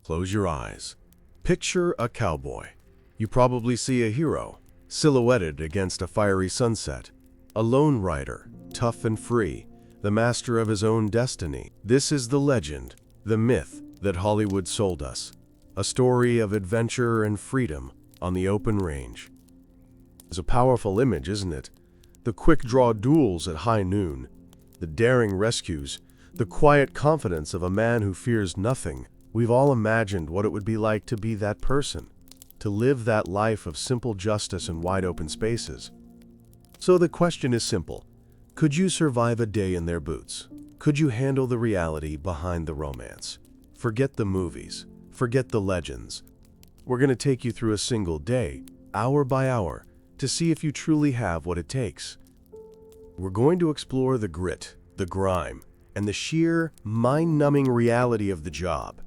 Close your eyes. Picture a cowboy. You probably see a hero, silhouetted against a fiery sunset. A lone rider, tough and free, the master of his own destiny. This is the legend, the myth that Hollywood sold us. A story of adventure and freedom on the open range. It's a powerful image, isn't it? The quick-draw duels at high noon, the daring rescues, the quiet confidence of a man who fears nothing. We've all imagined what it would be like to be that person, to live that life of simple justice in wide-open spaces. So the question is simple. Could you survive a day in their boots? Could you handle the reality behind the romance? Forget the movies. Forget the legends. We're going to take you through a single day, hour by hour, to see if you truly have what it takes. We're going to explore the grit, the grime, and the sheer, mind-numbing reality of the job.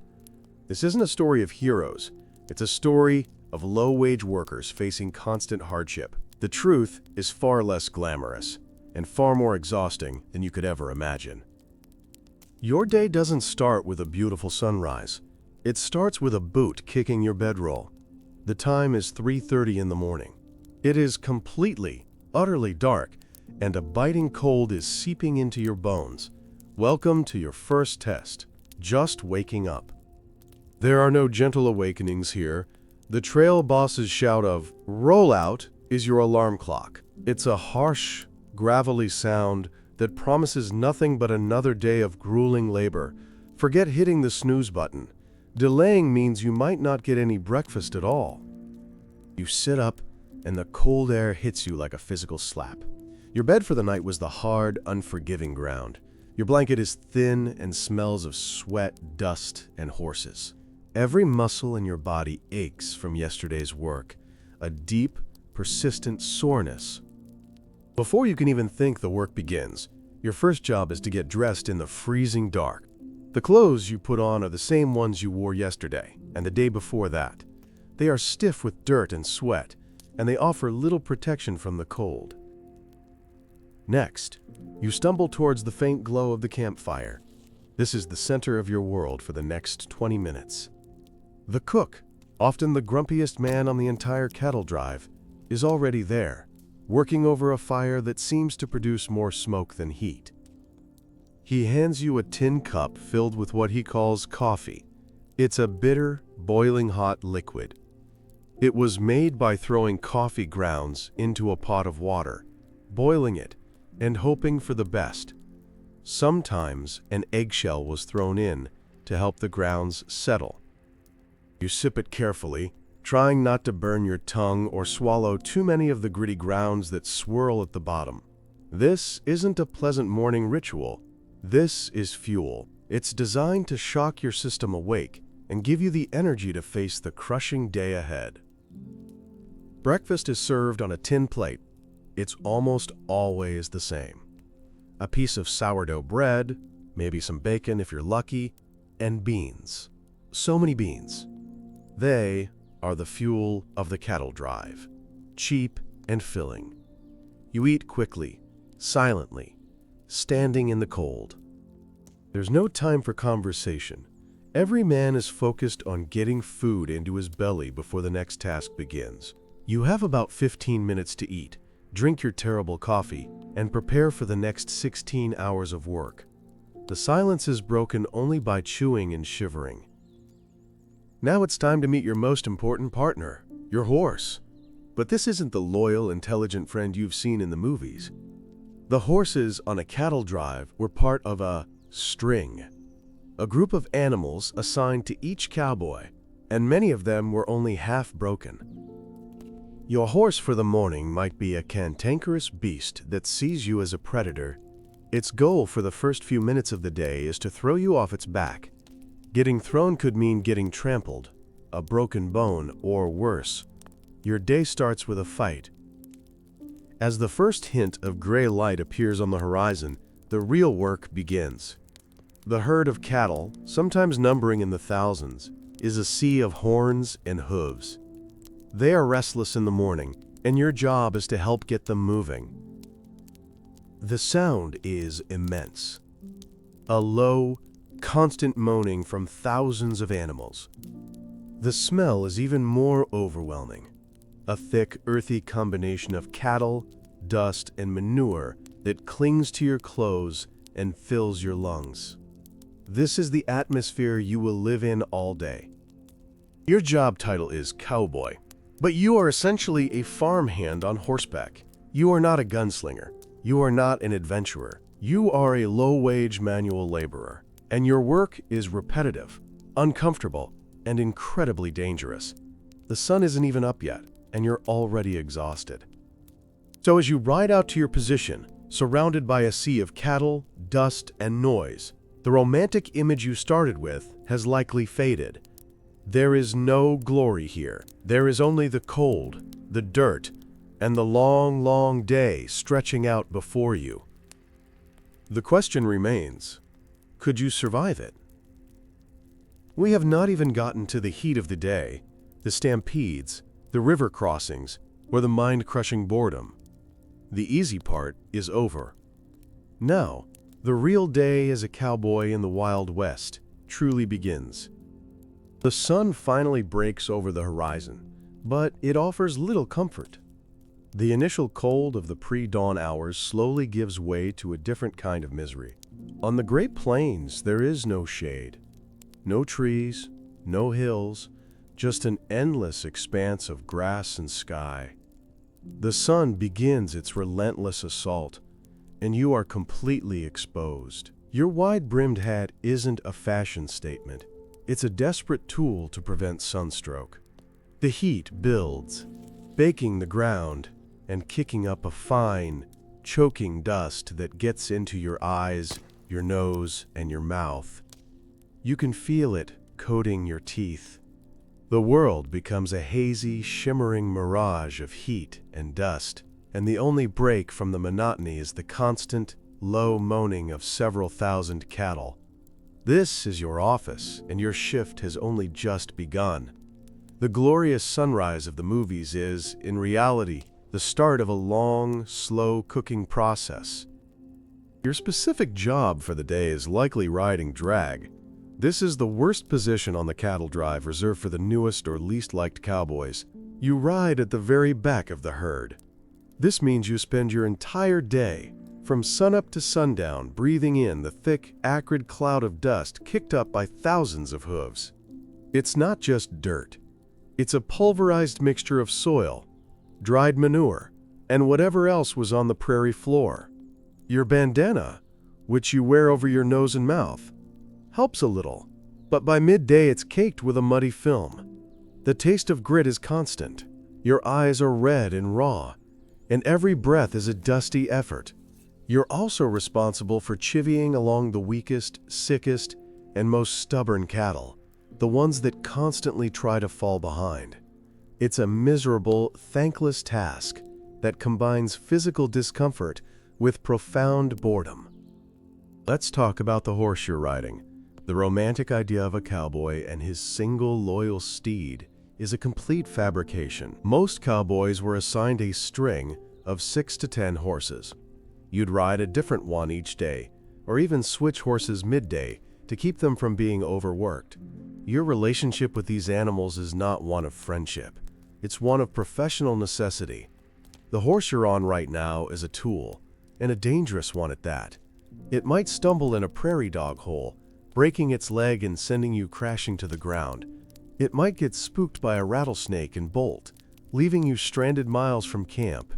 This isn't a story of heroes. It's a story of low-wage workers facing constant hardship. The truth is far less glamorous and far more exhausting than you could ever imagine. Your day doesn't start with a beautiful sunrise. It starts with a boot kicking your bedroll. The time is 3:30 in the morning. It is completely, utterly dark, and a biting cold is seeping into your bones. Welcome to your first test, just waking up. There are no gentle awakenings here. The trail boss's shout of "roll out" is your alarm clock. It's a harsh, gravelly sound that promises nothing but another day of grueling labor. Forget hitting the snooze button. Delaying means you might not get any breakfast at all. You sit up, and the cold air hits you like a physical slap. Your bed for the night was the hard, unforgiving ground. Your blanket is thin and smells of sweat, dust, and horses. Every muscle in your body aches from yesterday's work, a deep, persistent soreness. Before you can even think the work begins, your first job is to get dressed in the freezing dark. The clothes you put on are the same ones you wore yesterday and the day before that. They are stiff with dirt and sweat, and they offer little protection from the cold. Next, you stumble towards the faint glow of the campfire. This is the center of your world for the next 20 minutes. The cook, often the grumpiest man on the entire cattle drive, is already there, working over a fire that seems to produce more smoke than heat. He hands you a tin cup filled with what he calls coffee. It's a bitter, boiling hot liquid. It was made by throwing coffee grounds into a pot of water, boiling it, and hoping for the best. Sometimes an eggshell was thrown in to help the grounds settle. You sip it carefully, trying not to burn your tongue or swallow too many of the gritty grounds that swirl at the bottom. This isn't a pleasant morning ritual. This is fuel. It's designed to shock your system awake and give you the energy to face the crushing day ahead. Breakfast is served on a tin plate. It's almost always the same. A piece of sourdough bread, maybe some bacon if you're lucky, and beans. So many beans. They are the fuel of the cattle drive. Cheap and filling. You eat quickly, silently, standing in the cold. There's no time for conversation. Every man is focused on getting food into his belly before the next task begins. You have about 15 minutes to eat, drink your terrible coffee, and prepare for the next 16 hours of work. The silence is broken only by chewing and shivering. Now it's time to meet your most important partner, your horse. But this isn't the loyal, intelligent friend you've seen in the movies. The horses on a cattle drive were part of a string, a group of animals assigned to each cowboy, and many of them were only half broken. Your horse for the morning might be a cantankerous beast that sees you as a predator. Its goal for the first few minutes of the day is to throw you off its back. Getting thrown could mean getting trampled, a broken bone, or worse. Your day starts with a fight. As the first hint of gray light appears on the horizon, the real work begins. The herd of cattle, sometimes numbering in the thousands, is a sea of horns and hooves. They are restless in the morning, and your job is to help get them moving. The sound is immense. A low, constant moaning from thousands of animals. The smell is even more overwhelming. A thick, earthy combination of cattle, dust, and manure that clings to your clothes and fills your lungs. This is the atmosphere you will live in all day. Your job title is Cowboy, but you are essentially a farmhand on horseback. You are not a gunslinger. You are not an adventurer. You are a low-wage manual laborer, and your work is repetitive, uncomfortable, and incredibly dangerous. The sun isn't even up yet, and you're already exhausted. So as you ride out to your position, surrounded by a sea of cattle, dust, and noise, the romantic image you started with has likely faded. There is no glory here. There is only the cold, the dirt, and the long, long day stretching out before you. The question remains, could you survive it? We have not even gotten to the heat of the day, the stampedes, the river crossings, or the mind-crushing boredom. The easy part is over. Now, the real day as a cowboy in the Wild West truly begins. The sun finally breaks over the horizon, but it offers little comfort. The initial cold of the pre-dawn hours slowly gives way to a different kind of misery. On the Great Plains, there is no shade. No trees, no hills, just an endless expanse of grass and sky. The sun begins its relentless assault, and you are completely exposed. Your wide-brimmed hat isn't a fashion statement. It's a desperate tool to prevent sunstroke. The heat builds, baking the ground and kicking up a fine, choking dust that gets into your eyes, your nose, and your mouth. You can feel it coating your teeth. The world becomes a hazy, shimmering mirage of heat and dust, and the only break from the monotony is the constant, low moaning of several thousand cattle. This is your office, and your shift has only just begun. The glorious sunrise of the movies is, in reality, the start of a long, slow cooking process. Your specific job for the day is likely riding drag. This is the worst position on the cattle drive reserved for the newest or least liked cowboys. You ride at the very back of the herd. This means you spend your entire day, from sunup to sundown, breathing in the thick, acrid cloud of dust kicked up by thousands of hooves. It's not just dirt. It's a pulverized mixture of soil, dried manure, and whatever else was on the prairie floor. Your bandana, which you wear over your nose and mouth, helps a little, but by midday it's caked with a muddy film. The taste of grit is constant. Your eyes are red and raw, and every breath is a dusty effort. You're also responsible for chivying along the weakest, sickest, and most stubborn cattle, the ones that constantly try to fall behind. It's a miserable, thankless task that combines physical discomfort with profound boredom. Let's talk about the horse you're riding. The romantic idea of a cowboy and his single loyal steed is a complete fabrication. Most cowboys were assigned a string of 6 to 10 horses. You'd ride a different one each day, or even switch horses midday to keep them from being overworked. Your relationship with these animals is not one of friendship. It's one of professional necessity. The horse you're on right now is a tool, and a dangerous one at that. It might stumble in a prairie dog hole, breaking its leg and sending you crashing to the ground. It might get spooked by a rattlesnake and bolt, leaving you stranded miles from camp.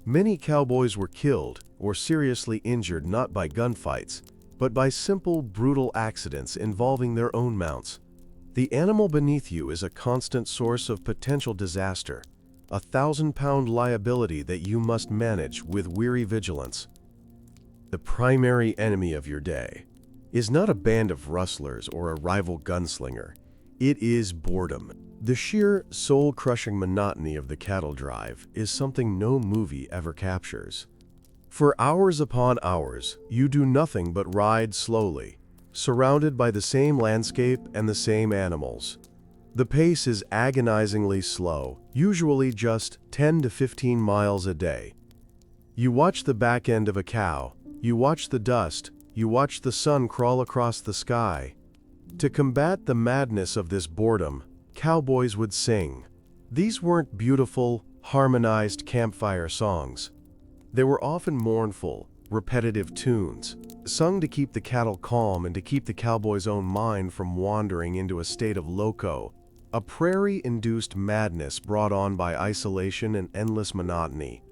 Many cowboys were killed or seriously injured not by gunfights, but by simple, brutal accidents involving their own mounts. The animal beneath you is a constant source of potential disaster, a 1,000-pound liability that you must manage with weary vigilance. The primary enemy of your day is not a band of rustlers or a rival gunslinger. It is boredom. The sheer, soul-crushing monotony of the cattle drive is something no movie ever captures. For hours upon hours, you do nothing but ride slowly, surrounded by the same landscape and the same animals. The pace is agonizingly slow, usually just 10 to 15 miles a day. You watch the back end of a cow, you watch the dust, You watch the sun crawl across the sky. To combat the madness of this boredom, cowboys would sing. These weren't beautiful, harmonized campfire songs. They were often mournful, repetitive tunes, sung to keep the cattle calm and to keep the cowboy's own mind from wandering into a state of loco, a prairie-induced madness brought on by isolation and endless monotony.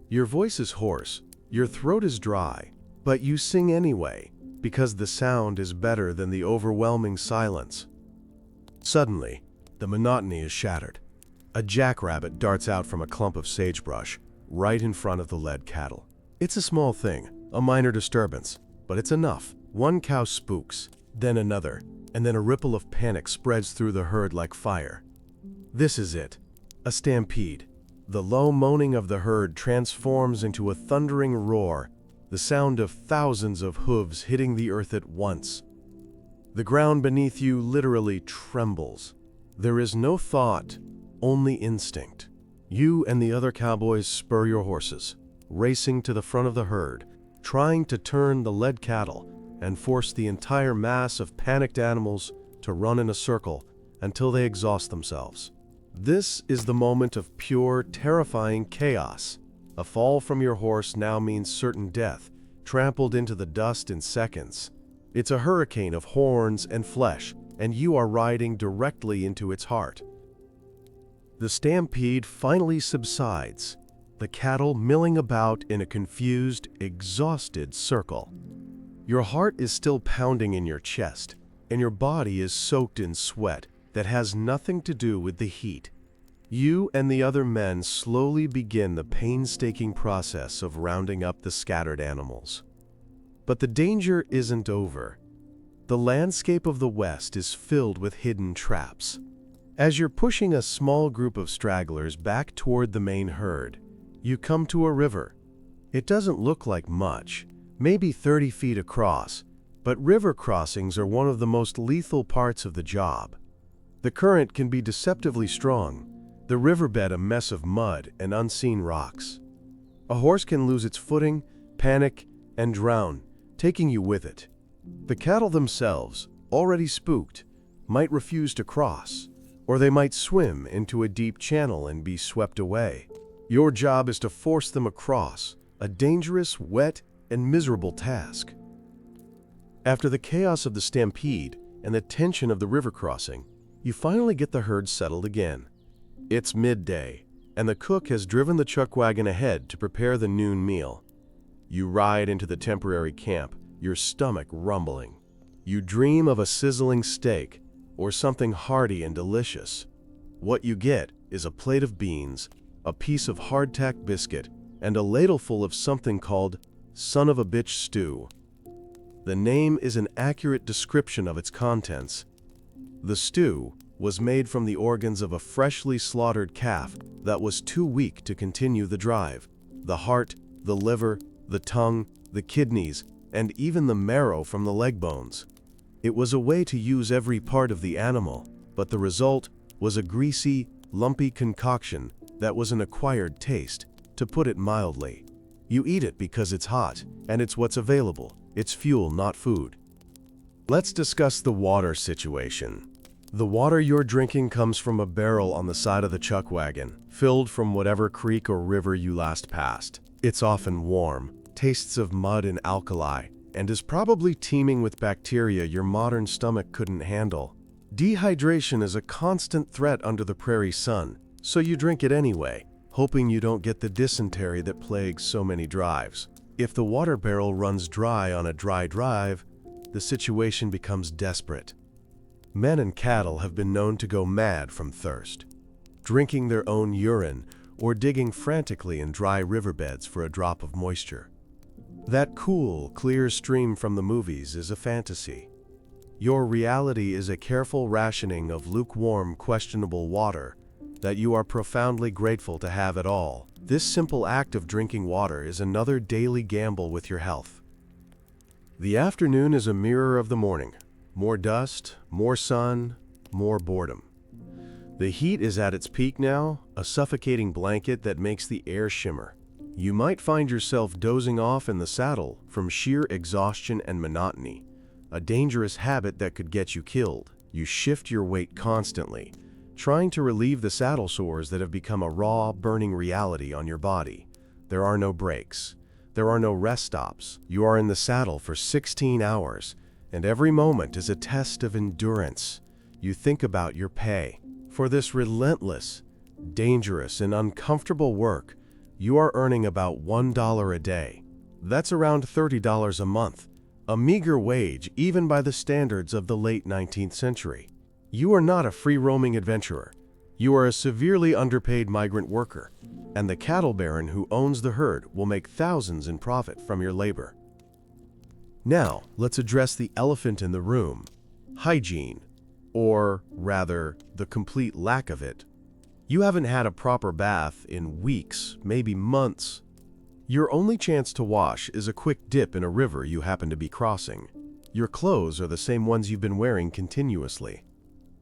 Your voice is hoarse, your throat is dry, but you sing anyway, because the sound is better than the overwhelming silence. Suddenly, the monotony is shattered. A jackrabbit darts out from a clump of sagebrush, right in front of the led cattle. It's a small thing, a minor disturbance, but it's enough. One cow spooks, then another, and then a ripple of panic spreads through the herd like fire. This is it, a stampede. The low moaning of the herd transforms into a thundering roar, the sound of thousands of hooves hitting the earth at once. The ground beneath you literally trembles. There is no thought, only instinct. You and the other cowboys spur your horses, racing to the front of the herd, trying to turn the led cattle and force the entire mass of panicked animals to run in a circle until they exhaust themselves. This is the moment of pure, terrifying chaos. A fall from your horse now means certain death, trampled into the dust in seconds. It's a hurricane of horns and flesh, and you are riding directly into its heart. The stampede finally subsides, the cattle milling about in a confused, exhausted circle. Your heart is still pounding in your chest, and your body is soaked in sweat that has nothing to do with the heat. You and the other men slowly begin the painstaking process of rounding up the scattered animals. But the danger isn't over. The landscape of the West is filled with hidden traps. As you're pushing a small group of stragglers back toward the main herd, you come to a river. It doesn't look like much, maybe 30 feet across, but river crossings are one of the most lethal parts of the job. The current can be deceptively strong, the riverbed a mess of mud and unseen rocks. A horse can lose its footing, panic, and drown, taking you with it. The cattle themselves, already spooked, might refuse to cross, or they might swim into a deep channel and be swept away. Your job is to force them across, a dangerous, wet, and miserable task. After the chaos of the stampede and the tension of the river crossing, you finally get the herd settled again. It's midday, and the cook has driven the chuck wagon ahead to prepare the noon meal. You ride into the temporary camp, your stomach rumbling. You dream of a sizzling steak or something hearty and delicious. What you get is a plate of beans, a piece of hardtack biscuit, and a ladleful of something called son of a bitch stew. The name is an accurate description of its contents. The stew was made from the organs of a freshly slaughtered calf that was too weak to continue the drive. The heart, the liver, the tongue, the kidneys, and even the marrow from the leg bones. It was a way to use every part of the animal, but the result was a greasy, lumpy concoction that was an acquired taste, to put it mildly. You eat it because it's hot, and it's what's available. It's fuel, not food. Let's discuss the water situation. The water you're drinking comes from a barrel on the side of the chuck wagon, filled from whatever creek or river you last passed. It's often warm, tastes of mud and alkali, and is probably teeming with bacteria your modern stomach couldn't handle. Dehydration is a constant threat under the prairie sun, so you drink it anyway, hoping you don't get the dysentery that plagues so many drives. If the water barrel runs dry on a dry drive, the situation becomes desperate. Men and cattle have been known to go mad from thirst, drinking their own urine or digging frantically in dry riverbeds for a drop of moisture. That cool, clear stream from the movies is a fantasy. Your reality is a careful rationing of lukewarm, questionable water that you are profoundly grateful to have at all. This simple act of drinking water is another daily gamble with your health. The afternoon is a mirror of the morning. More dust, more sun, more boredom. The heat is at its peak now, a suffocating blanket that makes the air shimmer. You might find yourself dozing off in the saddle from sheer exhaustion and monotony, a dangerous habit that could get you killed. You shift your weight constantly, trying to relieve the saddle sores that have become a raw, burning reality on your body. There are no breaks. There are no rest stops. You are in the saddle for 16 hours, and every moment is a test of endurance. You think about your pay. For this relentless, dangerous, and uncomfortable work, you are earning about $1 a day. That's around $30 a month, a meager wage even by the standards of the late 19th century. You are not a free-roaming adventurer. You are a severely underpaid migrant worker, and the cattle baron who owns the herd will make thousands in profit from your labor. Now, let's address the elephant in the room: hygiene, or rather, the complete lack of it. You haven't had a proper bath in weeks, maybe months. Your only chance to wash is a quick dip in a river you happen to be crossing. Your clothes are the same ones you've been wearing continuously.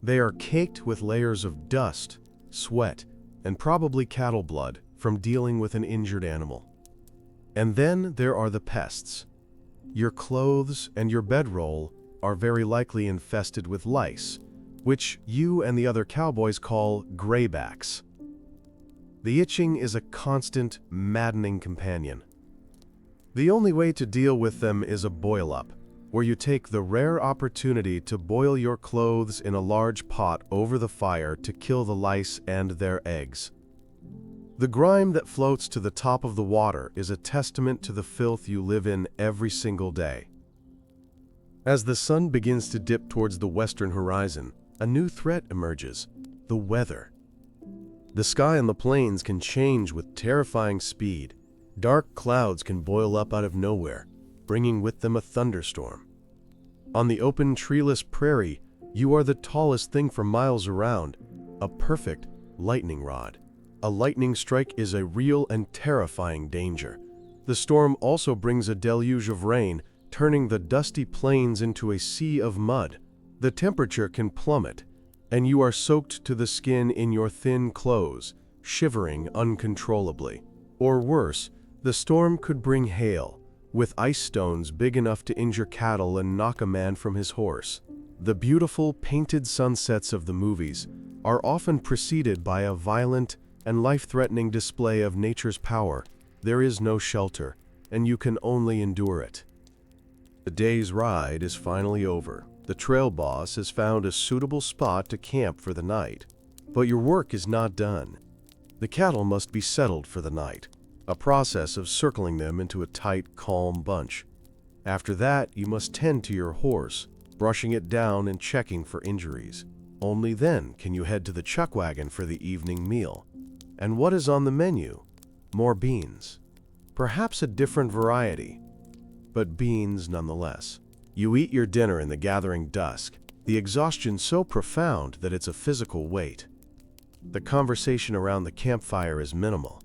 They are caked with layers of dust, sweat, and probably cattle blood from dealing with an injured animal. And then there are the pests. Your clothes and your bedroll are very likely infested with lice, which you and the other cowboys call graybacks. The itching is a constant, maddening companion. The only way to deal with them is a boil-up, where you take the rare opportunity to boil your clothes in a large pot over the fire to kill the lice and their eggs. The grime that floats to the top of the water is a testament to the filth you live in every single day. As the sun begins to dip towards the western horizon, a new threat emerges: the weather. The sky on the plains can change with terrifying speed. Dark clouds can boil up out of nowhere, bringing with them a thunderstorm. On the open, treeless prairie, you are the tallest thing for miles around, a perfect lightning rod. A lightning strike is a real and terrifying danger. The storm also brings a deluge of rain, turning the dusty plains into a sea of mud. The temperature can plummet, and you are soaked to the skin in your thin clothes, shivering uncontrollably. Or worse, the storm could bring hail, with ice stones big enough to injure cattle and knock a man from his horse. The beautiful, painted sunsets of the movies are often preceded by a violent and life-threatening display of nature's power. There is no shelter, and you can only endure it. The day's ride is finally over. The trail boss has found a suitable spot to camp for the night. But your work is not done. The cattle must be settled for the night, a process of circling them into a tight, calm bunch. After that, you must tend to your horse, brushing it down and checking for injuries. Only then can you head to the chuck wagon for the evening meal. And what is on the menu? More beans. Perhaps a different variety, but beans nonetheless. You eat your dinner in the gathering dusk, the exhaustion so profound that it's a physical weight. The conversation around the campfire is minimal.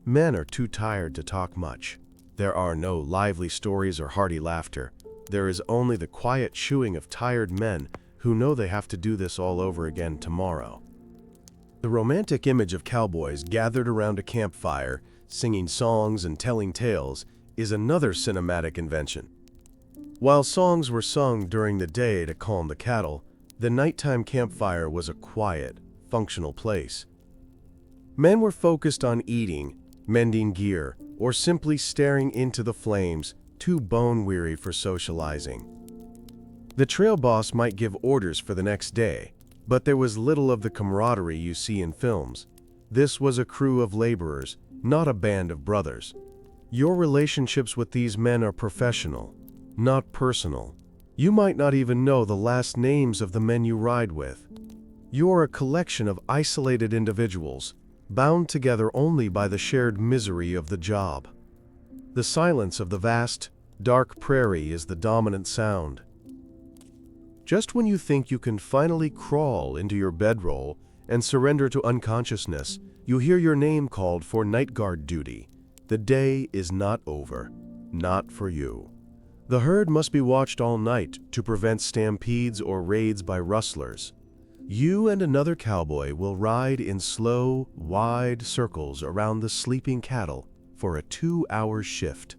Men are too tired to talk much. There are no lively stories or hearty laughter. There is only the quiet chewing of tired men who know they have to do this all over again tomorrow. The romantic image of cowboys gathered around a campfire, singing songs and telling tales, is another cinematic invention. While songs were sung during the day to calm the cattle, the nighttime campfire was a quiet, functional place. Men were focused on eating, mending gear, or simply staring into the flames, too bone-weary for socializing. The trail boss might give orders for the next day, but there was little of the camaraderie you see in films. This was a crew of laborers, not a band of brothers. Your relationships with these men are professional, not personal. You might not even know the last names of the men you ride with. You're a collection of isolated individuals, bound together only by the shared misery of the job. The silence of the vast, dark prairie is the dominant sound. Just when you think you can finally crawl into your bedroll and surrender to unconsciousness, you hear your name called for night guard duty. The day is not over. Not for you. The herd must be watched all night to prevent stampedes or raids by rustlers. You and another cowboy will ride in slow, wide circles around the sleeping cattle, for a 2-hour shift.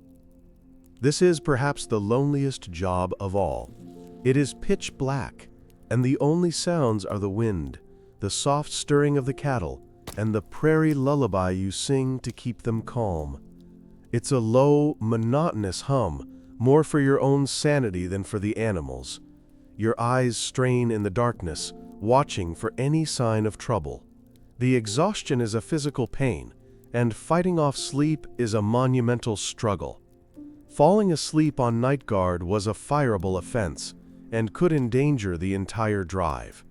This is perhaps the loneliest job of all. It is pitch black, and the only sounds are the wind, the soft stirring of the cattle, and the prairie lullaby you sing to keep them calm. It's a low, monotonous hum, more for your own sanity than for the animals. Your eyes strain in the darkness, watching for any sign of trouble. The exhaustion is a physical pain, and fighting off sleep is a monumental struggle. Falling asleep on night guard was a fireable offense and could endanger the entire drive.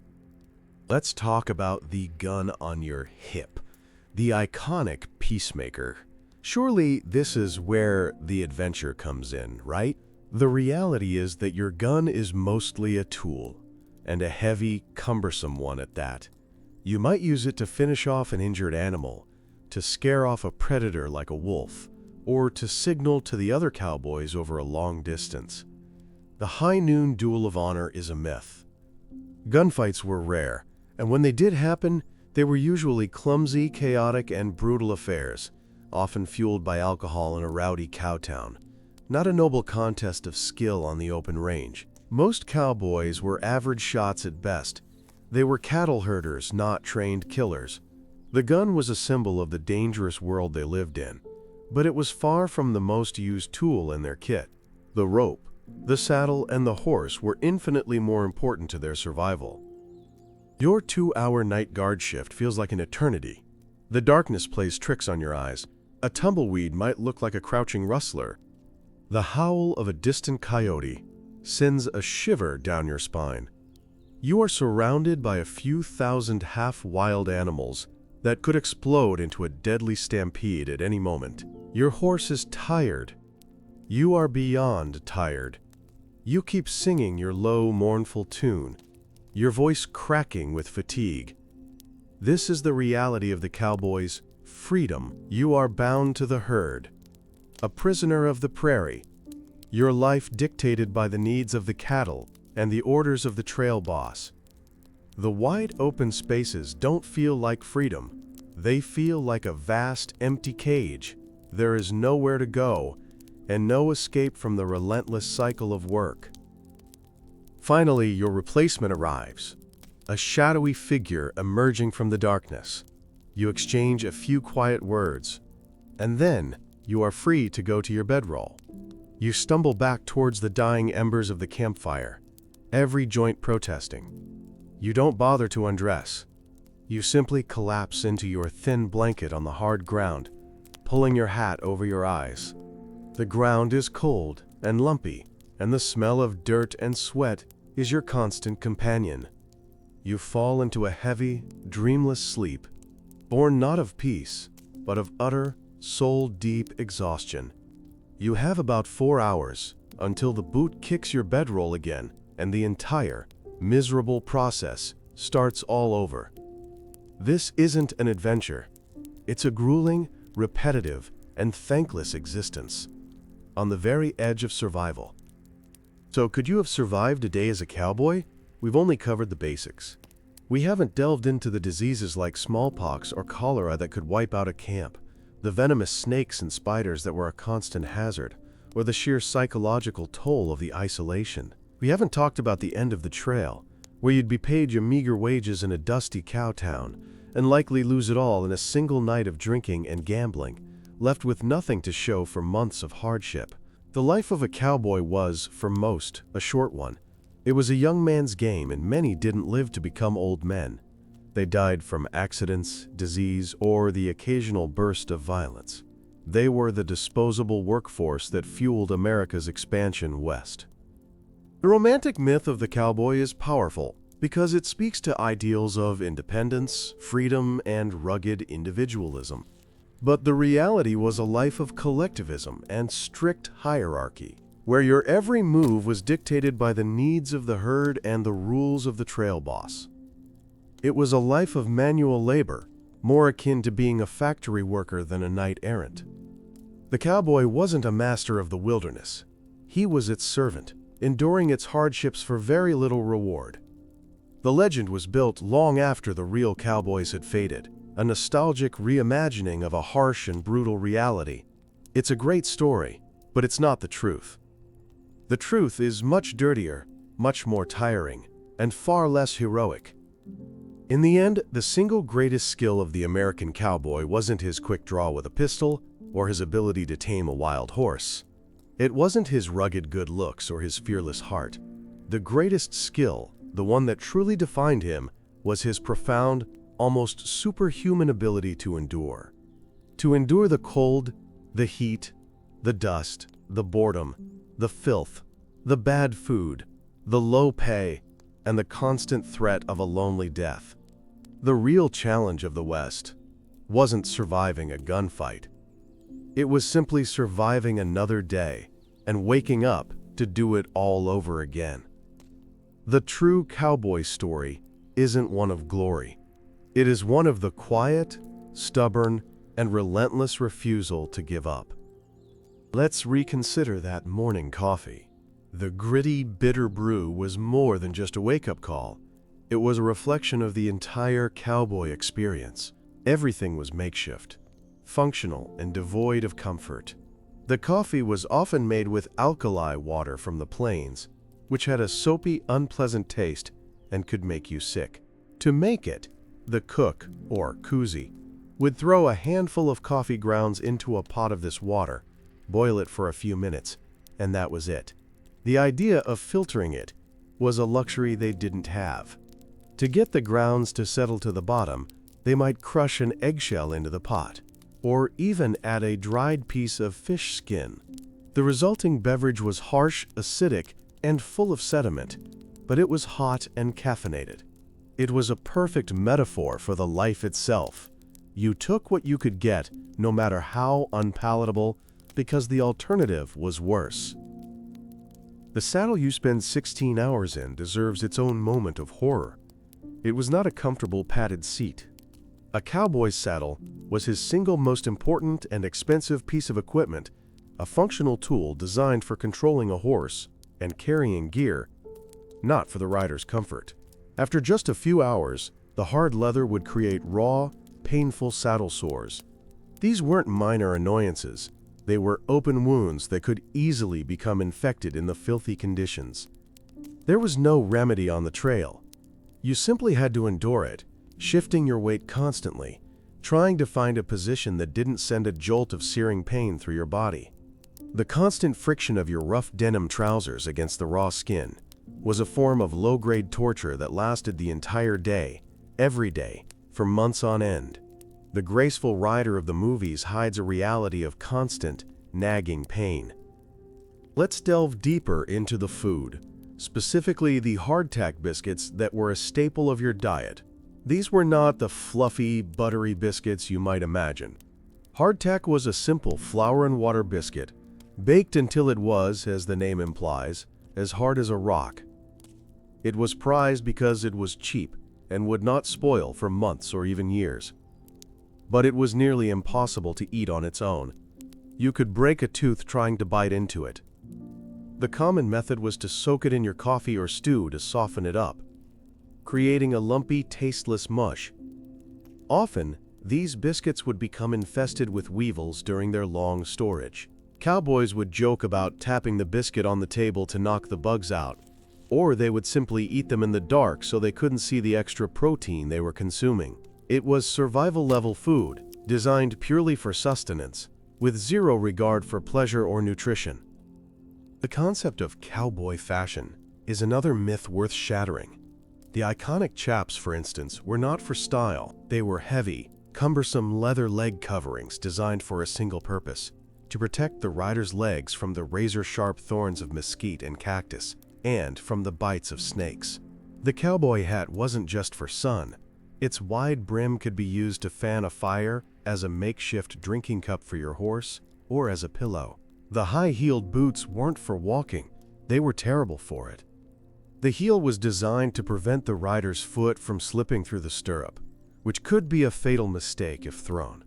Let's talk about the gun on your hip, the iconic peacemaker. Surely this is where the adventure comes in, right? The reality is that your gun is mostly a tool, and a heavy, cumbersome one at that. You might use it to finish off an injured animal, to scare off a predator like a wolf, or to signal to the other cowboys over a long distance. The high noon duel of honor is a myth. Gunfights were rare, and when they did happen, they were usually clumsy, chaotic, and brutal affairs, often fueled by alcohol in a rowdy cowtown. Not a noble contest of skill on the open range. Most cowboys were average shots at best. They were cattle herders, not trained killers. The gun was a symbol of the dangerous world they lived in, but it was far from the most used tool in their kit. The rope, the saddle, and the horse were infinitely more important to their survival. Your 2-hour night guard shift feels like an eternity. The darkness plays tricks on your eyes. A tumbleweed might look like a crouching rustler. The howl of a distant coyote sends a shiver down your spine. You are surrounded by a few thousand half-wild animals that could explode into a deadly stampede at any moment. Your horse is tired. You are beyond tired. You keep singing your low, mournful tune, your voice cracking with fatigue. This is the reality of the cowboy's freedom. You are bound to the herd, a prisoner of the prairie, your life dictated by the needs of the cattle and the orders of the trail boss. The wide open spaces don't feel like freedom. They feel like a vast, empty cage. There is nowhere to go, and no escape from the relentless cycle of work. Finally, your replacement arrives, a shadowy figure emerging from the darkness. You exchange a few quiet words, and then you are free to go to your bedroll. You stumble back towards the dying embers of the campfire, every joint protesting. You don't bother to undress. You simply collapse into your thin blanket on the hard ground, pulling your hat over your eyes. The ground is cold and lumpy, and the smell of dirt and sweat is your constant companion. You fall into a heavy, dreamless sleep, born not of peace, but of utter, soul-deep exhaustion. You have about 4 hours until the boot kicks your bedroll again, and the entire, miserable process starts all over. This isn't an adventure. It's a grueling, repetitive, and thankless existence, on the very edge of survival. So could you have survived a day as a cowboy? We've only covered the basics. We haven't delved into the diseases like smallpox or cholera that could wipe out a camp, the venomous snakes and spiders that were a constant hazard, or the sheer psychological toll of the isolation. We haven't talked about the end of the trail, where you'd be paid your meager wages in a dusty cowtown, and likely lose it all in a single night of drinking and gambling, left with nothing to show for months of hardship. The life of a cowboy was, for most, a short one. It was a young man's game, and many didn't live to become old men. They died from accidents, disease, or the occasional burst of violence. They were the disposable workforce that fueled America's expansion west. The romantic myth of the cowboy is powerful because it speaks to ideals of independence, freedom, and rugged individualism. But the reality was a life of collectivism and strict hierarchy, where your every move was dictated by the needs of the herd and the rules of the trail boss. It was a life of manual labor, more akin to being a factory worker than a knight-errant. The cowboy wasn't a master of the wilderness. He was its servant, enduring its hardships for very little reward. The legend was built long after the real cowboys had faded, a nostalgic reimagining of a harsh and brutal reality. It's a great story, but it's not the truth. The truth is much dirtier, much more tiring, and far less heroic. In the end, the single greatest skill of the American cowboy wasn't his quick draw with a pistol or his ability to tame a wild horse. It wasn't his rugged good looks or his fearless heart. The greatest skill, the one that truly defined him, was his profound, almost superhuman ability to endure. To endure the cold, the heat, the dust, the boredom, the filth, the bad food, the low pay, and the constant threat of a lonely death. The real challenge of the West wasn't surviving a gunfight. It was simply surviving another day and waking up to do it all over again. The true cowboy story isn't one of glory. It is one of the quiet, stubborn, and relentless refusal to give up. Let's reconsider that morning coffee. The gritty, bitter brew was more than just a wake-up call. It was a reflection of the entire cowboy experience. Everything was makeshift, functional, and devoid of comfort. The coffee was often made with alkali water from the plains, which had a soapy, unpleasant taste and could make you sick. To make it, the cook, or koozie, would throw a handful of coffee grounds into a pot of this water, boil it for a few minutes, and that was it. The idea of filtering it was a luxury they didn't have. To get the grounds to settle to the bottom, they might crush an eggshell into the pot, or even add a dried piece of fish skin. The resulting beverage was harsh, acidic, and full of sediment, but it was hot and caffeinated. It was a perfect metaphor for the life itself. You took what you could get, no matter how unpalatable, because the alternative was worse. The saddle you spend 16 hours in deserves its own moment of horror. It was not a comfortable padded seat. A cowboy's saddle was his single most important and expensive piece of equipment, a functional tool designed for controlling a horse and carrying gear, not for the rider's comfort. After just a few hours, the hard leather would create raw, painful saddle sores. These weren't minor annoyances. They were open wounds that could easily become infected in the filthy conditions. There was no remedy on the trail. You simply had to endure it, shifting your weight constantly, trying to find a position that didn't send a jolt of searing pain through your body. The constant friction of your rough denim trousers against the raw skin was a form of low-grade torture that lasted the entire day, every day, for months on end. The graceful rider of the movies hides a reality of constant, nagging pain. Let's delve deeper into the food, specifically the hardtack biscuits that were a staple of your diet. These were not the fluffy, buttery biscuits you might imagine. Hardtack was a simple flour and water biscuit, baked until it was, as the name implies, as hard as a rock. It was prized because it was cheap and would not spoil for months or even years. But it was nearly impossible to eat on its own. You could break a tooth trying to bite into it. The common method was to soak it in your coffee or stew to soften it up, creating a lumpy, tasteless mush. Often, these biscuits would become infested with weevils during their long storage. Cowboys would joke about tapping the biscuit on the table to knock the bugs out, or they would simply eat them in the dark so they couldn't see the extra protein they were consuming. It was survival-level food, designed purely for sustenance, with zero regard for pleasure or nutrition. The concept of cowboy fashion is another myth worth shattering. The iconic chaps, for instance, were not for style. They were heavy, cumbersome leather leg coverings designed for a single purpose: to protect the rider's legs from the razor-sharp thorns of mesquite and cactus, and from the bites of snakes. The cowboy hat wasn't just for sun. Its wide brim could be used to fan a fire, as a makeshift drinking cup for your horse, or as a pillow. The high-heeled boots weren't for walking. They were terrible for it. The heel was designed to prevent the rider's foot from slipping through the stirrup, which could be a fatal mistake if thrown.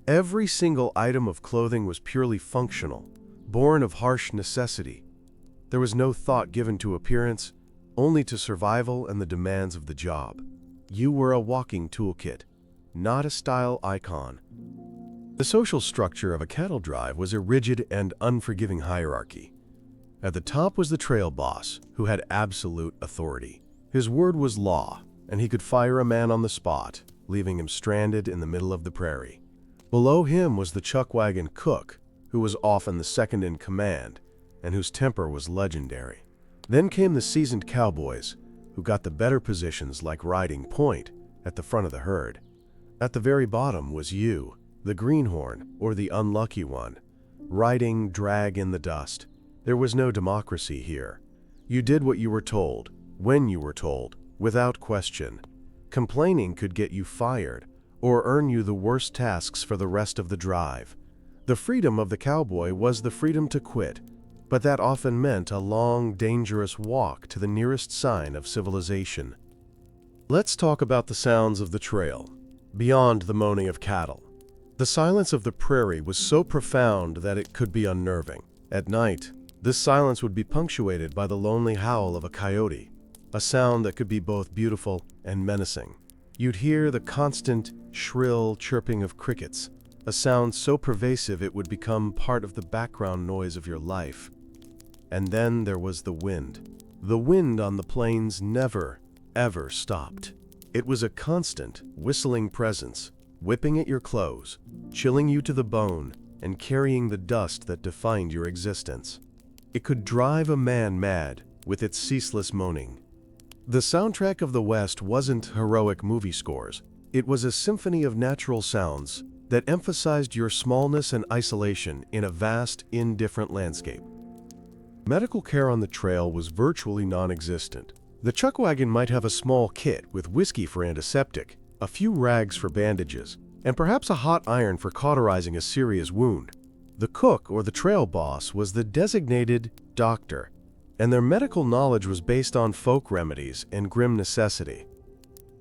Every single item of clothing was purely functional, born of harsh necessity. There was no thought given to appearance, only to survival and the demands of the job. You were a walking toolkit, not a style icon. The social structure of a cattle drive was a rigid and unforgiving hierarchy. At the top was the trail boss, who had absolute authority. His word was law, and he could fire a man on the spot, leaving him stranded in the middle of the prairie. Below him was the chuck wagon cook, who was often the second in command, and whose temper was legendary. Then came the seasoned cowboys, who got the better positions like riding point at the front of the herd. At the very bottom was you, the greenhorn, or the unlucky one, riding drag in the dust. There was no democracy here. You did what you were told, when you were told, without question. Complaining could get you fired, or earn you the worst tasks for the rest of the drive. The freedom of the cowboy was the freedom to quit, but that often meant a long, dangerous walk to the nearest sign of civilization. Let's talk about the sounds of the trail, beyond the moaning of cattle. The silence of the prairie was so profound that it could be unnerving. At night, this silence would be punctuated by the lonely howl of a coyote, a sound that could be both beautiful and menacing. You'd hear the constant, shrill chirping of crickets, a sound so pervasive it would become part of the background noise of your life. And then there was the wind. The wind on the plains never, ever stopped. It was a constant, whistling presence, whipping at your clothes, chilling you to the bone, and carrying the dust that defined your existence. It could drive a man mad with its ceaseless moaning. The soundtrack of the West wasn't heroic movie scores. It was a symphony of natural sounds that emphasized your smallness and isolation in a vast, indifferent landscape. Medical care on the trail was virtually non-existent. The chuck wagon might have a small kit with whiskey for antiseptic, a few rags for bandages, and perhaps a hot iron for cauterizing a serious wound. The cook or the trail boss was the designated doctor, and their medical knowledge was based on folk remedies and grim necessity.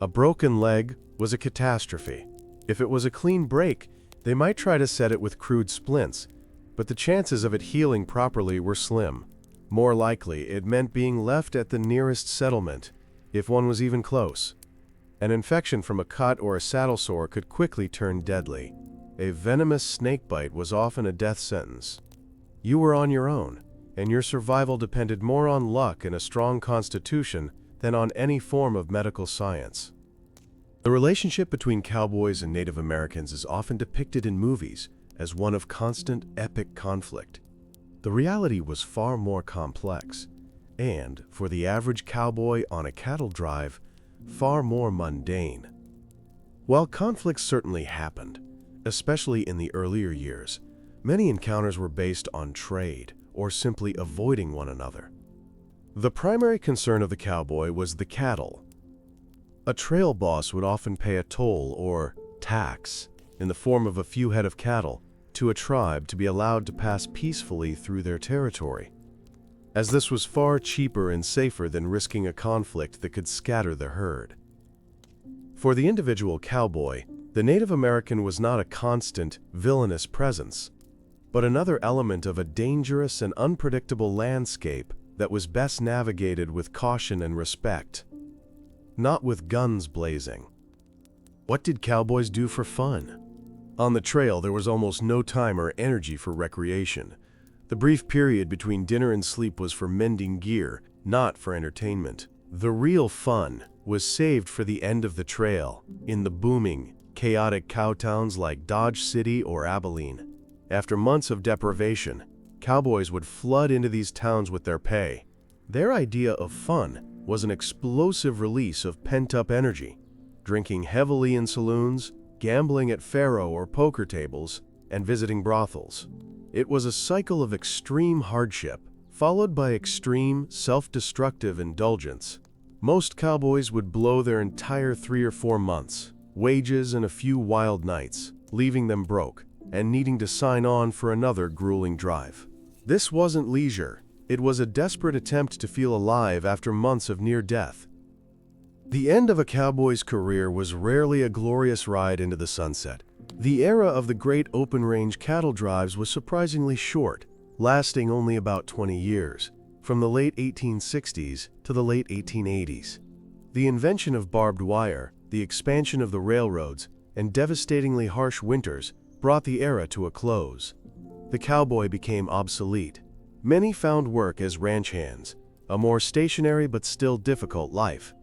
A broken leg was a catastrophe. If it was a clean break, they might try to set it with crude splints, but the chances of it healing properly were slim. More likely, it meant being left at the nearest settlement, if one was even close. An infection from a cut or a saddle sore could quickly turn deadly. A venomous snake bite was often a death sentence. You were on your own, and your survival depended more on luck and a strong constitution than on any form of medical science. The relationship between cowboys and Native Americans is often depicted in movies as one of constant, epic conflict. The reality was far more complex, and, for the average cowboy on a cattle drive, far more mundane. While conflicts certainly happened, especially in the earlier years, many encounters were based on trade or simply avoiding one another. The primary concern of the cowboy was the cattle. A trail boss would often pay a toll or tax in the form of a few head of cattle to a tribe to be allowed to pass peacefully through their territory, as this was far cheaper and safer than risking a conflict that could scatter the herd. For the individual cowboy, the Native American was not a constant, villainous presence, but another element of a dangerous and unpredictable landscape that was best navigated with caution and respect, not with guns blazing. What did cowboys do for fun? On the trail, there was almost no time or energy for recreation. The brief period between dinner and sleep was for mending gear, not for entertainment. The real fun was saved for the end of the trail, in the booming, chaotic cow towns like Dodge City or Abilene. After months of deprivation, cowboys would flood into these towns with their pay. Their idea of fun was an explosive release of pent-up energy, drinking heavily in saloons, gambling at faro or poker tables, and visiting brothels. It was a cycle of extreme hardship, followed by extreme, self-destructive indulgence. Most cowboys would blow their entire 3 or 4 months, wages and a few wild nights, leaving them broke and needing to sign on for another grueling drive. This wasn't leisure. It was a desperate attempt to feel alive after months of near death. The end of a cowboy's career was rarely a glorious ride into the sunset. The era of the great open-range cattle drives was surprisingly short, lasting only about 20 years, from the late 1860s to the late 1880s. The invention of barbed wire, the expansion of the railroads, and devastatingly harsh winters brought the era to a close. The cowboy became obsolete. Many found work as ranch hands, a more stationary but still difficult life.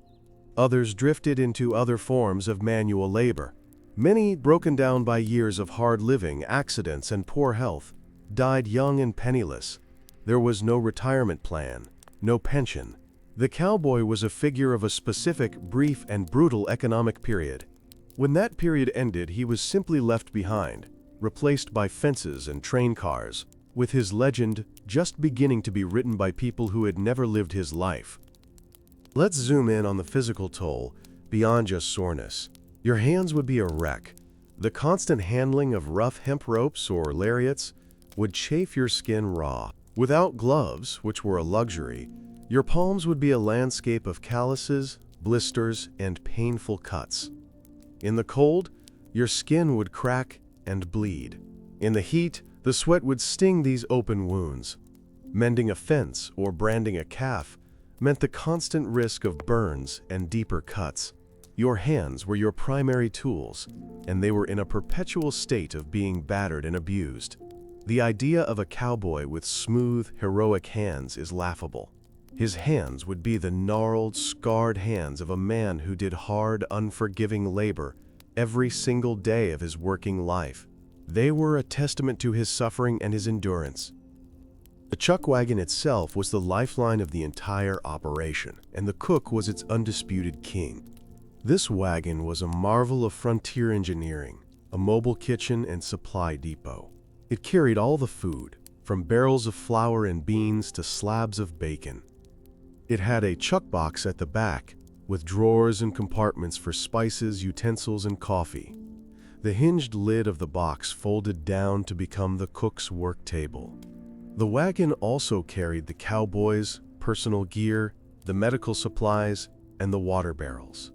Others drifted into other forms of manual labor. Many, broken down by years of hard living, accidents, and poor health, died young and penniless. There was no retirement plan, no pension. The cowboy was a figure of a specific, brief, and brutal economic period. When that period ended, he was simply left behind, replaced by fences and train cars, with his legend just beginning to be written by people who had never lived his life. Let's zoom in on the physical toll, beyond just soreness. Your hands would be a wreck. The constant handling of rough hemp ropes or lariats would chafe your skin raw. Without gloves, which were a luxury, your palms would be a landscape of calluses, blisters, and painful cuts. In the cold, your skin would crack and bleed. In the heat, the sweat would sting these open wounds. Mending a fence or branding a calf meant the constant risk of burns and deeper cuts. Your hands were your primary tools, and they were in a perpetual state of being battered and abused. The idea of a cowboy with smooth, heroic hands is laughable. His hands would be the gnarled, scarred hands of a man who did hard, unforgiving labor every single day of his working life. They were a testament to his suffering and his endurance. The chuck wagon itself was the lifeline of the entire operation, and the cook was its undisputed king. This wagon was a marvel of frontier engineering, a mobile kitchen and supply depot. It carried all the food, from barrels of flour and beans to slabs of bacon. It had a chuck box at the back, with drawers and compartments for spices, utensils, and coffee. The hinged lid of the box folded down to become the cook's work table. The wagon also carried the cowboy's personal gear, the medical supplies, and the water barrels.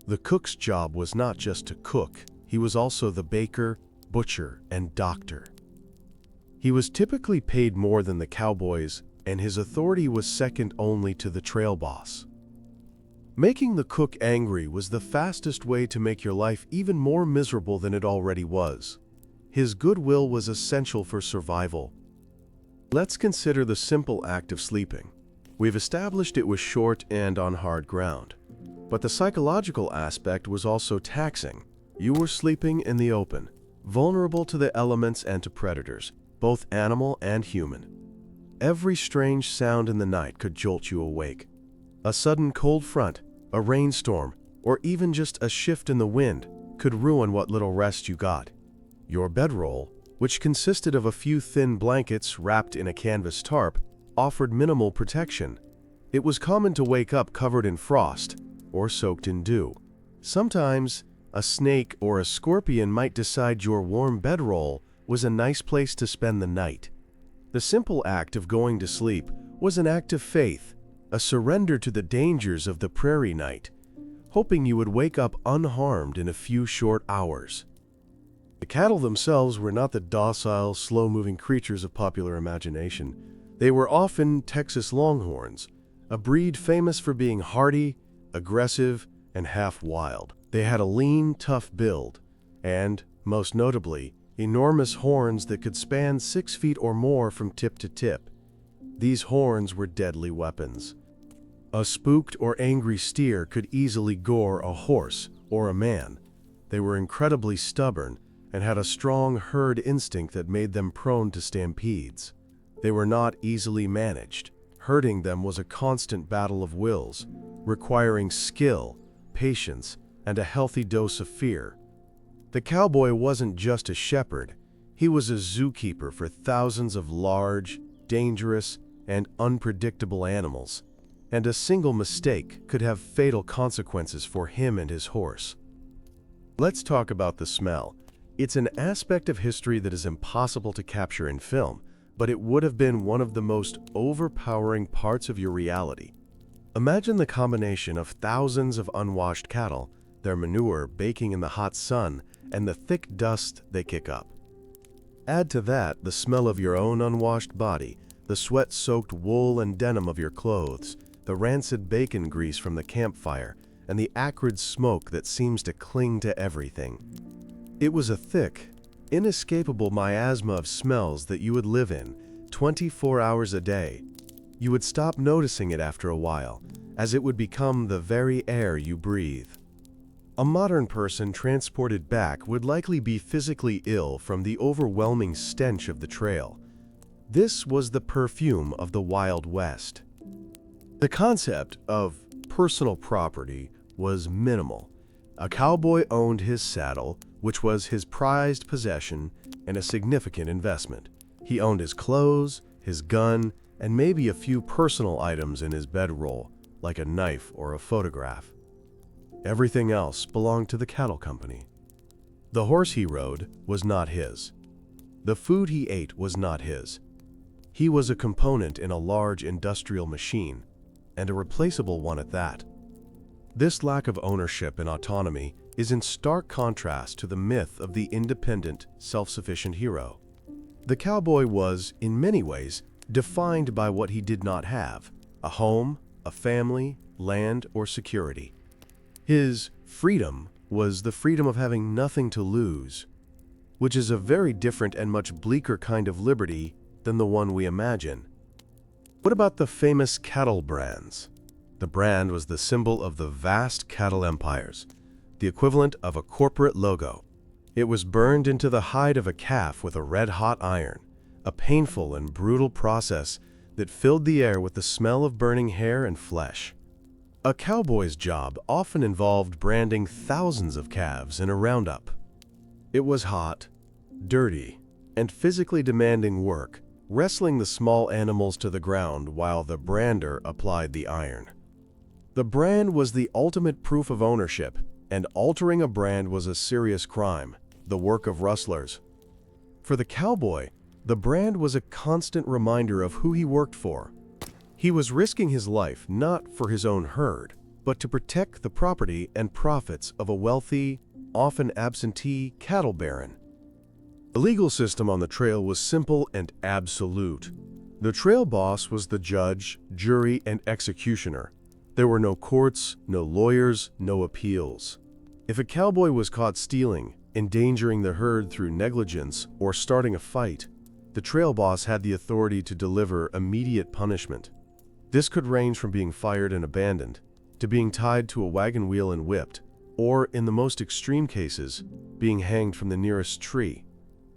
The cook's job was not just to cook, he was also the baker, butcher, and doctor. He was typically paid more than the cowboys, and his authority was second only to the trail boss. Making the cook angry was the fastest way to make your life even more miserable than it already was. His goodwill was essential for survival. Let's consider the simple act of sleeping. We've established it was short and on hard ground. But the psychological aspect was also taxing. You were sleeping in the open, vulnerable to the elements and to predators, both animal and human. Every strange sound in the night could jolt you awake. A sudden cold front, a rainstorm, or even just a shift in the wind could ruin what little rest you got. Your bedroll, which consisted of a few thin blankets wrapped in a canvas tarp, offered minimal protection. It was common to wake up covered in frost or soaked in dew. Sometimes, a snake or a scorpion might decide your warm bedroll was a nice place to spend the night. The simple act of going to sleep was an act of faith, a surrender to the dangers of the prairie night, hoping you would wake up unharmed in a few short hours. The cattle themselves were not the docile, slow-moving creatures of popular imagination. They were often Texas Longhorns, a breed famous for being hardy, aggressive, and half-wild. They had a lean, tough build, and, most notably, enormous horns that could span 6 feet or more from tip to tip. These horns were deadly weapons. A spooked or angry steer could easily gore a horse or a man. They were incredibly stubborn and had a strong herd instinct that made them prone to stampedes. They were not easily managed. Herding them was a constant battle of wills, requiring skill, patience, and a healthy dose of fear. The cowboy wasn't just a shepherd, he was a zookeeper for thousands of large, dangerous, and unpredictable animals, and a single mistake could have fatal consequences for him and his horse. Let's talk about the smell. It's an aspect of history that is impossible to capture in film, but it would have been one of the most overpowering parts of your reality. Imagine the combination of thousands of unwashed cattle, their manure baking in the hot sun, and the thick dust they kick up. Add to that the smell of your own unwashed body, the sweat-soaked wool and denim of your clothes, the rancid bacon grease from the campfire, and the acrid smoke that seems to cling to everything. It was a thick, inescapable miasma of smells that you would live in 24 hours a day. You would stop noticing it after a while, as it would become the very air you breathe. A modern person transported back would likely be physically ill from the overwhelming stench of the trail. This was the perfume of the Wild West. The concept of personal property was minimal. A cowboy owned his saddle, which was his prized possession and a significant investment. He owned his clothes, his gun, and maybe a few personal items in his bedroll, like a knife or a photograph. Everything else belonged to the cattle company. The horse he rode was not his. The food he ate was not his. He was a component in a large industrial machine, and a replaceable one at that. This lack of ownership and autonomy is in stark contrast to the myth of the independent, self-sufficient hero. The cowboy was, in many ways, defined by what he did not have: a home, a family, land, or security. His freedom was the freedom of having nothing to lose, which is a very different and much bleaker kind of liberty than the one we imagine. What about the famous cattle brands? The brand was the symbol of the vast cattle empires, the equivalent of a corporate logo. It was burned into the hide of a calf with a red-hot iron, a painful and brutal process that filled the air with the smell of burning hair and flesh. A cowboy's job often involved branding thousands of calves in a roundup. It was hot, dirty, and physically demanding work, wrestling the small animals to the ground while the brander applied the iron. The brand was the ultimate proof of ownership, and altering a brand was a serious crime, the work of rustlers. For the cowboy, the brand was a constant reminder of who he worked for. He was risking his life not for his own herd, but to protect the property and profits of a wealthy, often absentee cattle baron. The legal system on the trail was simple and absolute. The trail boss was the judge, jury, and executioner. There were no courts, no lawyers, no appeals. If a cowboy was caught stealing, endangering the herd through negligence, or starting a fight, the trail boss had the authority to deliver immediate punishment. This could range from being fired and abandoned, to being tied to a wagon wheel and whipped, or, in the most extreme cases, being hanged from the nearest tree.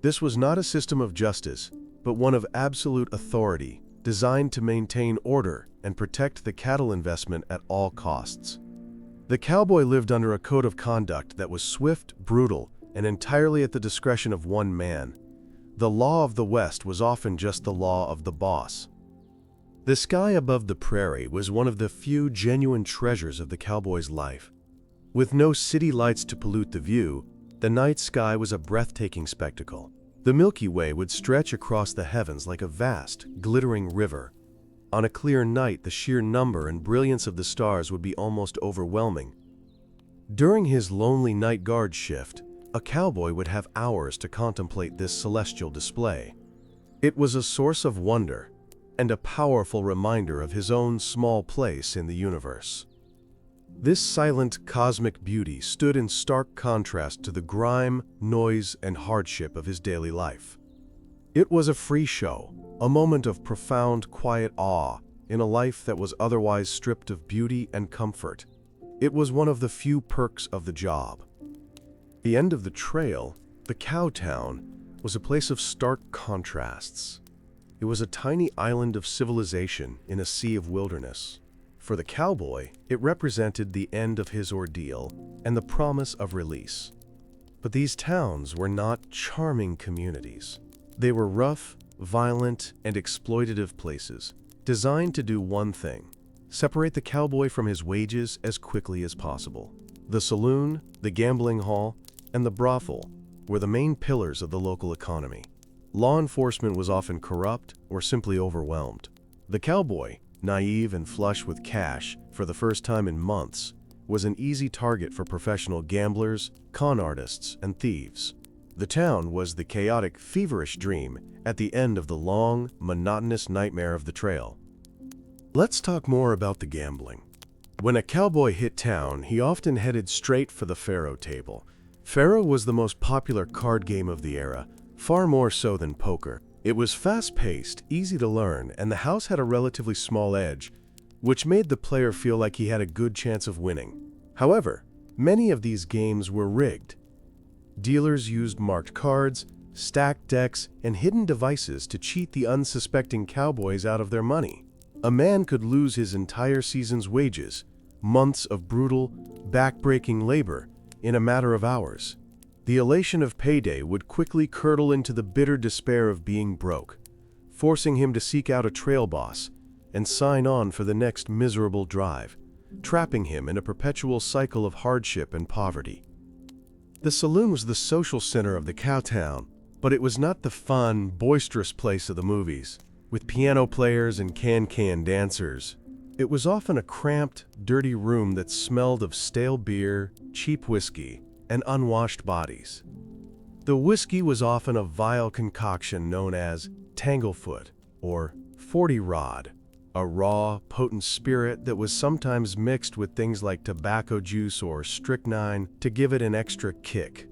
This was not a system of justice, but one of absolute authority, designed to maintain order and protect the cattle investment at all costs. The cowboy lived under a code of conduct that was swift, brutal, and entirely at the discretion of one man. The law of the West was often just the law of the boss. The sky above the prairie was one of the few genuine treasures of the cowboy's life. With no city lights to pollute the view, the night sky was a breathtaking spectacle. The Milky Way would stretch across the heavens like a vast, glittering river. On a clear night, the sheer number and brilliance of the stars would be almost overwhelming. During his lonely night guard shift, a cowboy would have hours to contemplate this celestial display. It was a source of wonder and a powerful reminder of his own small place in the universe. This silent cosmic beauty stood in stark contrast to the grime, noise, and hardship of his daily life. It was a free show, a moment of profound, quiet awe in a life that was otherwise stripped of beauty and comfort. It was one of the few perks of the job. The end of the trail, the cow town, was a place of stark contrasts. It was a tiny island of civilization in a sea of wilderness. For the cowboy, it represented the end of his ordeal and the promise of release. But these towns were not charming communities. They were rough, violent, and exploitative places, designed to do one thing: separate the cowboy from his wages as quickly as possible. The saloon, the gambling hall, and the brothel were the main pillars of the local economy. Law enforcement was often corrupt or simply overwhelmed. The cowboy, naive and flush with cash for the first time in months, was an easy target for professional gamblers, con artists, and thieves. The town was the chaotic, feverish dream at the end of the long, monotonous nightmare of the trail. Let's talk more about the gambling. When a cowboy hit town, he often headed straight for the faro table, Faro was the most popular card game of the era, far more so than poker. It was fast-paced, easy to learn, and the house had a relatively small edge, which made the player feel like he had a good chance of winning. However, many of these games were rigged. Dealers used marked cards, stacked decks, and hidden devices to cheat the unsuspecting cowboys out of their money. A man could lose his entire season's wages, months of brutal, back-breaking labor, in a matter of hours. The elation of payday would quickly curdle into the bitter despair of being broke, forcing him to seek out a trail boss and sign on for the next miserable drive, trapping him in a perpetual cycle of hardship and poverty. The saloon was the social center of the cowtown, but it was not the fun, boisterous place of the movies, with piano players and can-can dancers. It was often a cramped, dirty room that smelled of stale beer, cheap whiskey, and unwashed bodies. The whiskey was often a vile concoction known as Tanglefoot or 40 Rod, a raw, potent spirit that was sometimes mixed with things like tobacco juice or strychnine to give it an extra kick.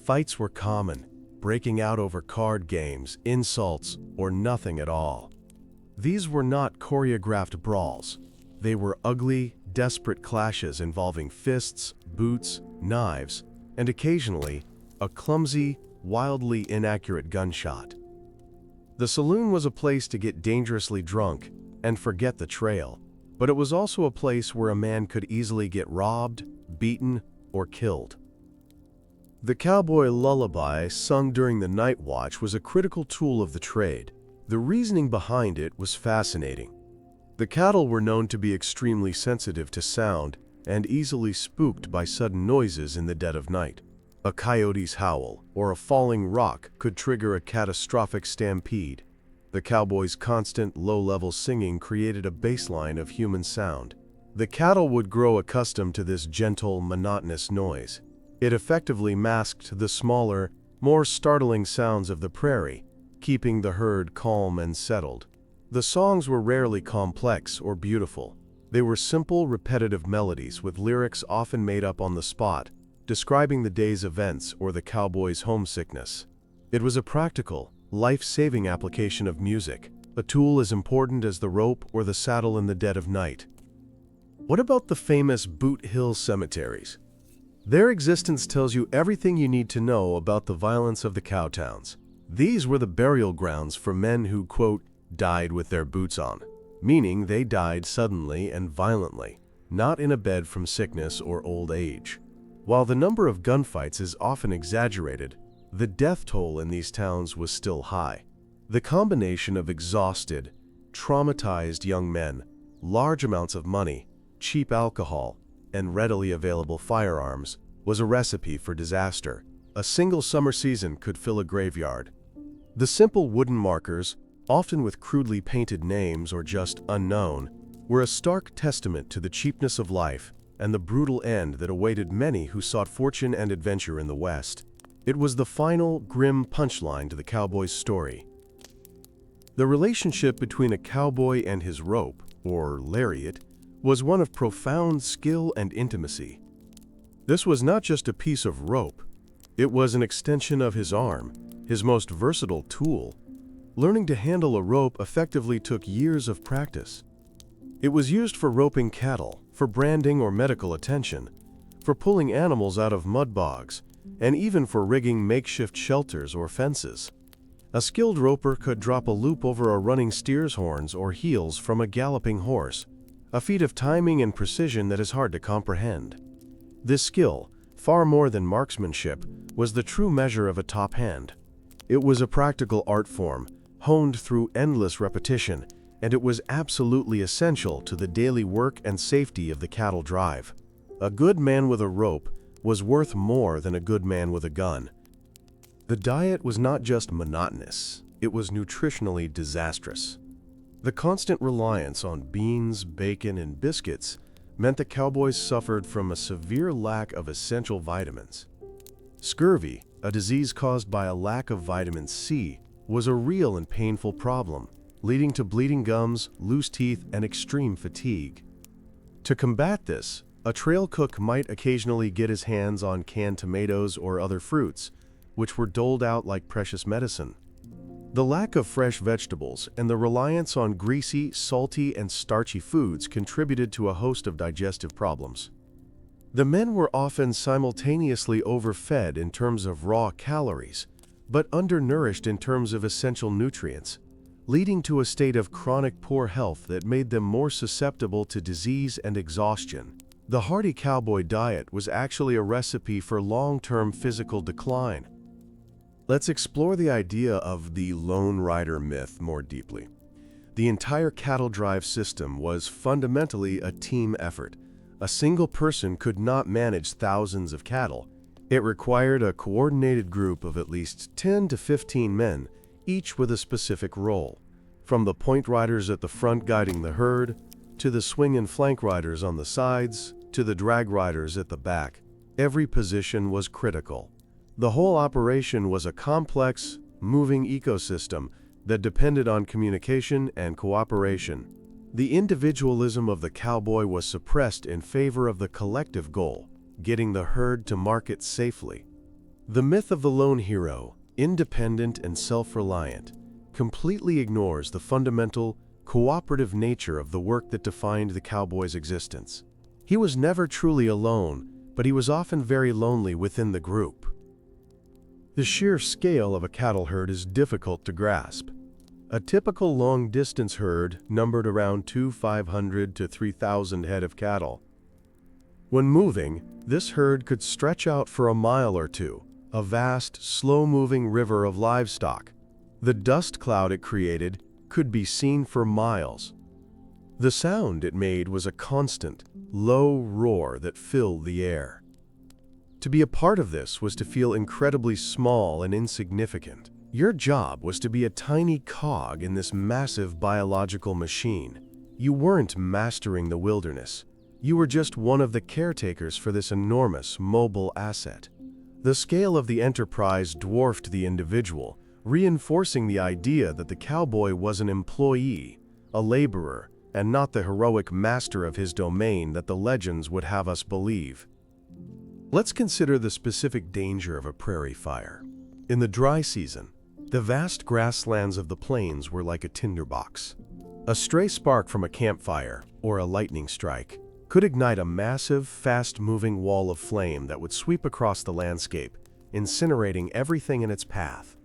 Fights were common, breaking out over card games, insults, or nothing at all. These were not choreographed brawls. They were ugly, desperate clashes involving fists, boots, knives, and occasionally a clumsy, wildly inaccurate gunshot. The saloon was a place to get dangerously drunk and forget the trail, but it was also a place where a man could easily get robbed, beaten, or killed. The cowboy lullaby sung during the night watch was a critical tool of the trade. The reasoning behind it was fascinating. The cattle were known to be extremely sensitive to sound and easily spooked by sudden noises in the dead of night. A coyote's howl or a falling rock could trigger a catastrophic stampede. The cowboys' constant, low-level singing created a baseline of human sound. The cattle would grow accustomed to this gentle, monotonous noise. It effectively masked the smaller, more startling sounds of the prairie, keeping the herd calm and settled. The songs were rarely complex or beautiful. They were simple, repetitive melodies with lyrics often made up on the spot, describing the day's events or the cowboy's homesickness. It was a practical, life-saving application of music, a tool as important as the rope or the saddle in the dead of night. What about the famous Boot Hill cemeteries? Their existence tells you everything you need to know about the violence of the cowtowns. These were the burial grounds for men who, quote, died with their boots on, meaning they died suddenly and violently, not in a bed from sickness or old age. While the number of gunfights is often exaggerated, the death toll in these towns was still high. The combination of exhausted, traumatized young men, large amounts of money, cheap alcohol, and readily available firearms was a recipe for disaster. A single summer season could fill a graveyard. The simple wooden markers, often with crudely painted names or just unknown, were a stark testament to the cheapness of life and the brutal end that awaited many who sought fortune and adventure in the West. It was the final, grim punchline to the cowboy's story. The relationship between a cowboy and his rope, or lariat, was one of profound skill and intimacy. This was not just a piece of rope. It was an extension of his arm, his most versatile tool. Learning to handle a rope effectively took years of practice. It was used for roping cattle, for branding or medical attention, for pulling animals out of mud bogs, and even for rigging makeshift shelters or fences. A skilled roper could drop a loop over a running steer's horns or heels from a galloping horse, a feat of timing and precision that is hard to comprehend. This skill, far more than marksmanship, was the true measure of a top hand. It was a practical art form, honed through endless repetition, and it was absolutely essential to the daily work and safety of the cattle drive. A good man with a rope was worth more than a good man with a gun. The diet was not just monotonous, it was nutritionally disastrous. The constant reliance on beans, bacon, and biscuits meant the cowboys suffered from a severe lack of essential vitamins. Scurvy, a disease caused by a lack of vitamin C, was a real and painful problem, leading to bleeding gums, loose teeth, and extreme fatigue. To combat this, A trail cook might occasionally get his hands on canned tomatoes or other fruits, which were doled out like precious medicine. The lack of fresh vegetables and the reliance on greasy, salty, and starchy foods contributed to a host of digestive problems. The men were often simultaneously overfed in terms of raw calories, but undernourished in terms of essential nutrients, leading to a state of chronic poor health that made them more susceptible to disease and exhaustion. The hearty cowboy diet was actually a recipe for long-term physical decline. Let's explore the idea of the lone rider myth more deeply. The entire cattle drive system was fundamentally a team effort. A single person could not manage thousands of cattle. It required a coordinated group of at least 10 to 15 men, each with a specific role. From the point riders at the front guiding the herd, to the swing and flank riders on the sides, to the drag riders at the back, every position was critical. The whole operation was a complex, moving ecosystem that depended on communication and cooperation. The individualism of the cowboy was suppressed in favor of the collective goal, getting the herd to market safely. The myth of the lone hero, independent and self-reliant, completely ignores the fundamental, cooperative nature of the work that defined the cowboy's existence. He was never truly alone, but he was often very lonely within the group. The sheer scale of a cattle herd is difficult to grasp. A typical long-distance herd numbered around 2,500 to 3,000 head of cattle. When moving, this herd could stretch out for a mile or two, a vast, slow-moving river of livestock. The dust cloud it created could be seen for miles. The sound it made was a constant, low roar that filled the air. To be a part of this was to feel incredibly small and insignificant. Your job was to be a tiny cog in this massive biological machine. You weren't mastering the wilderness. You were just one of the caretakers for this enormous, mobile asset. The scale of the enterprise dwarfed the individual, reinforcing the idea that the cowboy was an employee, a laborer, and not the heroic master of his domain that the legends would have us believe. Let's consider the specific danger of a prairie fire. In the dry season, the vast grasslands of the plains were like a tinderbox. A stray spark from a campfire, or a lightning strike, could ignite a massive, fast-moving wall of flame that would sweep across the landscape, incinerating everything in its path.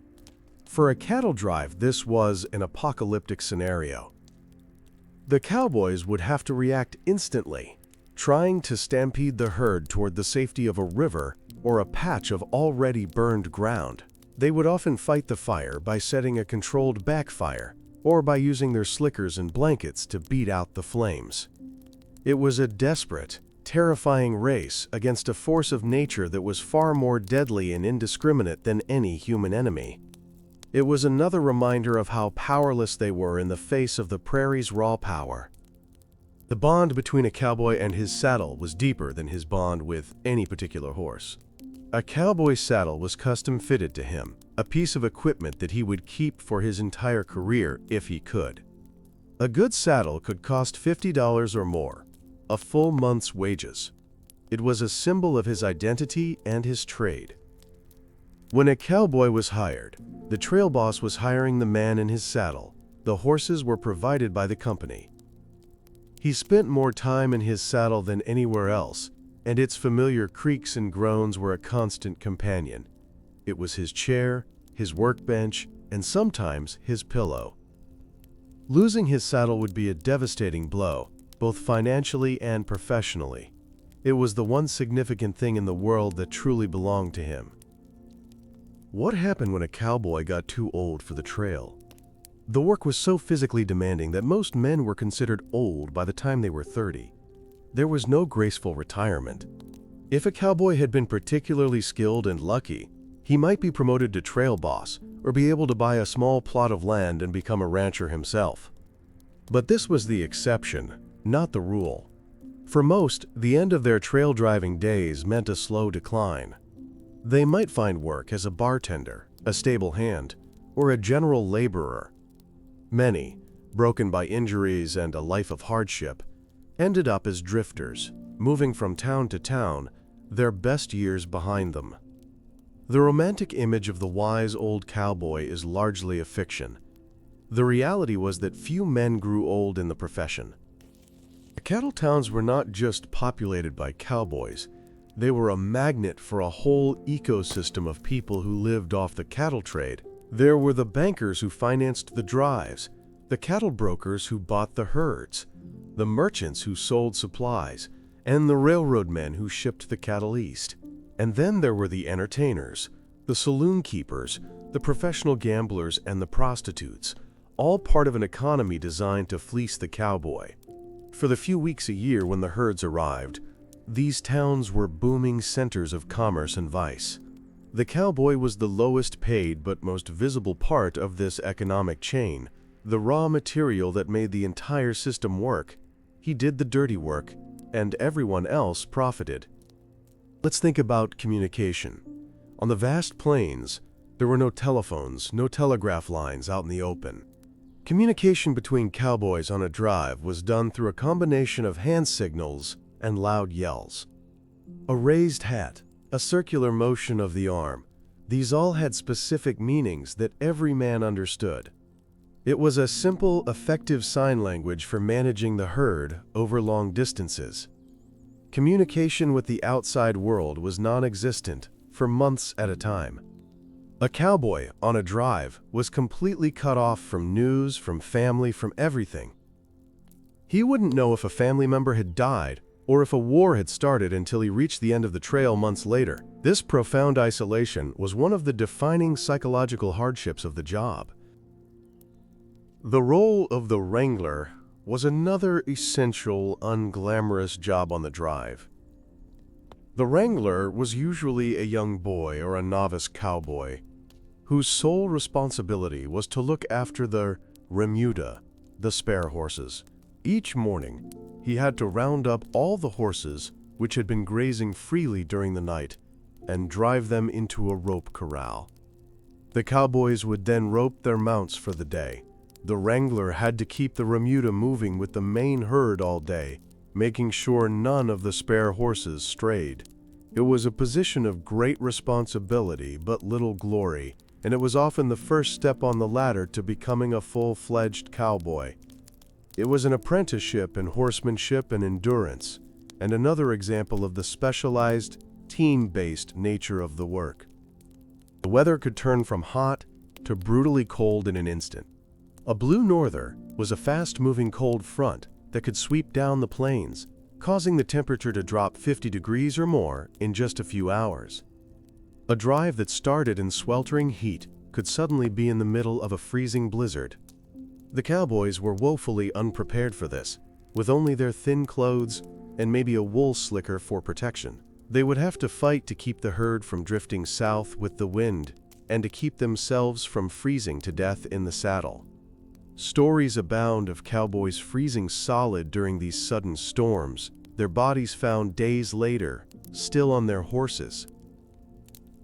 For a cattle drive, this was an apocalyptic scenario. The cowboys would have to react instantly, trying to stampede the herd toward the safety of a river or a patch of already burned ground. They would often fight the fire by setting a controlled backfire or by using their slickers and blankets to beat out the flames. It was a desperate, terrifying race against a force of nature that was far more deadly and indiscriminate than any human enemy. It was another reminder of how powerless they were in the face of the prairie's raw power. The bond between a cowboy and his saddle was deeper than his bond with any particular horse. A cowboy's saddle was custom fitted to him, a piece of equipment that he would keep for his entire career if he could. A good saddle could cost $50 or more, a full month's wages. It was a symbol of his identity and his trade. When a cowboy was hired, the trail boss was hiring the man in his saddle. The horses were provided by the company. He spent more time in his saddle than anywhere else, and its familiar creaks and groans were a constant companion. It was his chair, his workbench, and sometimes his pillow. Losing his saddle would be a devastating blow, both financially and professionally. It was the one significant thing in the world that truly belonged to him. What happened when a cowboy got too old for the trail? The work was so physically demanding that most men were considered old by the time they were 30. There was no graceful retirement. If a cowboy had been particularly skilled and lucky, he might be promoted to trail boss or be able to buy a small plot of land and become a rancher himself. But this was the exception, not the rule. For most, the end of their trail driving days meant a slow decline. They might find work as a bartender, a stable hand, or a general laborer. Many, broken by injuries and a life of hardship, ended up as drifters, moving from town to town, their best years behind them. The romantic image of the wise old cowboy is largely a fiction. The reality was that few men grew old in the profession. The cattle towns were not just populated by cowboys, they were a magnet for a whole ecosystem of people who lived off the cattle trade. There were the bankers who financed the drives, the cattle brokers who bought the herds, the merchants who sold supplies, and the railroad men who shipped the cattle east. And then there were the entertainers, the saloon keepers, the professional gamblers, and the prostitutes, all part of an economy designed to fleece the cowboy. For the few weeks a year when the herds arrived, these towns were booming centers of commerce and vice. The cowboy was the lowest paid but most visible part of this economic chain, the raw material that made the entire system work. He did the dirty work, and everyone else profited. Let's think about communication. On the vast plains, there were no telephones, no telegraph lines out in the open. Communication between cowboys on a drive was done through a combination of hand signals and loud yells. A raised hat, a circular motion of the arm, these all had specific meanings that every man understood. It was a simple, effective sign language for managing the herd over long distances. Communication with the outside world was non-existent for months at a time. A cowboy on a drive was completely cut off from news, from family, from everything. He wouldn't know if a family member had died or if a war had started until he reached the end of the trail months later. This profound isolation was one of the defining psychological hardships of the job. The role of the wrangler was another essential, unglamorous job on the drive. The wrangler was usually a young boy or a novice cowboy whose sole responsibility was to look after the remuda, the spare horses. Each morning, he had to round up all the horses which had been grazing freely during the night and drive them into a rope corral. The cowboys would then rope their mounts for the day. The wrangler had to keep the remuda moving with the main herd all day, making sure none of the spare horses strayed. It was a position of great responsibility but little glory, and it was often the first step on the ladder to becoming a full-fledged cowboy. It was an apprenticeship in horsemanship and endurance, and another example of the specialized, team-based nature of the work. The weather could turn from hot to brutally cold in an instant. A blue norther was a fast-moving cold front that could sweep down the plains, causing the temperature to drop 50 degrees or more in just a few hours. A drive that started in sweltering heat could suddenly be in the middle of a freezing blizzard. The cowboys were woefully unprepared for this, with only their thin clothes and maybe a wool slicker for protection. They would have to fight to keep the herd from drifting south with the wind and to keep themselves from freezing to death in the saddle. Stories abound of cowboys freezing solid during these sudden storms, their bodies found days later, still on their horses.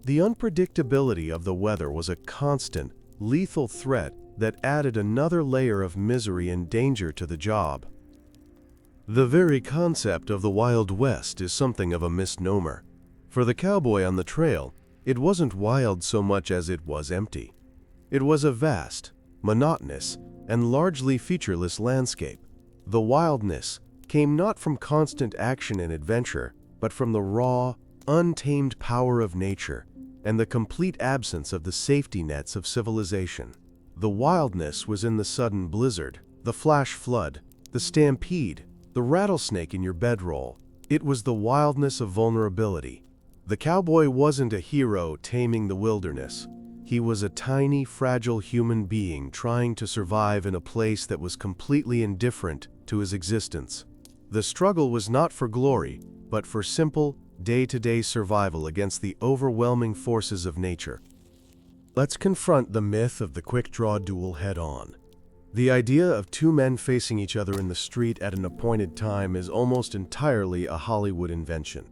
The unpredictability of the weather was a constant, lethal threat that added another layer of misery and danger to the job. The very concept of the Wild West is something of a misnomer. For the cowboy on the trail, it wasn't wild so much as it was empty. It was a vast, monotonous, and largely featureless landscape. The wildness came not from constant action and adventure, but from the raw, untamed power of nature and the complete absence of the safety nets of civilization. The wildness was in the sudden blizzard, the flash flood, the stampede, the rattlesnake in your bedroll. It was the wildness of vulnerability. The cowboy wasn't a hero taming the wilderness. He was a tiny, fragile human being trying to survive in a place that was completely indifferent to his existence. The struggle was not for glory, but for simple, day-to-day survival against the overwhelming forces of nature. Let's confront the myth of the quick-draw duel head-on. The idea of two men facing each other in the street at an appointed time is almost entirely a Hollywood invention.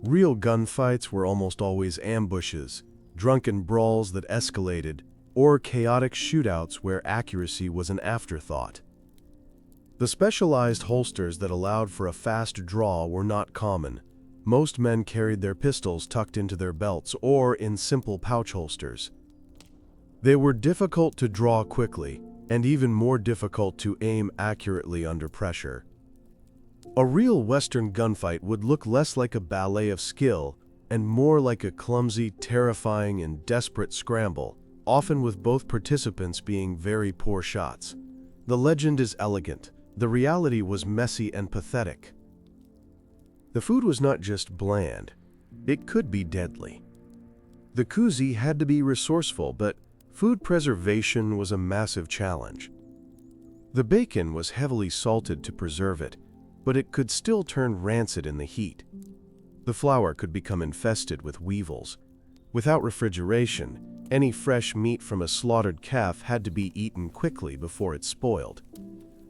Real gunfights were almost always ambushes, drunken brawls that escalated, or chaotic shootouts where accuracy was an afterthought. The specialized holsters that allowed for a fast draw were not common. Most men carried their pistols tucked into their belts or in simple pouch holsters. They were difficult to draw quickly, and even more difficult to aim accurately under pressure. A real Western gunfight would look less like a ballet of skill and more like a clumsy, terrifying, and desperate scramble, often with both participants being very poor shots. The legend is elegant. The reality was messy and pathetic. The food was not just bland. It could be deadly. The Kuzi had to be resourceful, but food preservation was a massive challenge. The bacon was heavily salted to preserve it, but it could still turn rancid in the heat. The flour could become infested with weevils. Without refrigeration, any fresh meat from a slaughtered calf had to be eaten quickly before it spoiled.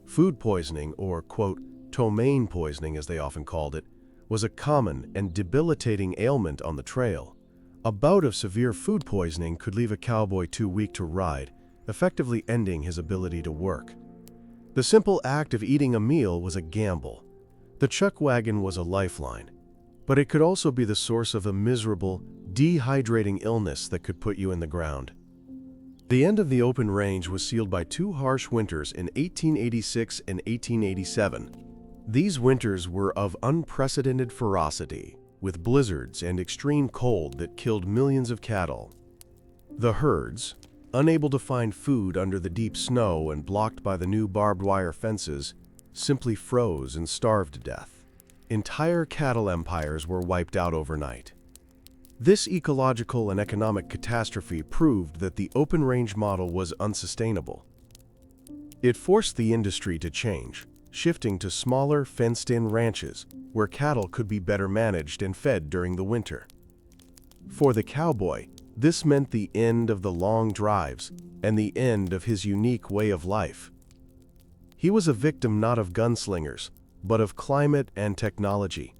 Food poisoning, or quote, ptomaine poisoning as they often called it, was a common and debilitating ailment on the trail. A bout of severe food poisoning could leave a cowboy too weak to ride, effectively ending his ability to work. The simple act of eating a meal was a gamble. The chuck wagon was a lifeline, but it could also be the source of a miserable, dehydrating illness that could put you in the ground. The end of the open range was sealed by two harsh winters in 1886 and 1887. These winters were of unprecedented ferocity, with blizzards and extreme cold that killed millions of cattle. The herds, unable to find food under the deep snow and blocked by the new barbed wire fences, simply froze and starved to death. Entire cattle empires were wiped out overnight. This ecological and economic catastrophe proved that the open-range model was unsustainable. It forced the industry to change, shifting to smaller, fenced-in ranches where cattle could be better managed and fed during the winter. For the cowboy, this meant the end of the long drives and the end of his unique way of life. He was a victim not of gunslingers, but of climate and technology.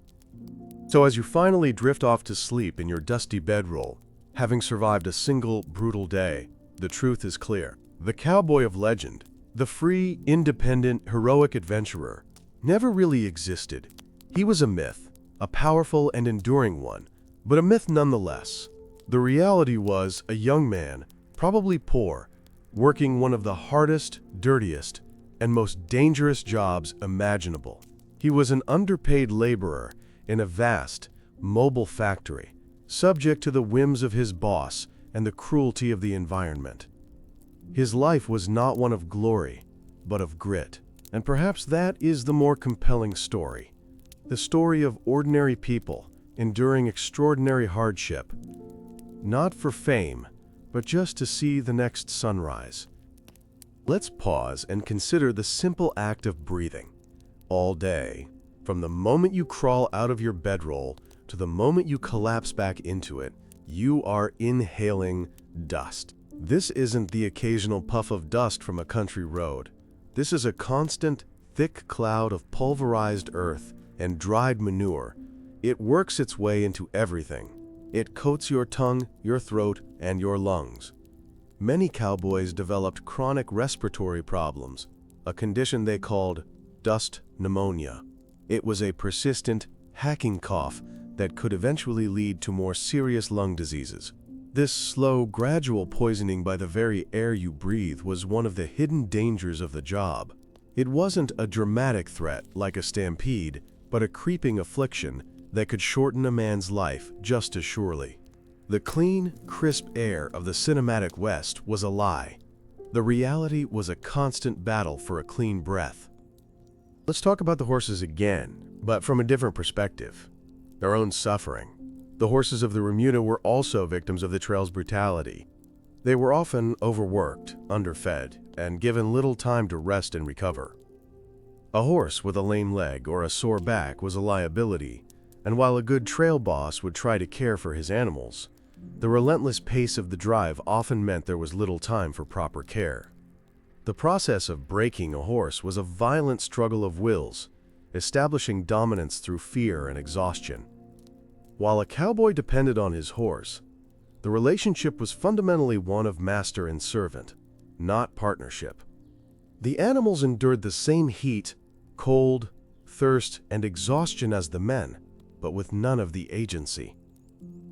So as you finally drift off to sleep in your dusty bedroll, having survived a single brutal day, the truth is clear. The cowboy of legend, the free, independent, heroic adventurer, never really existed. He was a myth, a powerful and enduring one, but a myth nonetheless. The reality was a young man, probably poor, working one of the hardest, dirtiest, and most dangerous jobs imaginable. He was an underpaid laborer in a vast, mobile factory, subject to the whims of his boss and the cruelty of the environment. His life was not one of glory, but of grit. And perhaps that is the more compelling story. The story of ordinary people enduring extraordinary hardship, not for fame, but just to see the next sunrise. Let's pause and consider the simple act of breathing. All day, from the moment you crawl out of your bedroll to the moment you collapse back into it, you are inhaling dust. This isn't the occasional puff of dust from a country road. This is a constant, thick cloud of pulverized earth and dried manure. It works its way into everything. It coats your tongue, your throat, and your lungs. Many cowboys developed chronic respiratory problems, a condition they called dust pneumonia. It was a persistent, hacking cough that could eventually lead to more serious lung diseases. This slow, gradual poisoning by the very air you breathe was one of the hidden dangers of the job. It wasn't a dramatic threat like a stampede, but a creeping affliction that could shorten a man's life just as surely. The clean, crisp air of the cinematic West was a lie. The reality was a constant battle for a clean breath. Let's talk about the horses again, but from a different perspective. Their own suffering. The horses of the Remuda were also victims of the trail's brutality. They were often overworked, underfed, and given little time to rest and recover. A horse with a lame leg or a sore back was a liability, and while a good trail boss would try to care for his animals, the relentless pace of the drive often meant there was little time for proper care. The process of breaking a horse was a violent struggle of wills, establishing dominance through fear and exhaustion. While a cowboy depended on his horse, the relationship was fundamentally one of master and servant, not partnership. The animals endured the same heat, cold, thirst, and exhaustion as the men, but with none of the agency.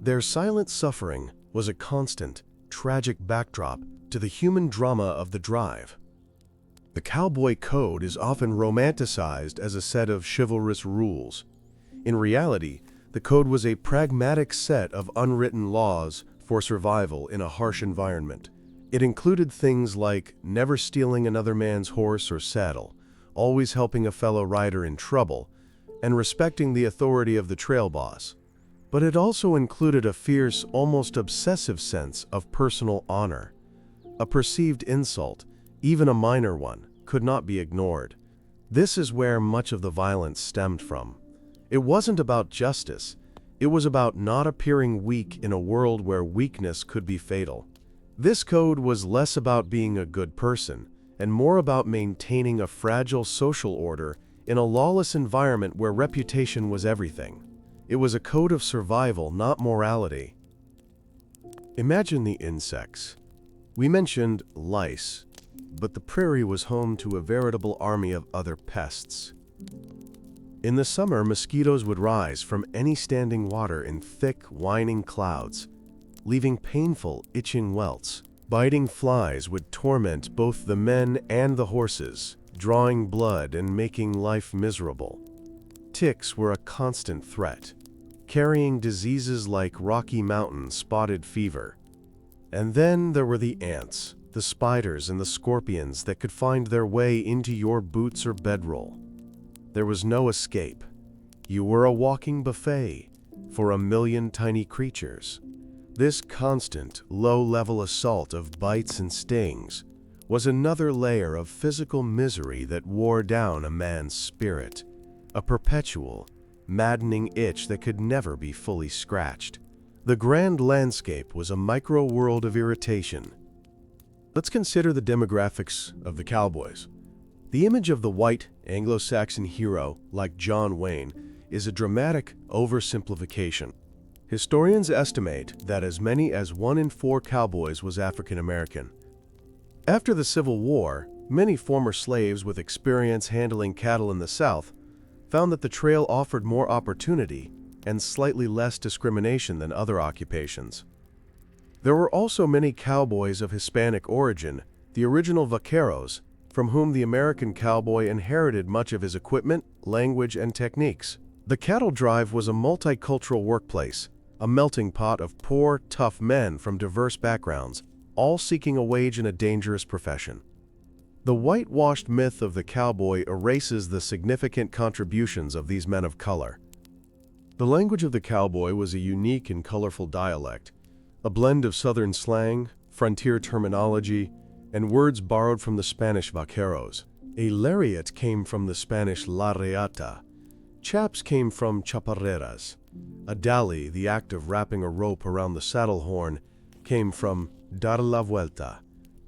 Their silent suffering was a constant, tragic backdrop to the human drama of the drive. The cowboy code is often romanticized as a set of chivalrous rules. In reality, the code was a pragmatic set of unwritten laws for survival in a harsh environment. It included things like never stealing another man's horse or saddle, always helping a fellow rider in trouble, and respecting the authority of the trail boss. But it also included a fierce, almost obsessive sense of personal honor. A perceived insult, even a minor one, could not be ignored. This is where much of the violence stemmed from. It wasn't about justice. It was about not appearing weak in a world where weakness could be fatal. This code was less about being a good person and more about maintaining a fragile social order in a lawless environment where reputation was everything. It was a code of survival, not morality. Imagine the insects. We mentioned lice, but the prairie was home to a veritable army of other pests. In the summer, mosquitoes would rise from any standing water in thick, whining clouds, leaving painful, itching welts. Biting flies would torment both the men and the horses, drawing blood and making life miserable. Ticks were a constant threat, carrying diseases like Rocky Mountain spotted fever. And then there were the ants, the spiders and the scorpions that could find their way into your boots or bedroll. There was no escape. You were a walking buffet for a million tiny creatures. This constant, low-level assault of bites and stings was another layer of physical misery that wore down a man's spirit, a perpetual, maddening itch that could never be fully scratched. The grand landscape was a micro-world of irritation. Let's consider the demographics of the cowboys. The image of the white Anglo-Saxon hero, like John Wayne, is a dramatic oversimplification. Historians estimate that as many as 1 in 4 cowboys was African American. After the Civil War, many former slaves with experience handling cattle in the South found that the trail offered more opportunity and slightly less discrimination than other occupations. There were also many cowboys of Hispanic origin, the original vaqueros, from whom the American cowboy inherited much of his equipment, language, and techniques. The cattle drive was a multicultural workplace, a melting pot of poor, tough men from diverse backgrounds, all seeking a wage in a dangerous profession. The whitewashed myth of the cowboy erases the significant contributions of these men of color. The language of the cowboy was a unique and colorful dialect, a blend of Southern slang, frontier terminology, and words borrowed from the Spanish vaqueros. A lariat came from the Spanish la reata. Chaps came from chaparreras. A dali, the act of wrapping a rope around the saddle horn, came from dar la vuelta.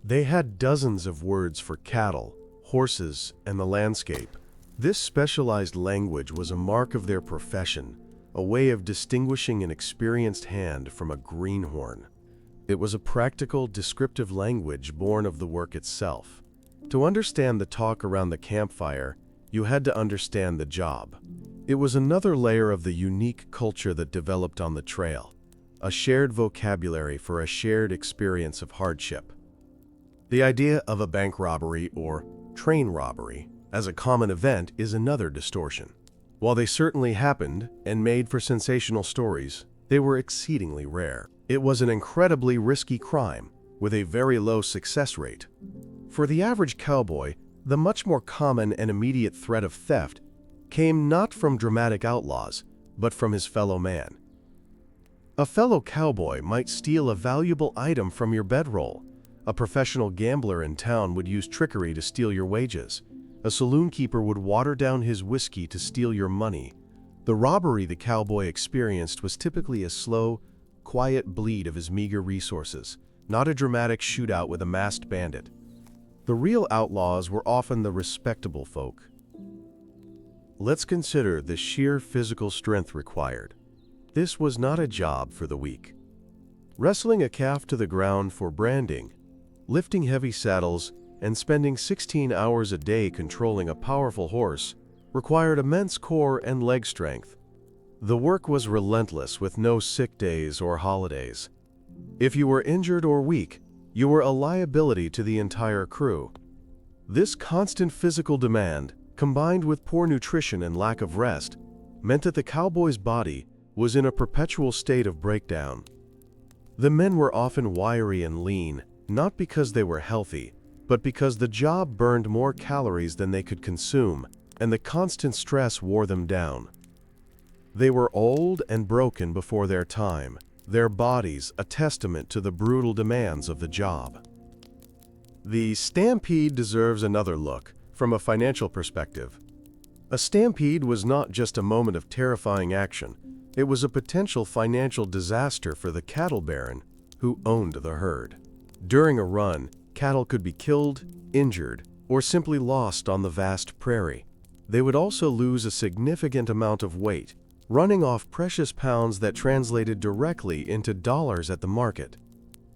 They had dozens of words for cattle, horses, and the landscape. This specialized language was a mark of their profession, a way of distinguishing an experienced hand from a greenhorn. It was a practical, descriptive language born of the work itself. To understand the talk around the campfire, you had to understand the job. It was another layer of the unique culture that developed on the trail, a shared vocabulary for a shared experience of hardship. The idea of a bank robbery or train robbery as a common event is another distortion. While they certainly happened and made for sensational stories, they were exceedingly rare. It was an incredibly risky crime with a very low success rate. For the average cowboy, the much more common and immediate threat of theft came not from dramatic outlaws, but from his fellow man. A fellow cowboy might steal a valuable item from your bedroll. A professional gambler in town would use trickery to steal your wages. A saloon keeper would water down his whiskey to steal your money. The robbery the cowboy experienced was typically a slow, quiet bleed of his meager resources, not a dramatic shootout with a masked bandit. The real outlaws were often the respectable folk. Let's consider the sheer physical strength required. This was not a job for the weak. Wrestling a calf to the ground for branding, lifting heavy saddles, and spending 16 hours a day controlling a powerful horse required immense core and leg strength. The work was relentless with no sick days or holidays. If you were injured or weak, you were a liability to the entire crew. This constant physical demand, combined with poor nutrition and lack of rest, meant that the cowboy's body was in a perpetual state of breakdown. The men were often wiry and lean, not because they were healthy, but because the job burned more calories than they could consume, and the constant stress wore them down. They were old and broken before their time, their bodies a testament to the brutal demands of the job. The stampede deserves another look, from a financial perspective. A stampede was not just a moment of terrifying action, it was a potential financial disaster for the cattle baron who owned the herd. During a run, cattle could be killed, injured, or simply lost on the vast prairie. They would also lose a significant amount of weight, running off precious pounds that translated directly into dollars at the market.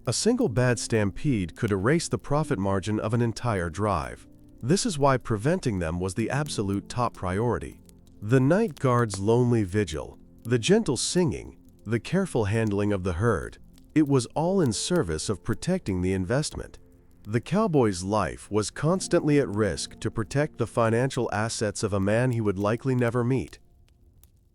A single bad stampede could erase the profit margin of an entire drive. This is why preventing them was the absolute top priority. The night guard's lonely vigil, the gentle singing, the careful handling of the herd, it was all in service of protecting the investment. The cowboy's life was constantly at risk to protect the financial assets of a man he would likely never meet.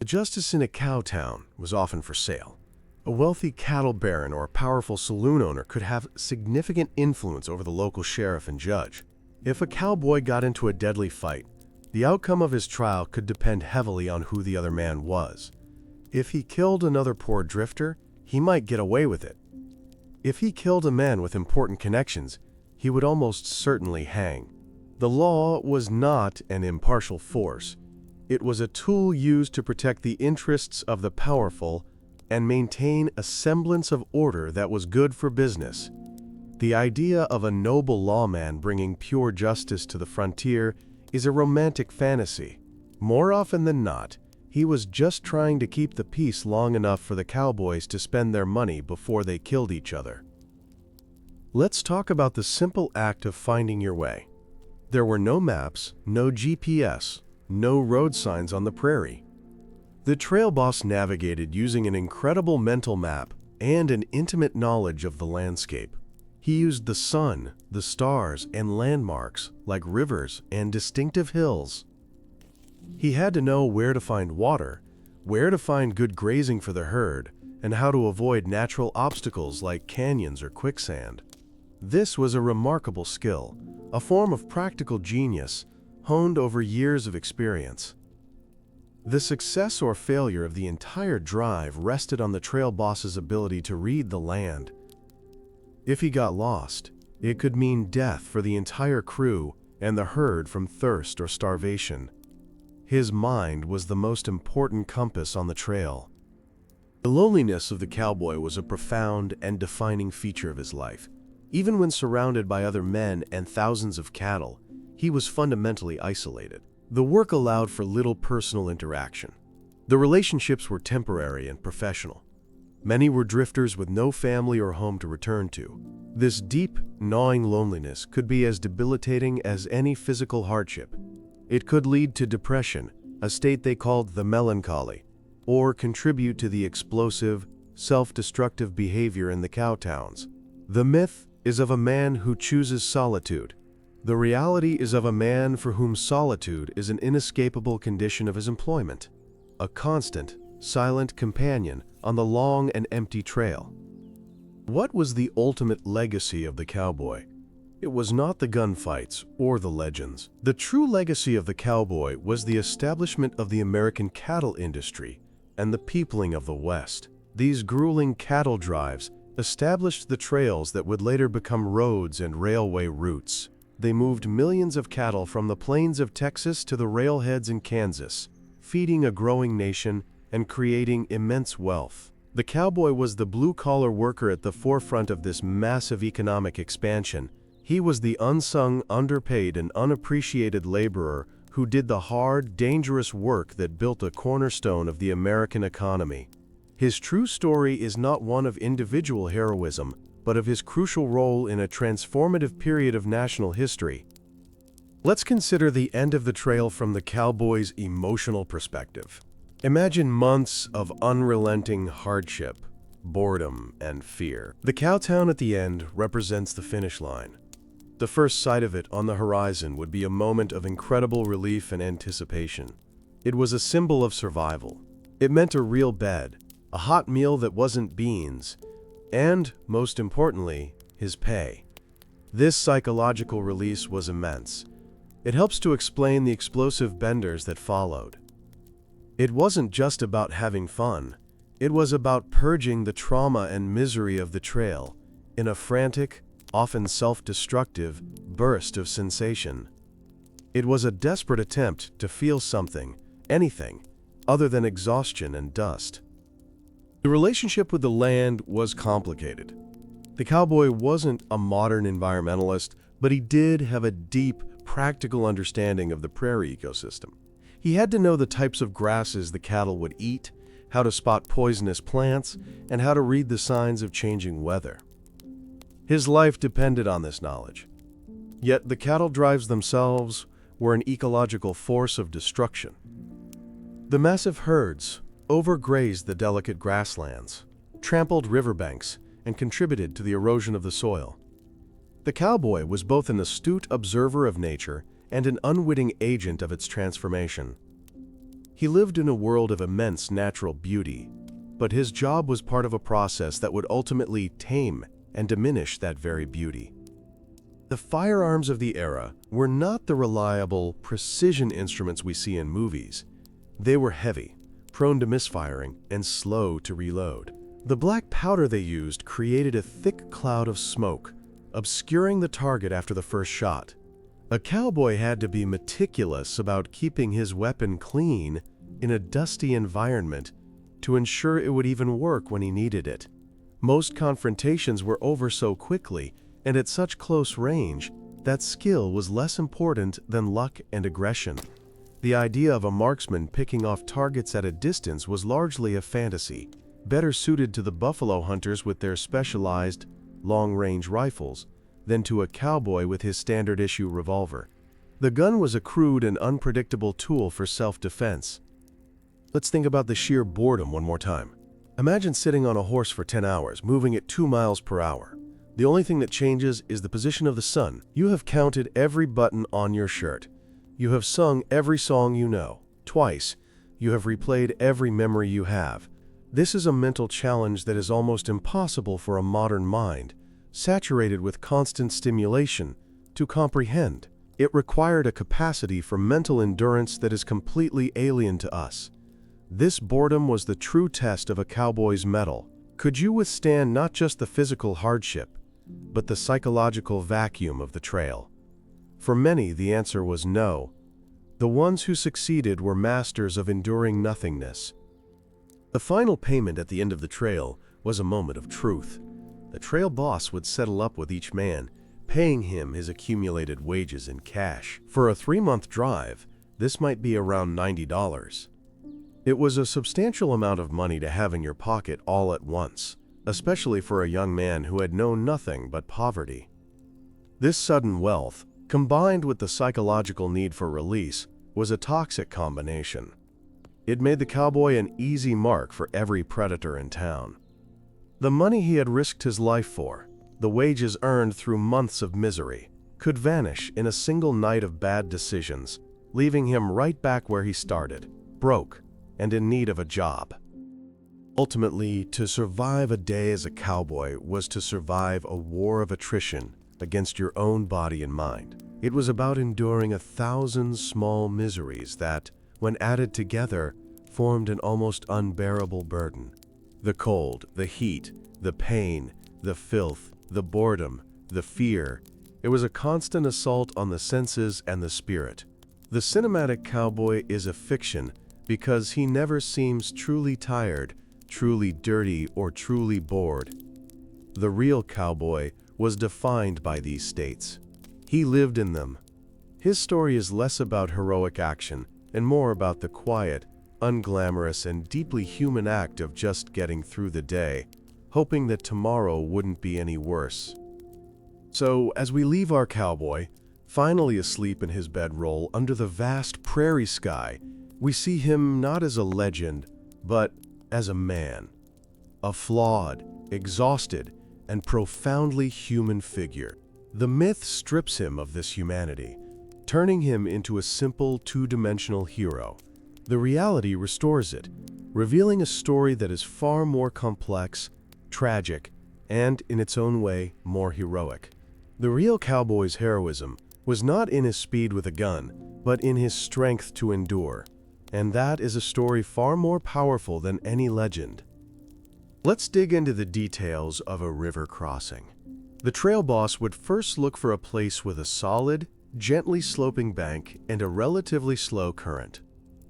A justice in a cow town was often for sale. A wealthy cattle baron or a powerful saloon owner could have significant influence over the local sheriff and judge. If a cowboy got into a deadly fight, the outcome of his trial could depend heavily on who the other man was. If he killed another poor drifter, he might get away with it. If he killed a man with important connections, he would almost certainly hang. The law was not an impartial force. It was a tool used to protect the interests of the powerful and maintain a semblance of order that was good for business. The idea of a noble lawman bringing pure justice to the frontier is a romantic fantasy. More often than not, he was just trying to keep the peace long enough for the cowboys to spend their money before they killed each other. Let's talk about the simple act of finding your way. There were no maps, no GPS, no road signs on the prairie. The trail boss navigated using an incredible mental map and an intimate knowledge of the landscape. He used the sun, the stars, and landmarks like rivers and distinctive hills. He had to know where to find water, where to find good grazing for the herd, and how to avoid natural obstacles like canyons or quicksand. This was a remarkable skill, a form of practical genius, honed over years of experience. The success or failure of the entire drive rested on the trail boss's ability to read the land. If he got lost, it could mean death for the entire crew and the herd from thirst or starvation. His mind was the most important compass on the trail. The loneliness of the cowboy was a profound and defining feature of his life. Even when surrounded by other men and thousands of cattle, he was fundamentally isolated. The work allowed for little personal interaction. The relationships were temporary and professional. Many were drifters with no family or home to return to. This deep, gnawing loneliness could be as debilitating as any physical hardship. It could lead to depression, a state they called the melancholy, or contribute to the explosive, self-destructive behavior in the cow towns. The myth is of a man who chooses solitude. The reality is of a man for whom solitude is an inescapable condition of his employment, a constant, silent companion on the long and empty trail. What was the ultimate legacy of the cowboy? It was not the gunfights or the legends. The true legacy of the cowboy was the establishment of the American cattle industry and the peopling of the West. These grueling cattle drives established the trails that would later become roads and railway routes. They moved millions of cattle from the plains of Texas to the railheads in Kansas, feeding a growing nation and creating immense wealth. The cowboy was the blue-collar worker at the forefront of this massive economic expansion. He was the unsung, underpaid, and unappreciated laborer who did the hard, dangerous work that built a cornerstone of the American economy. His true story is not one of individual heroism, but of his crucial role in a transformative period of national history. Let's consider the end of the trail from the cowboy's emotional perspective. Imagine months of unrelenting hardship, boredom, and fear. The cowtown at the end represents the finish line. The first sight of it on the horizon would be a moment of incredible relief and anticipation. It was a symbol of survival. It meant a real bed, a hot meal that wasn't beans, and, most importantly, his pay. This psychological release was immense. It helps to explain the explosive benders that followed. It wasn't just about having fun. It was about purging the trauma and misery of the trail in a frantic, often self-destructive burst of sensation. It was a desperate attempt to feel something, anything, other than exhaustion and dust. The relationship with the land was complicated. The cowboy wasn't a modern environmentalist, but he did have a deep, practical understanding of the prairie ecosystem. He had to know the types of grasses the cattle would eat, how to spot poisonous plants, and how to read the signs of changing weather. His life depended on this knowledge. Yet the cattle drives themselves were an ecological force of destruction. The massive herds overgrazed the delicate grasslands, trampled riverbanks, and contributed to the erosion of the soil. The cowboy was both an astute observer of nature and an unwitting agent of its transformation. He lived in a world of immense natural beauty, but his job was part of a process that would ultimately tame and diminish that very beauty. The firearms of the era were not the reliable, precision instruments we see in movies. They were heavy, prone to misfiring, and slow to reload. The black powder they used created a thick cloud of smoke, obscuring the target after the first shot. A cowboy had to be meticulous about keeping his weapon clean in a dusty environment to ensure it would even work when he needed it. Most confrontations were over so quickly and at such close range that skill was less important than luck and aggression. The idea of a marksman picking off targets at a distance was largely a fantasy, better suited to the buffalo hunters with their specialized, long-range rifles than to a cowboy with his standard-issue revolver. The gun was a crude and unpredictable tool for self-defense. Let's think about the sheer boredom one more time. Imagine sitting on a horse for 10 hours, moving at 2 miles per hour. The only thing that changes is the position of the sun. You have counted every button on your shirt. You have sung every song you know. Twice, you have replayed every memory you have. This is a mental challenge that is almost impossible for a modern mind, saturated with constant stimulation, to comprehend. It required a capacity for mental endurance that is completely alien to us. This boredom was the true test of a cowboy's mettle. Could you withstand not just the physical hardship, but the psychological vacuum of the trail? For many, the answer was no. The ones who succeeded were masters of enduring nothingness. The final payment at the end of the trail was a moment of truth. The trail boss would settle up with each man, paying him his accumulated wages in cash. For a 3-month drive, this might be around $90. It was a substantial amount of money to have in your pocket all at once, especially for a young man who had known nothing but poverty. This sudden wealth, combined with the psychological need for release, was a toxic combination. It made the cowboy an easy mark for every predator in town. The money he had risked his life for, the wages earned through months of misery, could vanish in a single night of bad decisions, leaving him right back where he started, broke and in need of a job. Ultimately, to survive a day as a cowboy was to survive a war of attrition against your own body and mind. It was about enduring 1,000 small miseries that, when added together, formed an almost unbearable burden. The cold, the heat, the pain, the filth, the boredom, the fear. It was a constant assault on the senses and the spirit. The cinematic cowboy is a fiction because he never seems truly tired, truly dirty, or truly bored. The real cowboy was defined by these states. He lived in them. His story is less about heroic action and more about the quiet, unglamorous, and deeply human act of just getting through the day, hoping that tomorrow wouldn't be any worse. So, as we leave our cowboy, Finally asleep in his bedroll under the vast prairie sky, we see him not as a legend, but as a man. A flawed, exhausted, and profoundly human figure. The myth strips him of this humanity, turning him into a simple two-dimensional hero. The reality restores it, revealing a story that is far more complex, tragic, and, in its own way, more heroic. The real cowboy's heroism was not in his speed with a gun, but in his strength to endure. And that is a story far more powerful than any legend. Let's dig into the details of a river crossing. The trail boss would first look for a place with a solid, gently sloping bank and a relatively slow current.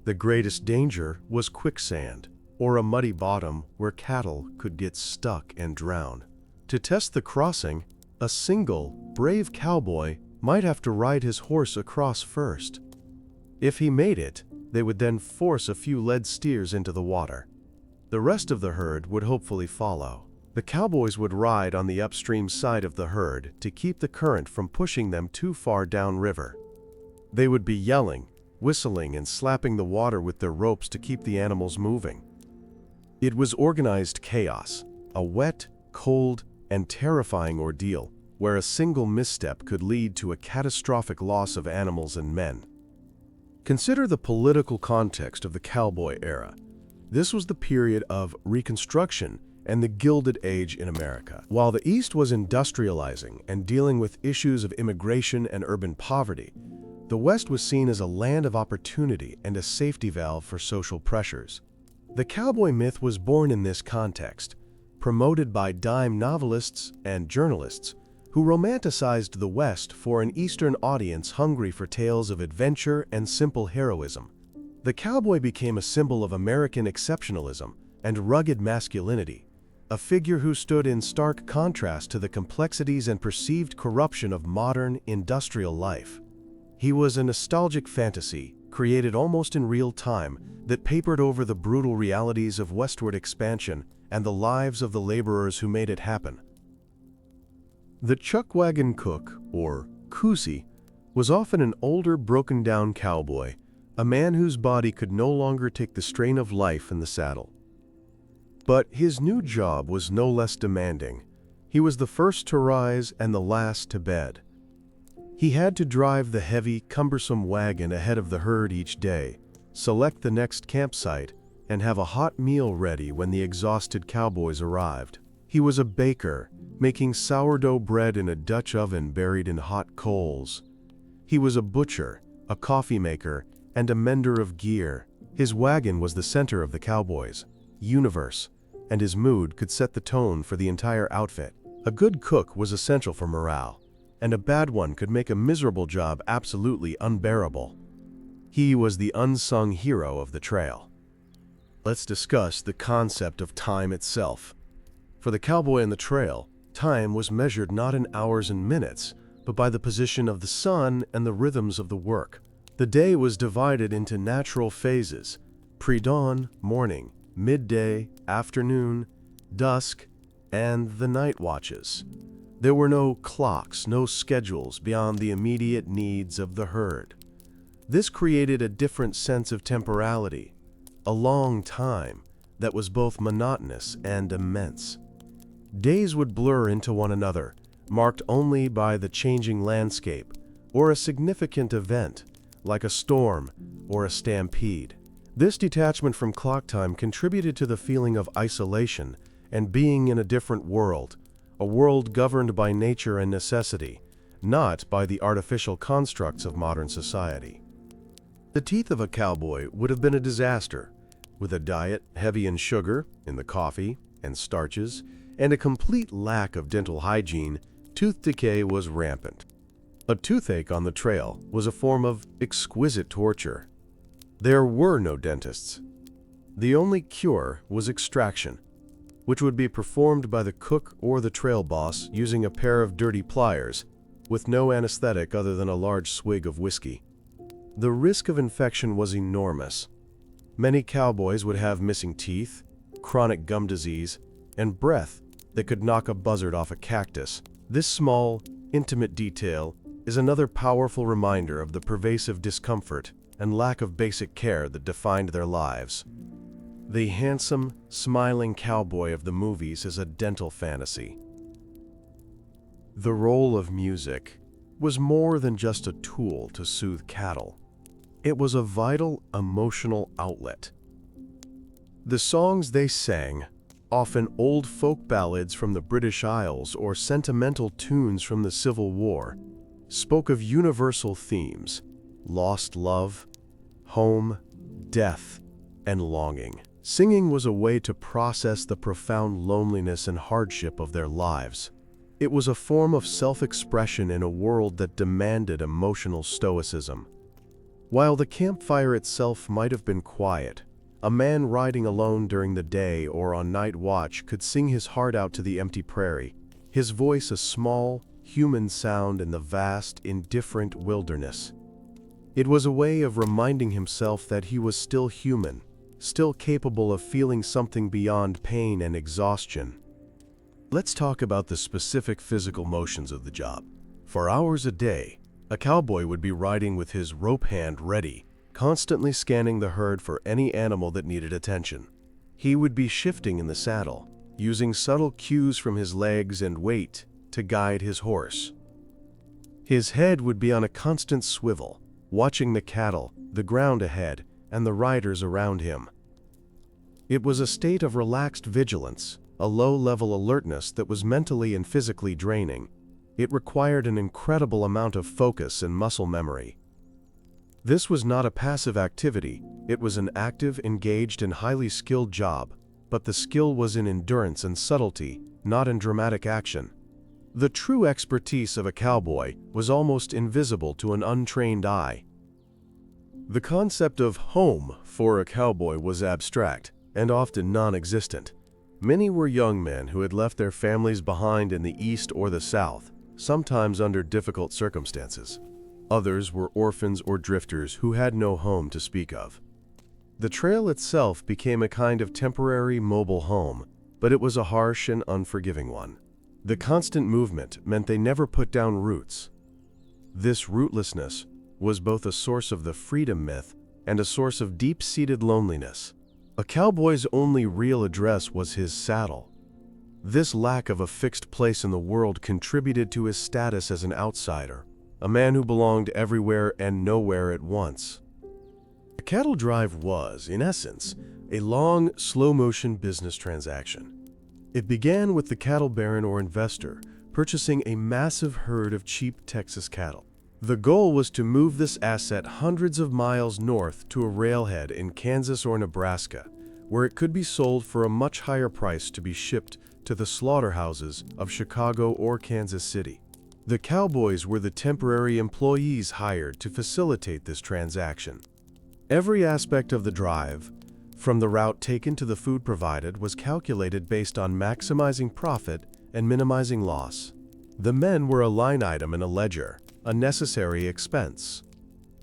The greatest danger was quicksand, or a muddy bottom where cattle could get stuck and drown. To test the crossing, a single, brave cowboy might have to ride his horse across first. If he made it, they would then force a few led steers into the water. The rest of the herd would hopefully follow. The cowboys would ride on the upstream side of the herd to keep the current from pushing them too far downriver. They would be yelling, whistling, and slapping the water with their ropes to keep the animals moving. It was organized chaos, a wet, cold, and terrifying ordeal where a single misstep could lead to a catastrophic loss of animals and men. Consider the political context of the cowboy era. This was the period of Reconstruction and the Gilded Age in America. While the East was industrializing and dealing with issues of immigration and urban poverty, the West was seen as a land of opportunity and a safety valve for social pressures. The cowboy myth was born in this context, promoted by dime novelists and journalists who romanticized the West for an Eastern audience hungry for tales of adventure and simple heroism. The cowboy became a symbol of American exceptionalism and rugged masculinity, a figure who stood in stark contrast to the complexities and perceived corruption of modern, industrial life. He was a nostalgic fantasy, created almost in real time, that papered over the brutal realities of westward expansion and the lives of the laborers who made it happen. The chuck wagon cook, or koozie, was often an older, broken-down cowboy, a man whose body could no longer take the strain of life in the saddle. But his new job was no less demanding. He was the first to rise and the last to bed. He had to drive the heavy, cumbersome wagon ahead of the herd each day, select the next campsite, and have a hot meal ready when the exhausted cowboys arrived. He was a baker, making sourdough bread in a Dutch oven buried in hot coals. He was a butcher, a coffee maker, and a mender of gear. His wagon was the center of the cowboy's universe, and his mood could set the tone for the entire outfit. A good cook was essential for morale, and a bad one could make a miserable job absolutely unbearable. He was the unsung hero of the trail. Let's discuss the concept of time itself. For the cowboy on the trail, time was measured not in hours and minutes, but by the position of the sun and the rhythms of the work. The day was divided into natural phases: pre-dawn, morning, midday, afternoon, dusk, and the night watches. There were no clocks, no schedules beyond the immediate needs of the herd. This created a different sense of temporality, a long time that was both monotonous and immense. Days would blur into one another, marked only by the changing landscape or a significant event, like a storm or a stampede. This detachment from clock time contributed to the feeling of isolation and being in a different world, a world governed by nature and necessity, not by the artificial constructs of modern society. The teeth of a cowboy would have been a disaster, with a diet heavy in sugar, in the coffee, and starches, and a complete lack of dental hygiene. Tooth decay was rampant. A toothache on the trail was a form of exquisite torture. There were no dentists. The only cure was extraction, which would be performed by the cook or the trail boss using a pair of dirty pliers, with no anesthetic other than a large swig of whiskey. The risk of infection was enormous. Many cowboys would have missing teeth, chronic gum disease, and breath that could knock a buzzard off a cactus. This small, intimate detail is another powerful reminder of the pervasive discomfort and lack of basic care that defined their lives. The handsome, smiling cowboy of the movies is a dental fantasy. The role of music was more than just a tool to soothe cattle. It was a vital, emotional outlet. The songs they sang, often old folk ballads from the British Isles or sentimental tunes from the Civil War, spoke of universal themes: lost love, home, death, and longing. Singing was a way to process the profound loneliness and hardship of their lives. It was a form of self-expression in a world that demanded emotional stoicism. While the campfire itself might have been quiet, a man riding alone during the day or on night watch could sing his heart out to the empty prairie, his voice a small, human sound in the vast, indifferent wilderness. It was a way of reminding himself that he was still human, still capable of feeling something beyond pain and exhaustion. Let's talk about the specific physical motions of the job. For hours a day, a cowboy would be riding with his rope hand ready, constantly scanning the herd for any animal that needed attention. He would be shifting in the saddle, using subtle cues from his legs and weight to guide his horse. His head would be on a constant swivel, watching the cattle, the ground ahead, and the riders around him. It was a state of relaxed vigilance, a low-level alertness that was mentally and physically draining. It required an incredible amount of focus and muscle memory. This was not a passive activity, it was an active, engaged, and highly skilled job, but the skill was in endurance and subtlety, not in dramatic action. The true expertise of a cowboy was almost invisible to an untrained eye. The concept of home for a cowboy was abstract and often non-existent. Many were young men who had left their families behind in the East or the South, sometimes under difficult circumstances. Others were orphans or drifters who had no home to speak of. The trail itself became a kind of temporary mobile home, but it was a harsh and unforgiving one. The constant movement meant they never put down roots. This rootlessness was both a source of the freedom myth and a source of deep-seated loneliness. A cowboy's only real address was his saddle. This lack of a fixed place in the world contributed to his status as an outsider, a man who belonged everywhere and nowhere at once. A cattle drive was, in essence, a long, slow-motion business transaction. It began with the cattle baron or investor purchasing a massive herd of cheap Texas cattle. The goal was to move this asset hundreds of miles north to a railhead in Kansas or Nebraska, where it could be sold for a much higher price to be shipped to the slaughterhouses of Chicago or Kansas City. The cowboys were the temporary employees hired to facilitate this transaction. Every aspect of the drive, from the route taken to the food provided, was calculated based on maximizing profit and minimizing loss. The men were a line item in a ledger, a necessary expense.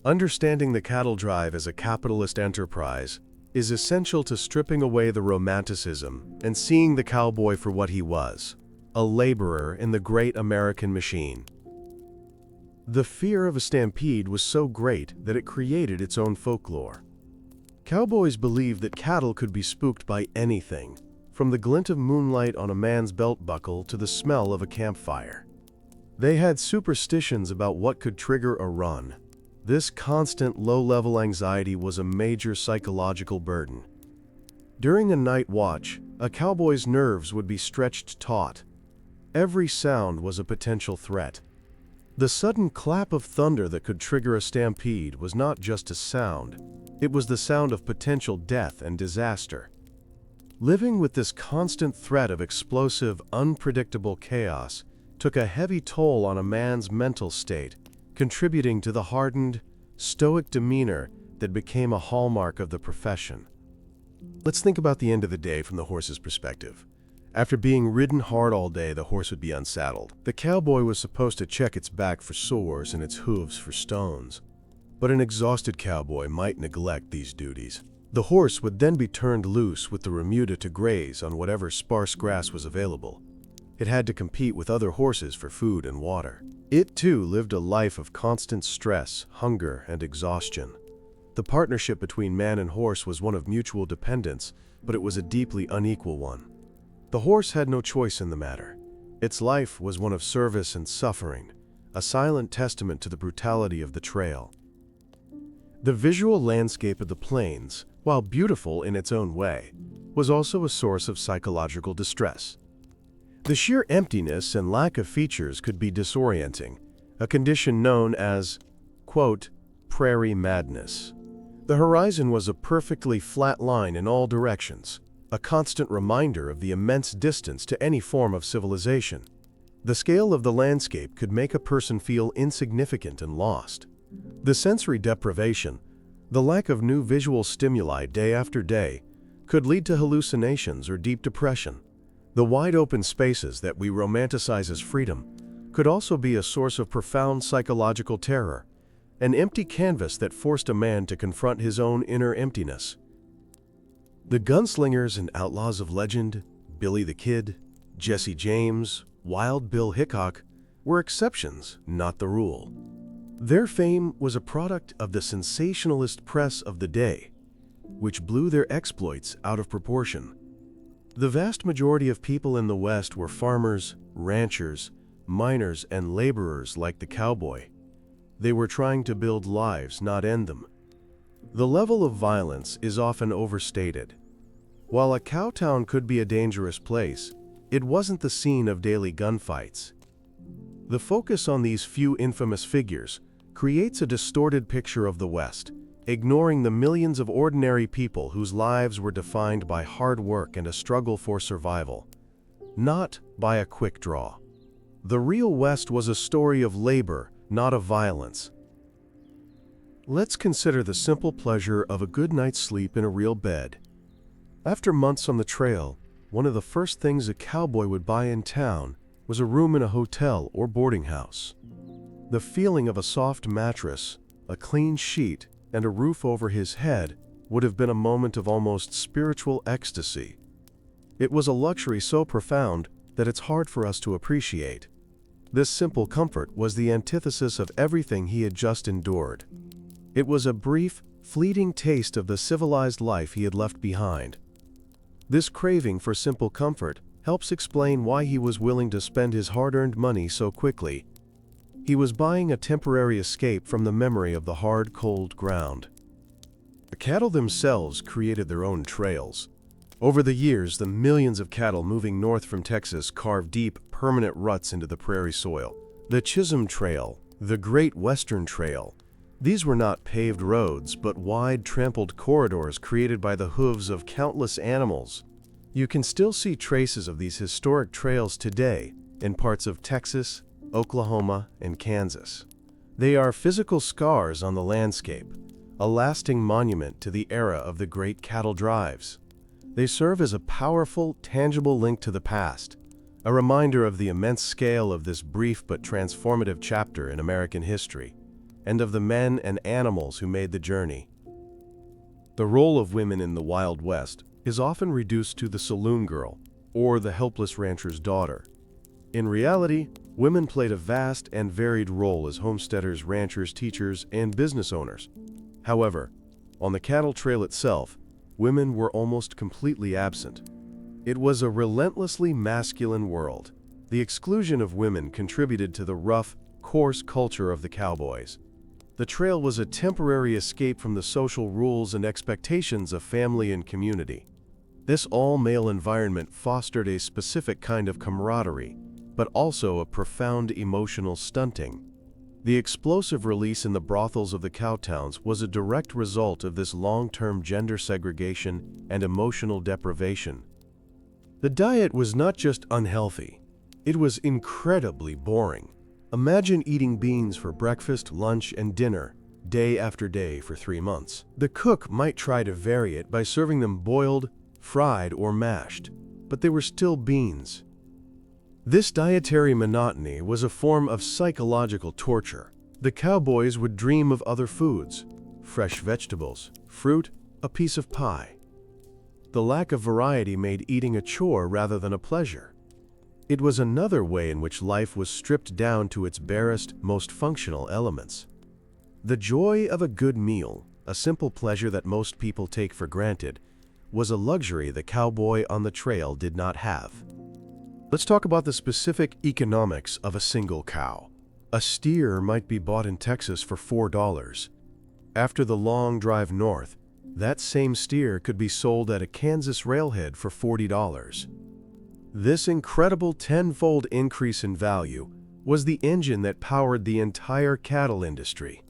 Understanding the cattle drive as a capitalist enterprise is essential to stripping away the romanticism and seeing the cowboy for what he was, a laborer in the great American machine. The fear of a stampede was so great that it created its own folklore. Cowboys believed that cattle could be spooked by anything, from the glint of moonlight on a man's belt buckle to the smell of a campfire. They had superstitions about what could trigger a run. This constant low-level anxiety was a major psychological burden. During a night watch, a cowboy's nerves would be stretched taut. Every sound was a potential threat. The sudden clap of thunder that could trigger a stampede was not just a sound, it was the sound of potential death and disaster. Living with this constant threat of explosive, unpredictable chaos took a heavy toll on a man's mental state, contributing to the hardened, stoic demeanor that became a hallmark of the profession. Let's think about the end of the day from the horse's perspective. After being ridden hard all day, the horse would be unsaddled. The cowboy was supposed to check its back for sores and its hooves for stones. But an exhausted cowboy might neglect these duties. The horse would then be turned loose with the remuda to graze on whatever sparse grass was available. It had to compete with other horses for food and water. It, too, lived a life of constant stress, hunger, and exhaustion. The partnership between man and horse was one of mutual dependence, but it was a deeply unequal one. The horse had no choice in the matter. Its life was one of service and suffering, a silent testament to the brutality of the trail. The visual landscape of the plains, while beautiful in its own way, was also a source of psychological distress. The sheer emptiness and lack of features could be disorienting, a condition known as, quote, prairie madness. The horizon was a perfectly flat line in all directions, a constant reminder of the immense distance to any form of civilization. The scale of the landscape could make a person feel insignificant and lost. The sensory deprivation, the lack of new visual stimuli day after day, could lead to hallucinations or deep depression. The wide-open spaces that we romanticize as freedom could also be a source of profound psychological terror, an empty canvas that forced a man to confront his own inner emptiness. The gunslingers and outlaws of legend, Billy the Kid, Jesse James, Wild Bill Hickok, were exceptions, not the rule. Their fame was a product of the sensationalist press of the day, which blew their exploits out of proportion. The vast majority of people in the West were farmers, ranchers, miners, and laborers like the cowboy. They were trying to build lives, not end them. The level of violence is often overstated. While a cowtown could be a dangerous place, it wasn't the scene of daily gunfights. The focus on these few infamous figures creates a distorted picture of the West, ignoring the millions of ordinary people whose lives were defined by hard work and a struggle for survival, not by a quick draw. The real West was a story of labor, not of violence. Let's consider the simple pleasure of a good night's sleep in a real bed. After months on the trail, one of the first things a cowboy would buy in town was a room in a hotel or boarding house. The feeling of a soft mattress, a clean sheet, and a roof over his head would have been a moment of almost spiritual ecstasy. It was a luxury so profound that it's hard for us to appreciate. This simple comfort was the antithesis of everything he had just endured. It was a brief, fleeting taste of the civilized life he had left behind. This craving for simple comfort helps explain why he was willing to spend his hard-earned money so quickly. He was buying a temporary escape from the memory of the hard, cold ground. The cattle themselves created their own trails. Over the years, the millions of cattle moving north from Texas carved deep, permanent ruts into the prairie soil. The Chisholm Trail, the Great Western Trail. These were not paved roads, but wide, trampled corridors created by the hooves of countless animals. You can still see traces of these historic trails today in parts of Texas, Oklahoma, and Kansas. They are physical scars on the landscape, a lasting monument to the era of the great cattle drives. They serve as a powerful, tangible link to the past, a reminder of the immense scale of this brief but transformative chapter in American history, and of the men and animals who made the journey. The role of women in the Wild West is often reduced to the saloon girl or the helpless rancher's daughter. In reality, women played a vast and varied role as homesteaders, ranchers, teachers, and business owners. However, on the cattle trail itself, women were almost completely absent. It was a relentlessly masculine world. The exclusion of women contributed to the rough, coarse culture of the cowboys. The trail was a temporary escape from the social rules and expectations of family and community. This all-male environment fostered a specific kind of camaraderie, but also a profound emotional stunting. The explosive release in the brothels of the cowtowns was a direct result of this long-term gender segregation and emotional deprivation. The diet was not just unhealthy, it was incredibly boring. Imagine eating beans for breakfast, lunch, and dinner, day after day for 3 months. The cook might try to vary it by serving them boiled, fried, or mashed, but they were still beans. This dietary monotony was a form of psychological torture. The cowboys would dream of other foods, fresh vegetables, fruit, a piece of pie. The lack of variety made eating a chore rather than a pleasure. It was another way in which life was stripped down to its barest, most functional elements. The joy of a good meal, a simple pleasure that most people take for granted, was a luxury the cowboy on the trail did not have. Let's talk about the specific economics of a single cow. A steer might be bought in Texas for $4. After the long drive north, that same steer could be sold at a Kansas railhead for $40. This incredible tenfold increase in value was the engine that powered the entire cattle industry.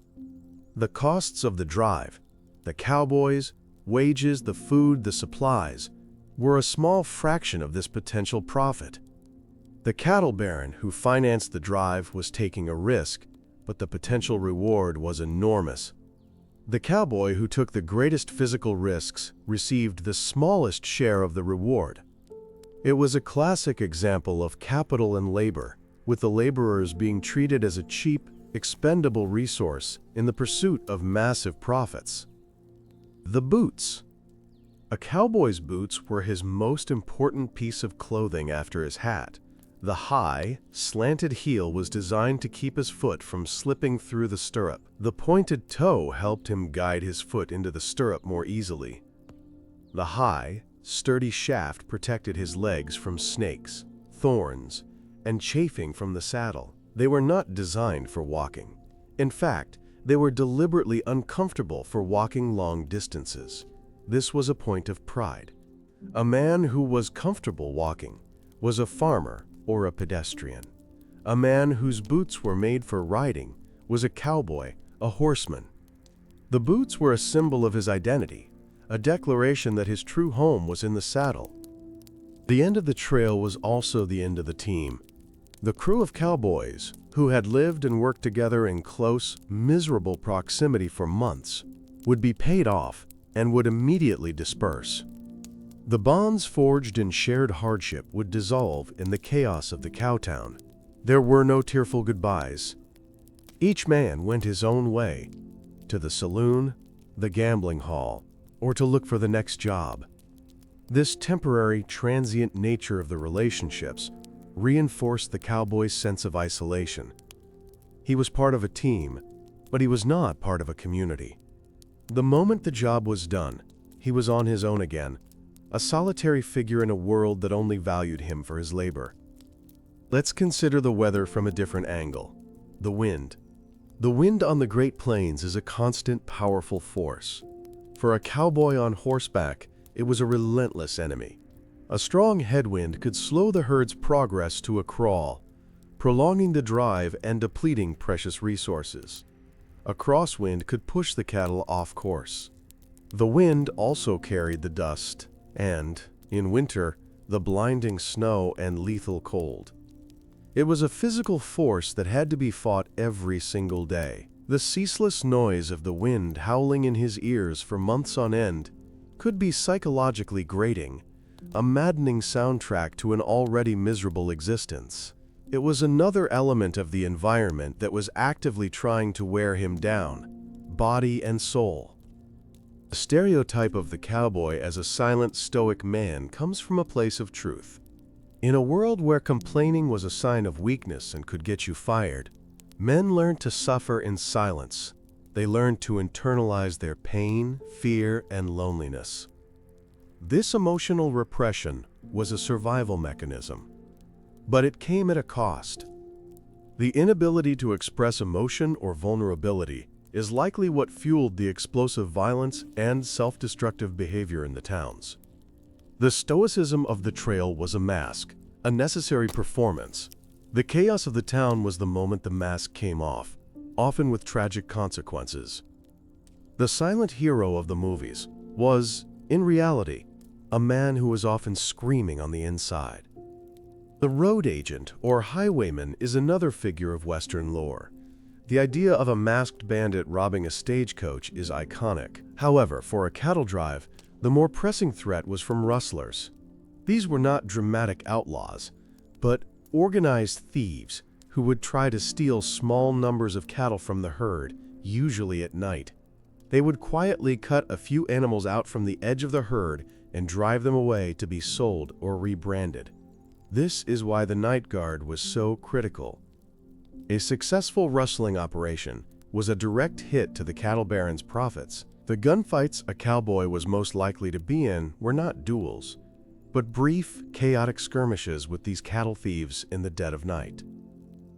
The costs of the drive, the cowboys, wages, the food, the supplies, were a small fraction of this potential profit. The cattle baron who financed the drive was taking a risk, but the potential reward was enormous. The cowboy who took the greatest physical risks received the smallest share of the reward. It was a classic example of capital and labor, with the laborers being treated as a cheap, expendable resource in the pursuit of massive profits. The boots. A cowboy's boots were his most important piece of clothing after his hat. The high, slanted heel was designed to keep his foot from slipping through the stirrup. The pointed toe helped him guide his foot into the stirrup more easily. The high, sturdy shaft protected his legs from snakes, thorns, and chafing from the saddle. They were not designed for walking. In fact, they were deliberately uncomfortable for walking long distances. This was a point of pride. A man who was comfortable walking was a farmer or a pedestrian. A man whose boots were made for riding was a cowboy, a horseman. The boots were a symbol of his identity, a declaration that his true home was in the saddle. The end of the trail was also the end of the team. The crew of cowboys, who had lived and worked together in close, miserable proximity for months, would be paid off and would immediately disperse. The bonds forged in shared hardship would dissolve in the chaos of the cowtown. There were no tearful goodbyes. Each man went his own way, to the saloon, the gambling hall, or to look for the next job. This temporary, transient nature of the relationships reinforced the cowboy's sense of isolation. He was part of a team, but he was not part of a community. The moment the job was done, he was on his own again, a solitary figure in a world that only valued him for his labor. Let's consider the weather from a different angle. The wind. The wind on the Great Plains is a constant, powerful force. For a cowboy on horseback, it was a relentless enemy. A strong headwind could slow the herd's progress to a crawl, prolonging the drive and depleting precious resources. A crosswind could push the cattle off course. The wind also carried the dust and, in winter, the blinding snow and lethal cold. It was a physical force that had to be fought every single day. The ceaseless noise of the wind howling in his ears for months on end could be psychologically grating, a maddening soundtrack to an already miserable existence. It was another element of the environment that was actively trying to wear him down, body and soul. The stereotype of the cowboy as a silent, stoic man comes from a place of truth. In a world where complaining was a sign of weakness and could get you fired, men learned to suffer in silence. They learned to internalize their pain, fear, and loneliness. This emotional repression was a survival mechanism, but it came at a cost. The inability to express emotion or vulnerability is likely what fueled the explosive violence and self-destructive behavior in the towns. The stoicism of the trail was a mask, a necessary performance. The chaos of the town was the moment the mask came off, often with tragic consequences. The silent hero of the movies was, in reality, a man who was often screaming on the inside. The road agent or highwayman is another figure of Western lore. The idea of a masked bandit robbing a stagecoach is iconic. However, for a cattle drive, the more pressing threat was from rustlers. These were not dramatic outlaws, but organized thieves who would try to steal small numbers of cattle from the herd, usually at night. They would quietly cut a few animals out from the edge of the herd and drive them away to be sold or rebranded. This is why the night guard was so critical. A successful rustling operation was a direct hit to the cattle baron's profits. The gunfights a cowboy was most likely to be in were not duels, but brief, chaotic skirmishes with these cattle thieves in the dead of night.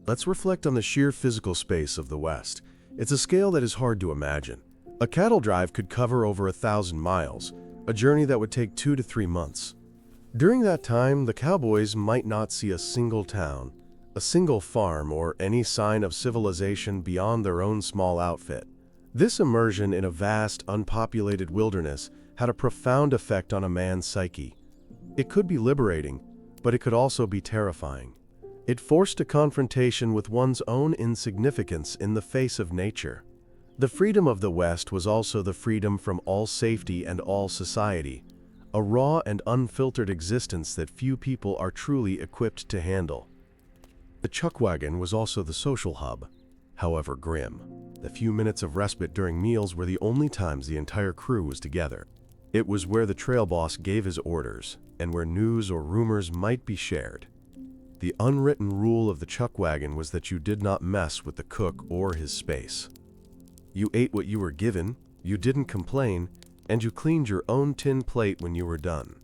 Let's reflect on the sheer physical space of the West. It's a scale that is hard to imagine. A cattle drive could cover over 1,000 miles, a journey that would take 2 to 3 months. During that time, the cowboys might not see a single town, a single farm, or any sign of civilization beyond their own small outfit. This immersion in a vast, unpopulated wilderness had a profound effect on a man's psyche. It could be liberating, but it could also be terrifying. It forced a confrontation with one's own insignificance in the face of nature. The freedom of the West was also the freedom from all safety and all society, a raw and unfiltered existence that few people are truly equipped to handle. The chuck wagon was also the social hub, however grim. The few minutes of respite during meals were the only times the entire crew was together. It was where the trail boss gave his orders, and where news or rumors might be shared. The unwritten rule of the chuck wagon was that you did not mess with the cook or his space. You ate what you were given, you didn't complain, and you cleaned your own tin plate when you were done.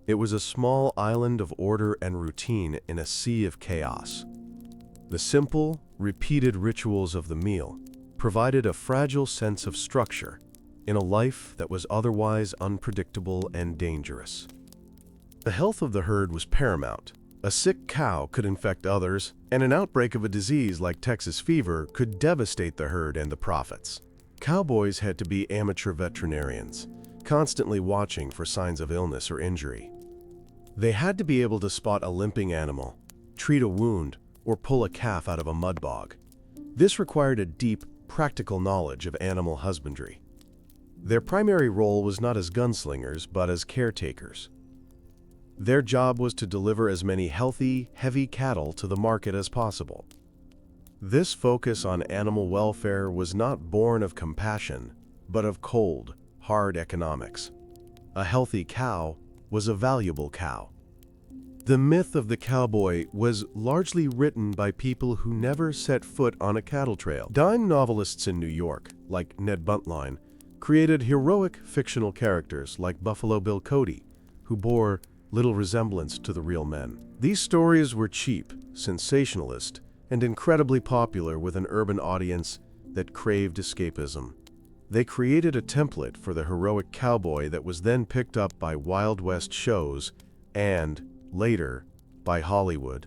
It was a small island of order and routine in a sea of chaos. The simple, repeated rituals of the meal provided a fragile sense of structure in a life that was otherwise unpredictable and dangerous. The health of the herd was paramount. A sick cow could infect others, and an outbreak of a disease like Texas fever could devastate the herd and the profits. Cowboys had to be amateur veterinarians, constantly watching for signs of illness or injury. They had to be able to spot a limping animal, treat a wound, or pull a calf out of a mud bog. This required a deep, practical knowledge of animal husbandry. Their primary role was not as gunslingers, but as caretakers. Their job was to deliver as many healthy, heavy cattle to the market as possible. This focus on animal welfare was not born of compassion, but of cold, hard economics. A healthy cow was a valuable cow. The myth of the cowboy was largely written by people who never set foot on a cattle trail. Dime novelists in New York, like Ned Buntline, created heroic fictional characters like Buffalo Bill Cody, who bore little resemblance to the real men. These stories were cheap, sensationalist, and incredibly popular with an urban audience that craved escapism. They created a template for the heroic cowboy that was then picked up by Wild West shows and, later, by Hollywood.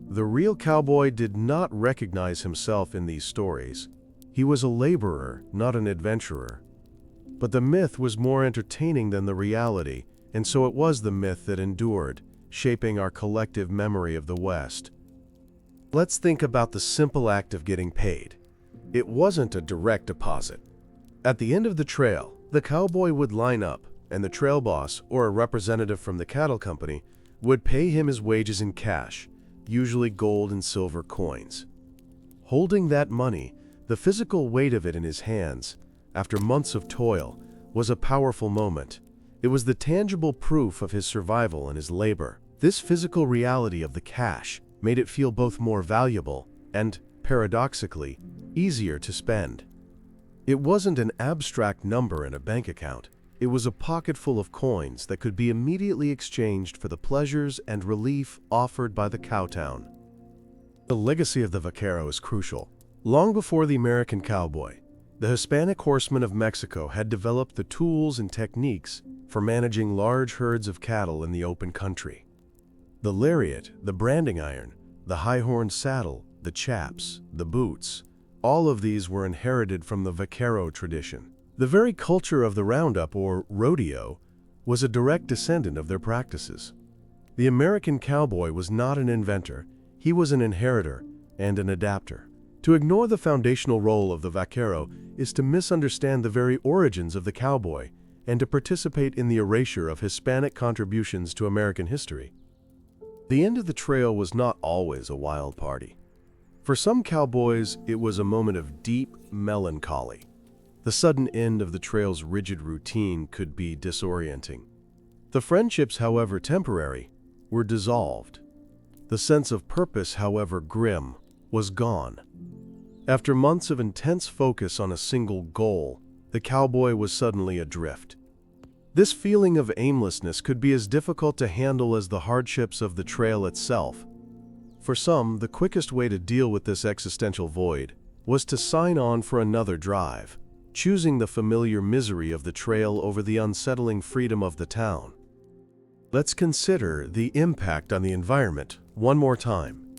The real cowboy did not recognize himself in these stories. He was a laborer, not an adventurer. But the myth was more entertaining than the reality, and so it was the myth that endured, shaping our collective memory of the West. Let's think about the simple act of getting paid. It wasn't a direct deposit. At the end of the trail, the cowboy would line up, and the trail boss, or a representative from the cattle company, would pay him his wages in cash, usually gold and silver coins. Holding that money, the physical weight of it in his hands, after months of toil, was a powerful moment. It was the tangible proof of his survival and his labor. This physical reality of the cash made it feel both more valuable and, paradoxically, easier to spend. It wasn't an abstract number in a bank account. It was a pocket full of coins that could be immediately exchanged for the pleasures and relief offered by the cowtown. The legacy of the vaquero is crucial. Long before the American cowboy, the Hispanic horsemen of Mexico had developed the tools and techniques for managing large herds of cattle in the open country. The lariat, the branding iron, the high-horned saddle, the chaps, the boots, all of these were inherited from the vaquero tradition. The very culture of the roundup, or rodeo, was a direct descendant of their practices. The American cowboy was not an inventor, he was an inheritor and an adapter. To ignore the foundational role of the vaquero is to misunderstand the very origins of the cowboy and to participate in the erasure of Hispanic contributions to American history. The end of the trail was not always a wild party. For some cowboys, it was a moment of deep melancholy. The sudden end of the trail's rigid routine could be disorienting. The friendships, however temporary, were dissolved. The sense of purpose, however grim, was gone. After months of intense focus on a single goal, the cowboy was suddenly adrift. This feeling of aimlessness could be as difficult to handle as the hardships of the trail itself. For some, the quickest way to deal with this existential void was to sign on for another drive, choosing the familiar misery of the trail over the unsettling freedom of the town. Let's consider the impact on the environment one more time.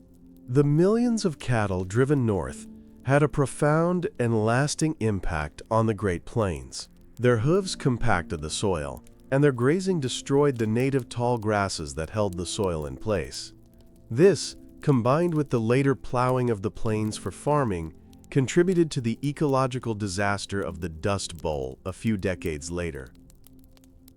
The millions of cattle driven north had a profound and lasting impact on the Great Plains. Their hooves compacted the soil, and their grazing destroyed the native tall grasses that held the soil in place. This, combined with the later plowing of the plains for farming, contributed to the ecological disaster of the Dust Bowl a few decades later.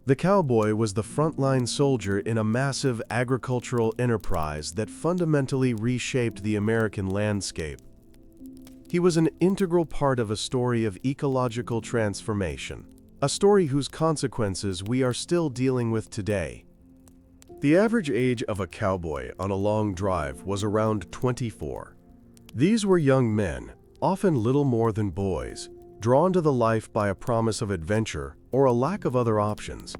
The cowboy was the frontline soldier in a massive agricultural enterprise that fundamentally reshaped the American landscape. He was an integral part of a story of ecological transformation, a story whose consequences we are still dealing with today. The average age of a cowboy on a long drive was around 24. These were young men, often little more than boys, drawn to the life by a promise of adventure or a lack of other options.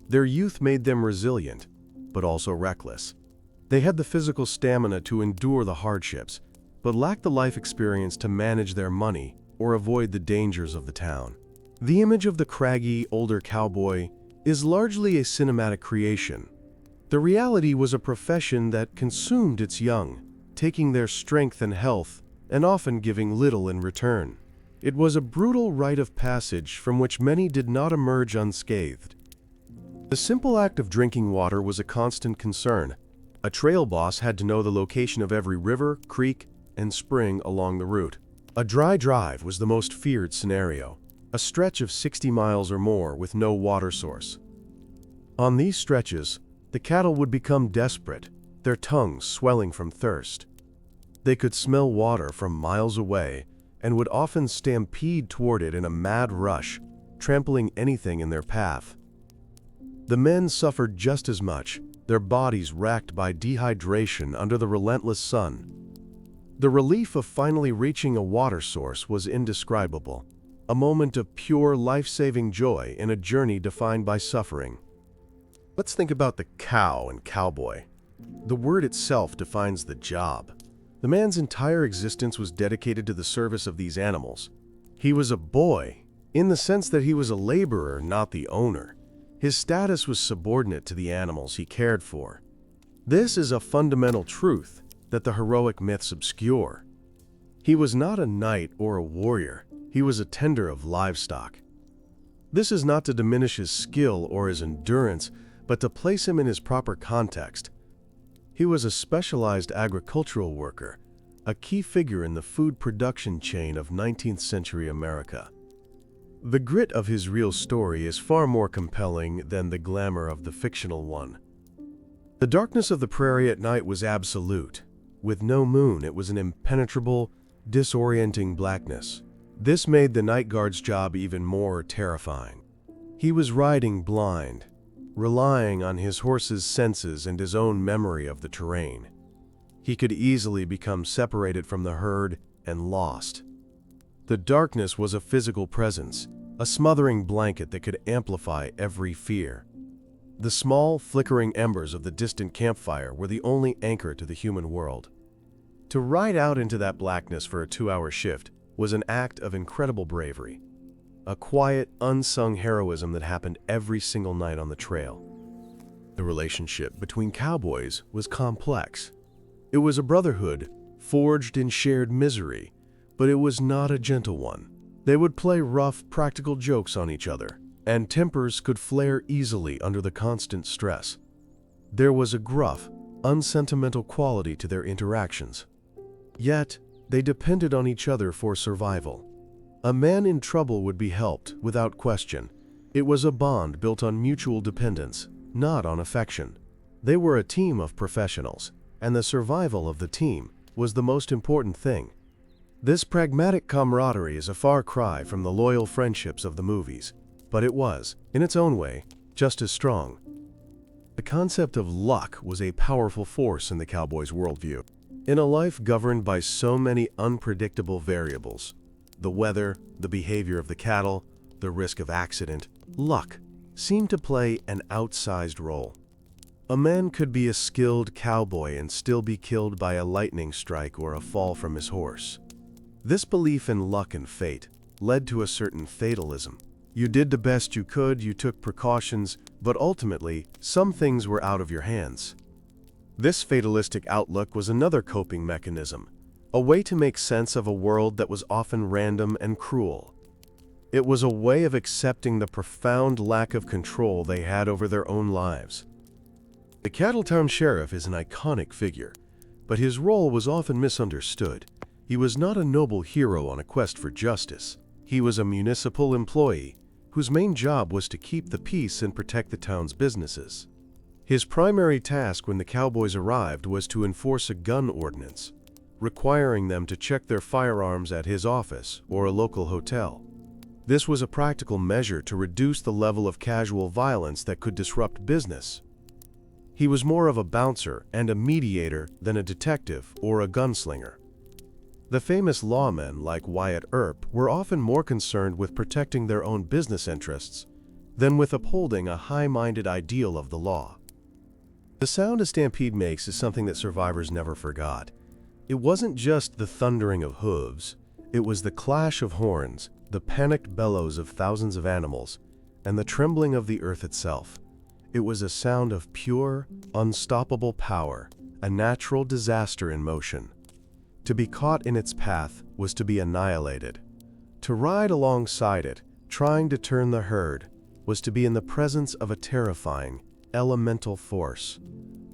Their youth made them resilient, but also reckless. They had the physical stamina to endure the hardships, but lacked the life experience to manage their money or avoid the dangers of the town. The image of the craggy, older cowboy is largely a cinematic creation. The reality was a profession that consumed its young, taking their strength and health and often giving little in return. It was a brutal rite of passage from which many did not emerge unscathed. The simple act of drinking water was a constant concern. A trail boss had to know the location of every river, creek, and spring along the route. A dry drive was the most feared scenario, a stretch of 60 miles or more with no water source. On these stretches, the cattle would become desperate, their tongues swelling from thirst. They could smell water from miles away and would often stampede toward it in a mad rush, trampling anything in their path. The men suffered just as much, their bodies racked by dehydration under the relentless sun. The relief of finally reaching a water source was indescribable, a moment of pure life-saving joy in a journey defined by suffering. Let's think about the cow and cowboy. The word itself defines the job. The man's entire existence was dedicated to the service of these animals. He was a boy, in the sense that he was a laborer, not the owner. His status was subordinate to the animals he cared for. This is a fundamental truth that the heroic myths obscure. He was not a knight or a warrior, he was a tender of livestock. This is not to diminish his skill or his endurance, but to place him in his proper context. He was a specialized agricultural worker, a key figure in the food production chain of 19th century America. The grit of his real story is far more compelling than the glamour of the fictional one. The darkness of the prairie at night was absolute. With no moon, it was an impenetrable, disorienting blackness. This made the night guard's job even more terrifying. He was riding blind, relying on his horse's senses and his own memory of the terrain. He could easily become separated from the herd and lost. The darkness was a physical presence, a smothering blanket that could amplify every fear. The small, flickering embers of the distant campfire were the only anchor to the human world. To ride out into that blackness for a 2-hour shift was an act of incredible bravery, a quiet, unsung heroism that happened every single night on the trail. The relationship between cowboys was complex. It was a brotherhood forged in shared misery, but it was not a gentle one. They would play rough, practical jokes on each other, and tempers could flare easily under the constant stress. There was a gruff, unsentimental quality to their interactions. Yet, they depended on each other for survival. A man in trouble would be helped, without question. It was a bond built on mutual dependence, not on affection. They were a team of professionals, and the survival of the team was the most important thing. This pragmatic camaraderie is a far cry from the loyal friendships of the movies, but it was, in its own way, just as strong. The concept of luck was a powerful force in the cowboy's worldview. In a life governed by so many unpredictable variables, the weather, the behavior of the cattle, the risk of accident, luck seemed to play an outsized role. A man could be a skilled cowboy and still be killed by a lightning strike or a fall from his horse. This belief in luck and fate led to a certain fatalism. You did the best you could, you took precautions, but ultimately, some things were out of your hands. This fatalistic outlook was another coping mechanism, a way to make sense of a world that was often random and cruel. It was a way of accepting the profound lack of control they had over their own lives. The Cattletown Sheriff is an iconic figure, but his role was often misunderstood. He was not a noble hero on a quest for justice. He was a municipal employee whose main job was to keep the peace and protect the town's businesses. His primary task when the cowboys arrived was to enforce a gun ordinance, requiring them to check their firearms at his office or a local hotel. This was a practical measure to reduce the level of casual violence that could disrupt business. He was more of a bouncer and a mediator than a detective or a gunslinger. The famous lawmen like Wyatt Earp were often more concerned with protecting their own business interests than with upholding a high-minded ideal of the law. The sound a stampede makes is something that survivors never forgot. It wasn't just the thundering of hooves, it was the clash of horns, the panicked bellows of thousands of animals, and the trembling of the earth itself. It was a sound of pure, unstoppable power, a natural disaster in motion. To be caught in its path was to be annihilated. To ride alongside it, trying to turn the herd, was to be in the presence of a terrifying, elemental force.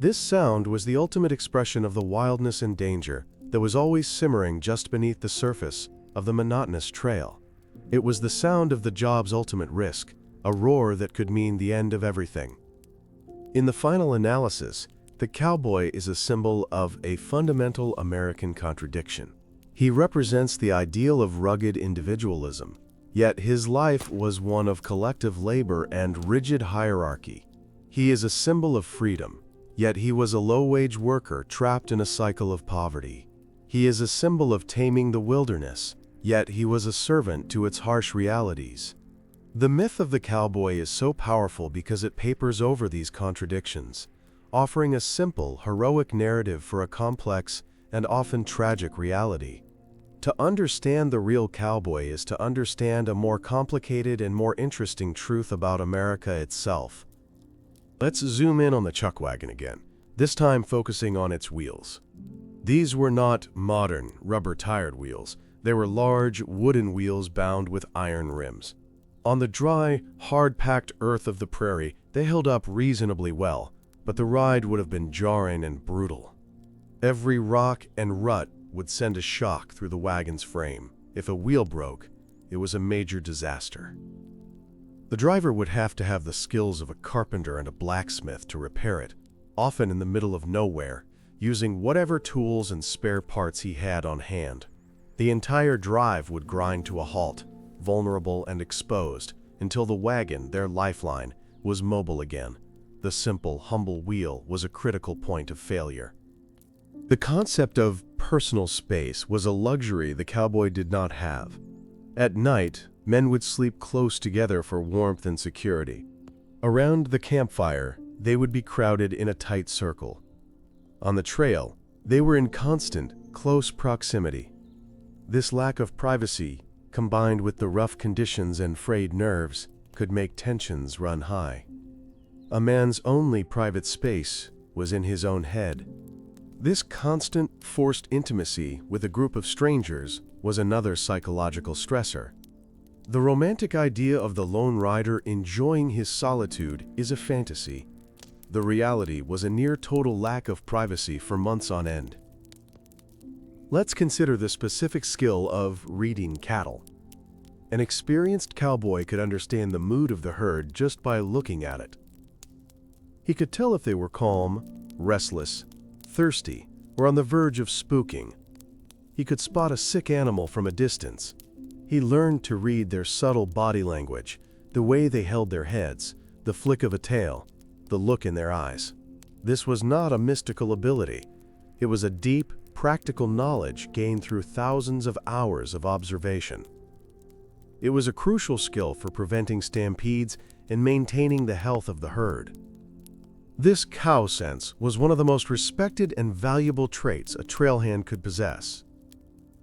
This sound was the ultimate expression of the wildness and danger that was always simmering just beneath the surface of the monotonous trail. It was the sound of the job's ultimate risk, a roar that could mean the end of everything. In the final analysis, the cowboy is a symbol of a fundamental American contradiction. He represents the ideal of rugged individualism, yet his life was one of collective labor and rigid hierarchy. He is a symbol of freedom, yet he was a low-wage worker trapped in a cycle of poverty. He is a symbol of taming the wilderness, yet he was a servant to its harsh realities. The myth of the cowboy is so powerful because it papers over these contradictions, offering a simple, heroic narrative for a complex and often tragic reality. To understand the real cowboy is to understand a more complicated and more interesting truth about America itself. Let's zoom in on the chuck wagon again, this time focusing on its wheels. These were not modern, rubber-tired wheels. They were large, wooden wheels bound with iron rims. On the dry, hard-packed earth of the prairie, they held up reasonably well, but the ride would have been jarring and brutal. Every rock and rut would send a shock through the wagon's frame. If a wheel broke, it was a major disaster. The driver would have to have the skills of a carpenter and a blacksmith to repair it, often in the middle of nowhere, using whatever tools and spare parts he had on hand. The entire drive would grind to a halt, vulnerable and exposed, until the wagon, their lifeline, was mobile again. The simple, humble wheel was a critical point of failure. The concept of personal space was a luxury the cowboy did not have. At night, men would sleep close together for warmth and security. Around the campfire, they would be crowded in a tight circle. On the trail, they were in constant, close proximity. This lack of privacy, combined with the rough conditions and frayed nerves, could make tensions run high. A man's only private space was in his own head. This constant, forced intimacy with a group of strangers was another psychological stressor. The romantic idea of the lone rider enjoying his solitude is a fantasy. The reality was a near-total lack of privacy for months on end. Let's consider the specific skill of reading cattle. An experienced cowboy could understand the mood of the herd just by looking at it. He could tell if they were calm, restless, thirsty, or on the verge of spooking. He could spot a sick animal from a distance. He learned to read their subtle body language, the way they held their heads, the flick of a tail, the look in their eyes. This was not a mystical ability. It was a deep, practical knowledge gained through thousands of hours of observation. It was a crucial skill for preventing stampedes and maintaining the health of the herd. This cow sense was one of the most respected and valuable traits a trailhand could possess.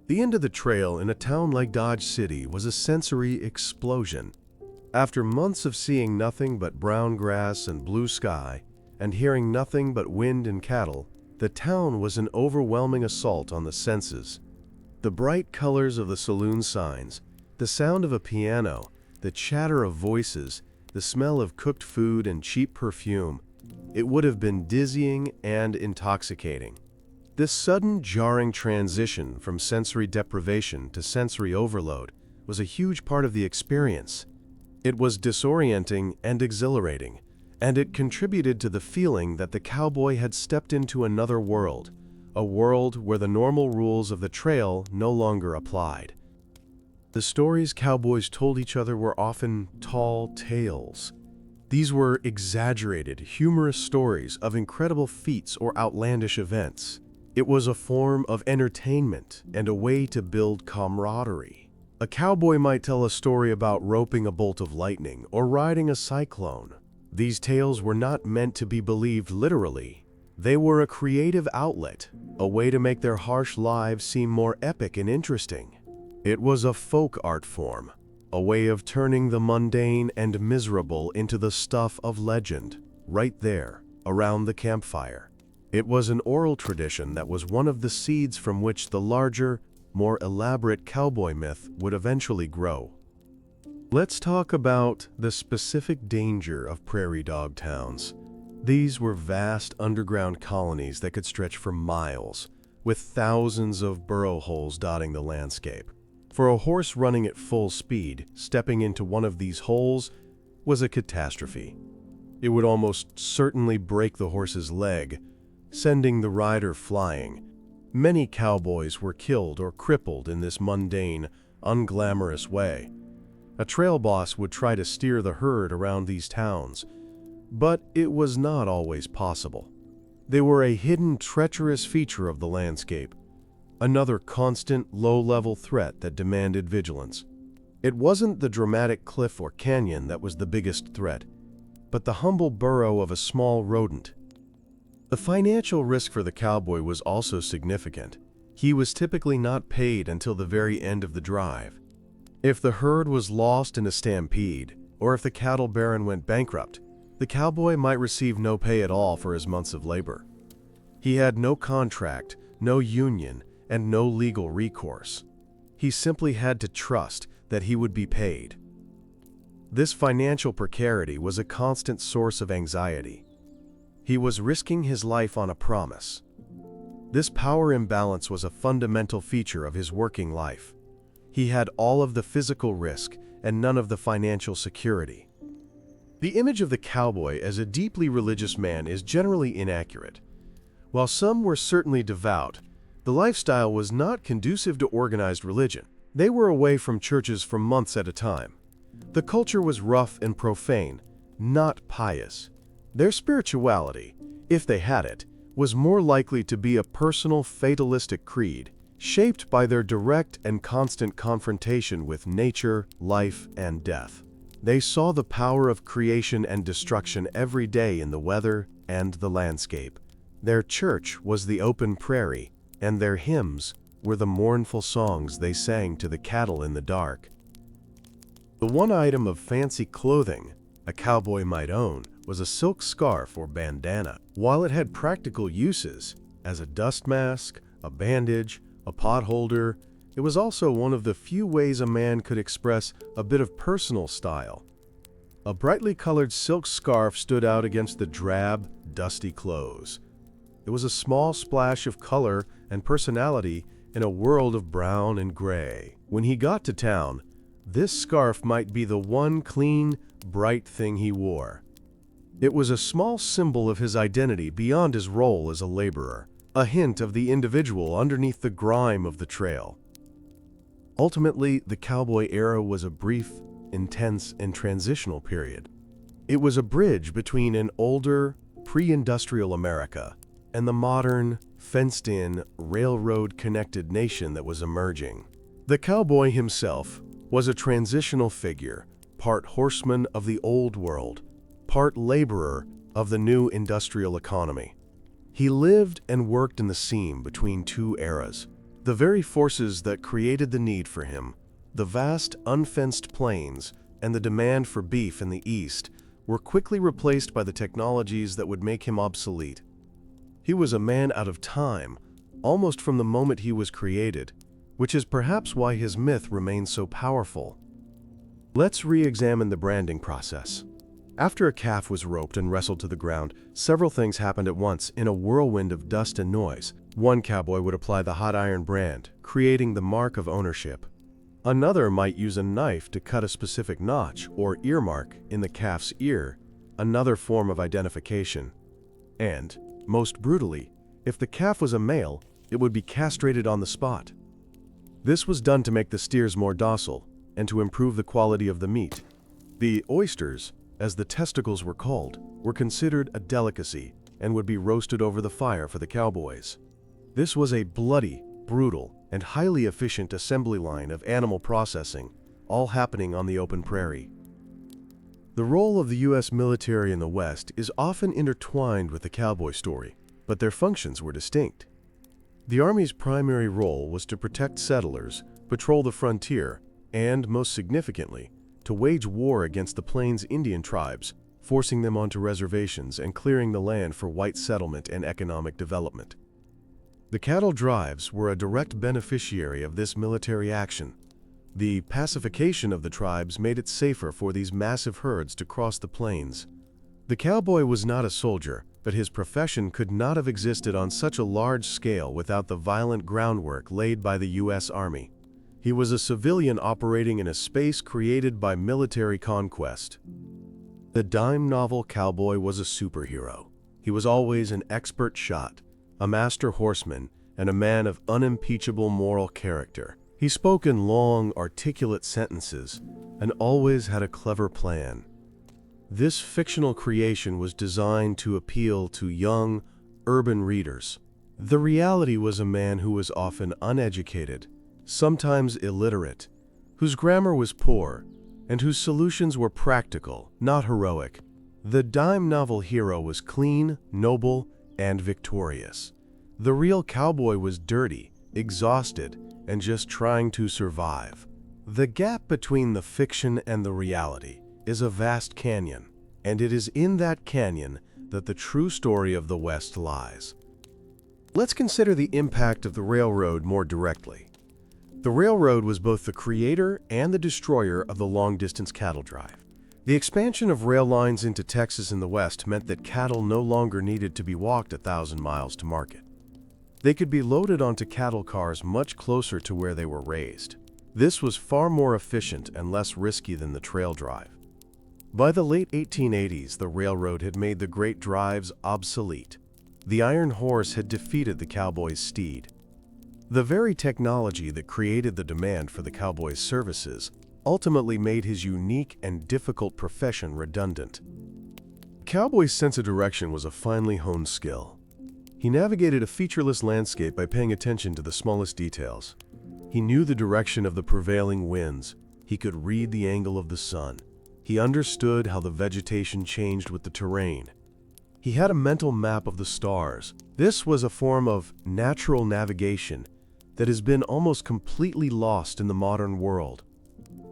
The end of the trail in a town like Dodge City was a sensory explosion. After months of seeing nothing but brown grass and blue sky, and hearing nothing but wind and cattle, the town was an overwhelming assault on the senses. The bright colors of the saloon signs, the sound of a piano, the chatter of voices, the smell of cooked food and cheap perfume, it would have been dizzying and intoxicating. This sudden, jarring transition from sensory deprivation to sensory overload was a huge part of the experience. It was disorienting and exhilarating, and it contributed to the feeling that the cowboy had stepped into another world, a world where the normal rules of the trail no longer applied. The stories cowboys told each other were often tall tales. These were exaggerated, humorous stories of incredible feats or outlandish events. It was a form of entertainment and a way to build camaraderie. A cowboy might tell a story about roping a bolt of lightning or riding a cyclone. These tales were not meant to be believed literally. They were a creative outlet, a way to make their harsh lives seem more epic and interesting. It was a folk art form, a way of turning the mundane and miserable into the stuff of legend, right there, around the campfire. It was an oral tradition that was one of the seeds from which the larger, more elaborate cowboy myth would eventually grow. Let's talk about the specific danger of prairie dog towns. These were vast underground colonies that could stretch for miles, with thousands of burrow holes dotting the landscape. For a horse running at full speed, stepping into one of these holes was a catastrophe. It would almost certainly break the horse's leg, sending the rider flying. Many cowboys were killed or crippled in this mundane, unglamorous way. A trail boss would try to steer the herd around these towns, but it was not always possible. They were a hidden, treacherous feature of the landscape, another constant, low-level threat that demanded vigilance. It wasn't the dramatic cliff or canyon that was the biggest threat, but the humble burrow of a small rodent. The financial risk for the cowboy was also significant. He was typically not paid until the very end of the drive. If the herd was lost in a stampede, or if the cattle baron went bankrupt, the cowboy might receive no pay at all for his months of labor. He had no contract, no union, and no legal recourse. He simply had to trust that he would be paid. This financial precarity was a constant source of anxiety. He was risking his life on a promise. This power imbalance was a fundamental feature of his working life. He had all of the physical risk and none of the financial security. The image of the cowboy as a deeply religious man is generally inaccurate. While some were certainly devout, the lifestyle was not conducive to organized religion. They were away from churches for months at a time. The culture was rough and profane, not pious. Their spirituality, if they had it, was more likely to be a personal fatalistic creed, shaped by their direct and constant confrontation with nature, life, and death. They saw the power of creation and destruction every day in the weather and the landscape. Their church was the open prairie, and their hymns were the mournful songs they sang to the cattle in the dark. The one item of fancy clothing a cowboy might own was a silk scarf or bandana. While it had practical uses, as a dust mask, a bandage, a pot holder, it was also one of the few ways a man could express a bit of personal style. A brightly colored silk scarf stood out against the drab, dusty clothes. It was a small splash of color and personality in a world of brown and gray. When he got to town, this scarf might be the one clean, bright thing he wore. It was a small symbol of his identity beyond his role as a laborer, a hint of the individual underneath the grime of the trail. Ultimately, the cowboy era was a brief, intense, and transitional period. It was a bridge between an older, pre-industrial America and the modern, fenced-in, railroad-connected nation that was emerging. The cowboy himself was a transitional figure, part horseman of the old world, part laborer of the new industrial economy. He lived and worked in the seam between two eras. The very forces that created the need for him, the vast unfenced plains and the demand for beef in the East, were quickly replaced by the technologies that would make him obsolete. He was a man out of time, almost from the moment he was created, which is perhaps why his myth remains so powerful. Let's re-examine the branding process. After a calf was roped and wrestled to the ground, several things happened at once in a whirlwind of dust and noise. One cowboy would apply the hot iron brand, creating the mark of ownership. Another might use a knife to cut a specific notch or earmark in the calf's ear, another form of identification. And, most brutally, if the calf was a male, it would be castrated on the spot. This was done to make the steers more docile and to improve the quality of the meat. The oysters, as the testicles were called, were considered a delicacy and would be roasted over the fire for the cowboys. This was a bloody, brutal, and highly efficient assembly line of animal processing, all happening on the open prairie. The role of the U.S. military in the West is often intertwined with the cowboy story, but their functions were distinct. The Army's primary role was to protect settlers, patrol the frontier, and, most significantly, to wage war against the Plains Indian tribes, forcing them onto reservations and clearing the land for white settlement and economic development. The cattle drives were a direct beneficiary of this military action. The pacification of the tribes made it safer for these massive herds to cross the plains. The cowboy was not a soldier, but his profession could not have existed on such a large scale without the violent groundwork laid by the U.S. Army. He was a civilian operating in a space created by military conquest. The dime novel cowboy was a superhero. He was always an expert shot, a master horseman, and a man of unimpeachable moral character. He spoke in long, articulate sentences and always had a clever plan. This fictional creation was designed to appeal to young, urban readers. The reality was a man who was often uneducated, sometimes illiterate, whose grammar was poor, and whose solutions were practical, not heroic. The dime novel hero was clean, noble, and victorious. The real cowboy was dirty, exhausted, and just trying to survive. The gap between the fiction and the reality is a vast canyon, and it is in that canyon that the true story of the West lies. Let's consider the impact of the railroad more directly. The railroad was both the creator and the destroyer of the long-distance cattle drive. The expansion of rail lines into Texas and the West meant that cattle no longer needed to be walked 1,000 miles to market. They could be loaded onto cattle cars much closer to where they were raised. This was far more efficient and less risky than the trail drive. By the late 1880s, the railroad had made the great drives obsolete. The iron horse had defeated the cowboy's steed. The very technology that created the demand for the cowboy's services ultimately made his unique and difficult profession redundant. The cowboy's sense of direction was a finely honed skill. He navigated a featureless landscape by paying attention to the smallest details. He knew the direction of the prevailing winds. He could read the angle of the sun. He understood how the vegetation changed with the terrain. He had a mental map of the stars. This was a form of natural navigation that has been almost completely lost in the modern world.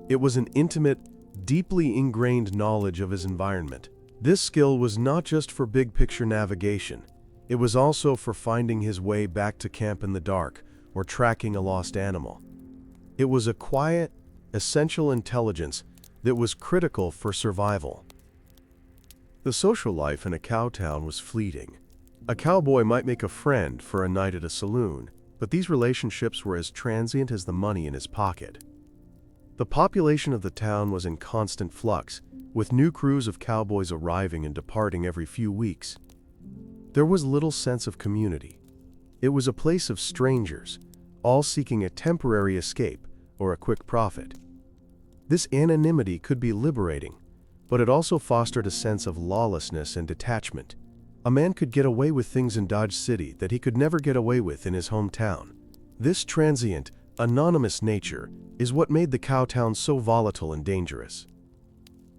It was an intimate, deeply ingrained knowledge of his environment. This skill was not just for big-picture navigation. It was also for finding his way back to camp in the dark or tracking a lost animal. It was a quiet, essential intelligence that was critical for survival. The social life in a cow town was fleeting. A cowboy might make a friend for a night at a saloon, but these relationships were as transient as the money in his pocket. The population of the town was in constant flux, with new crews of cowboys arriving and departing every few weeks. There was little sense of community. It was a place of strangers, all seeking a temporary escape or a quick profit. This anonymity could be liberating, but it also fostered a sense of lawlessness and detachment. A man could get away with things in Dodge City that he could never get away with in his hometown. This transient, anonymous nature is what made the cowtown so volatile and dangerous.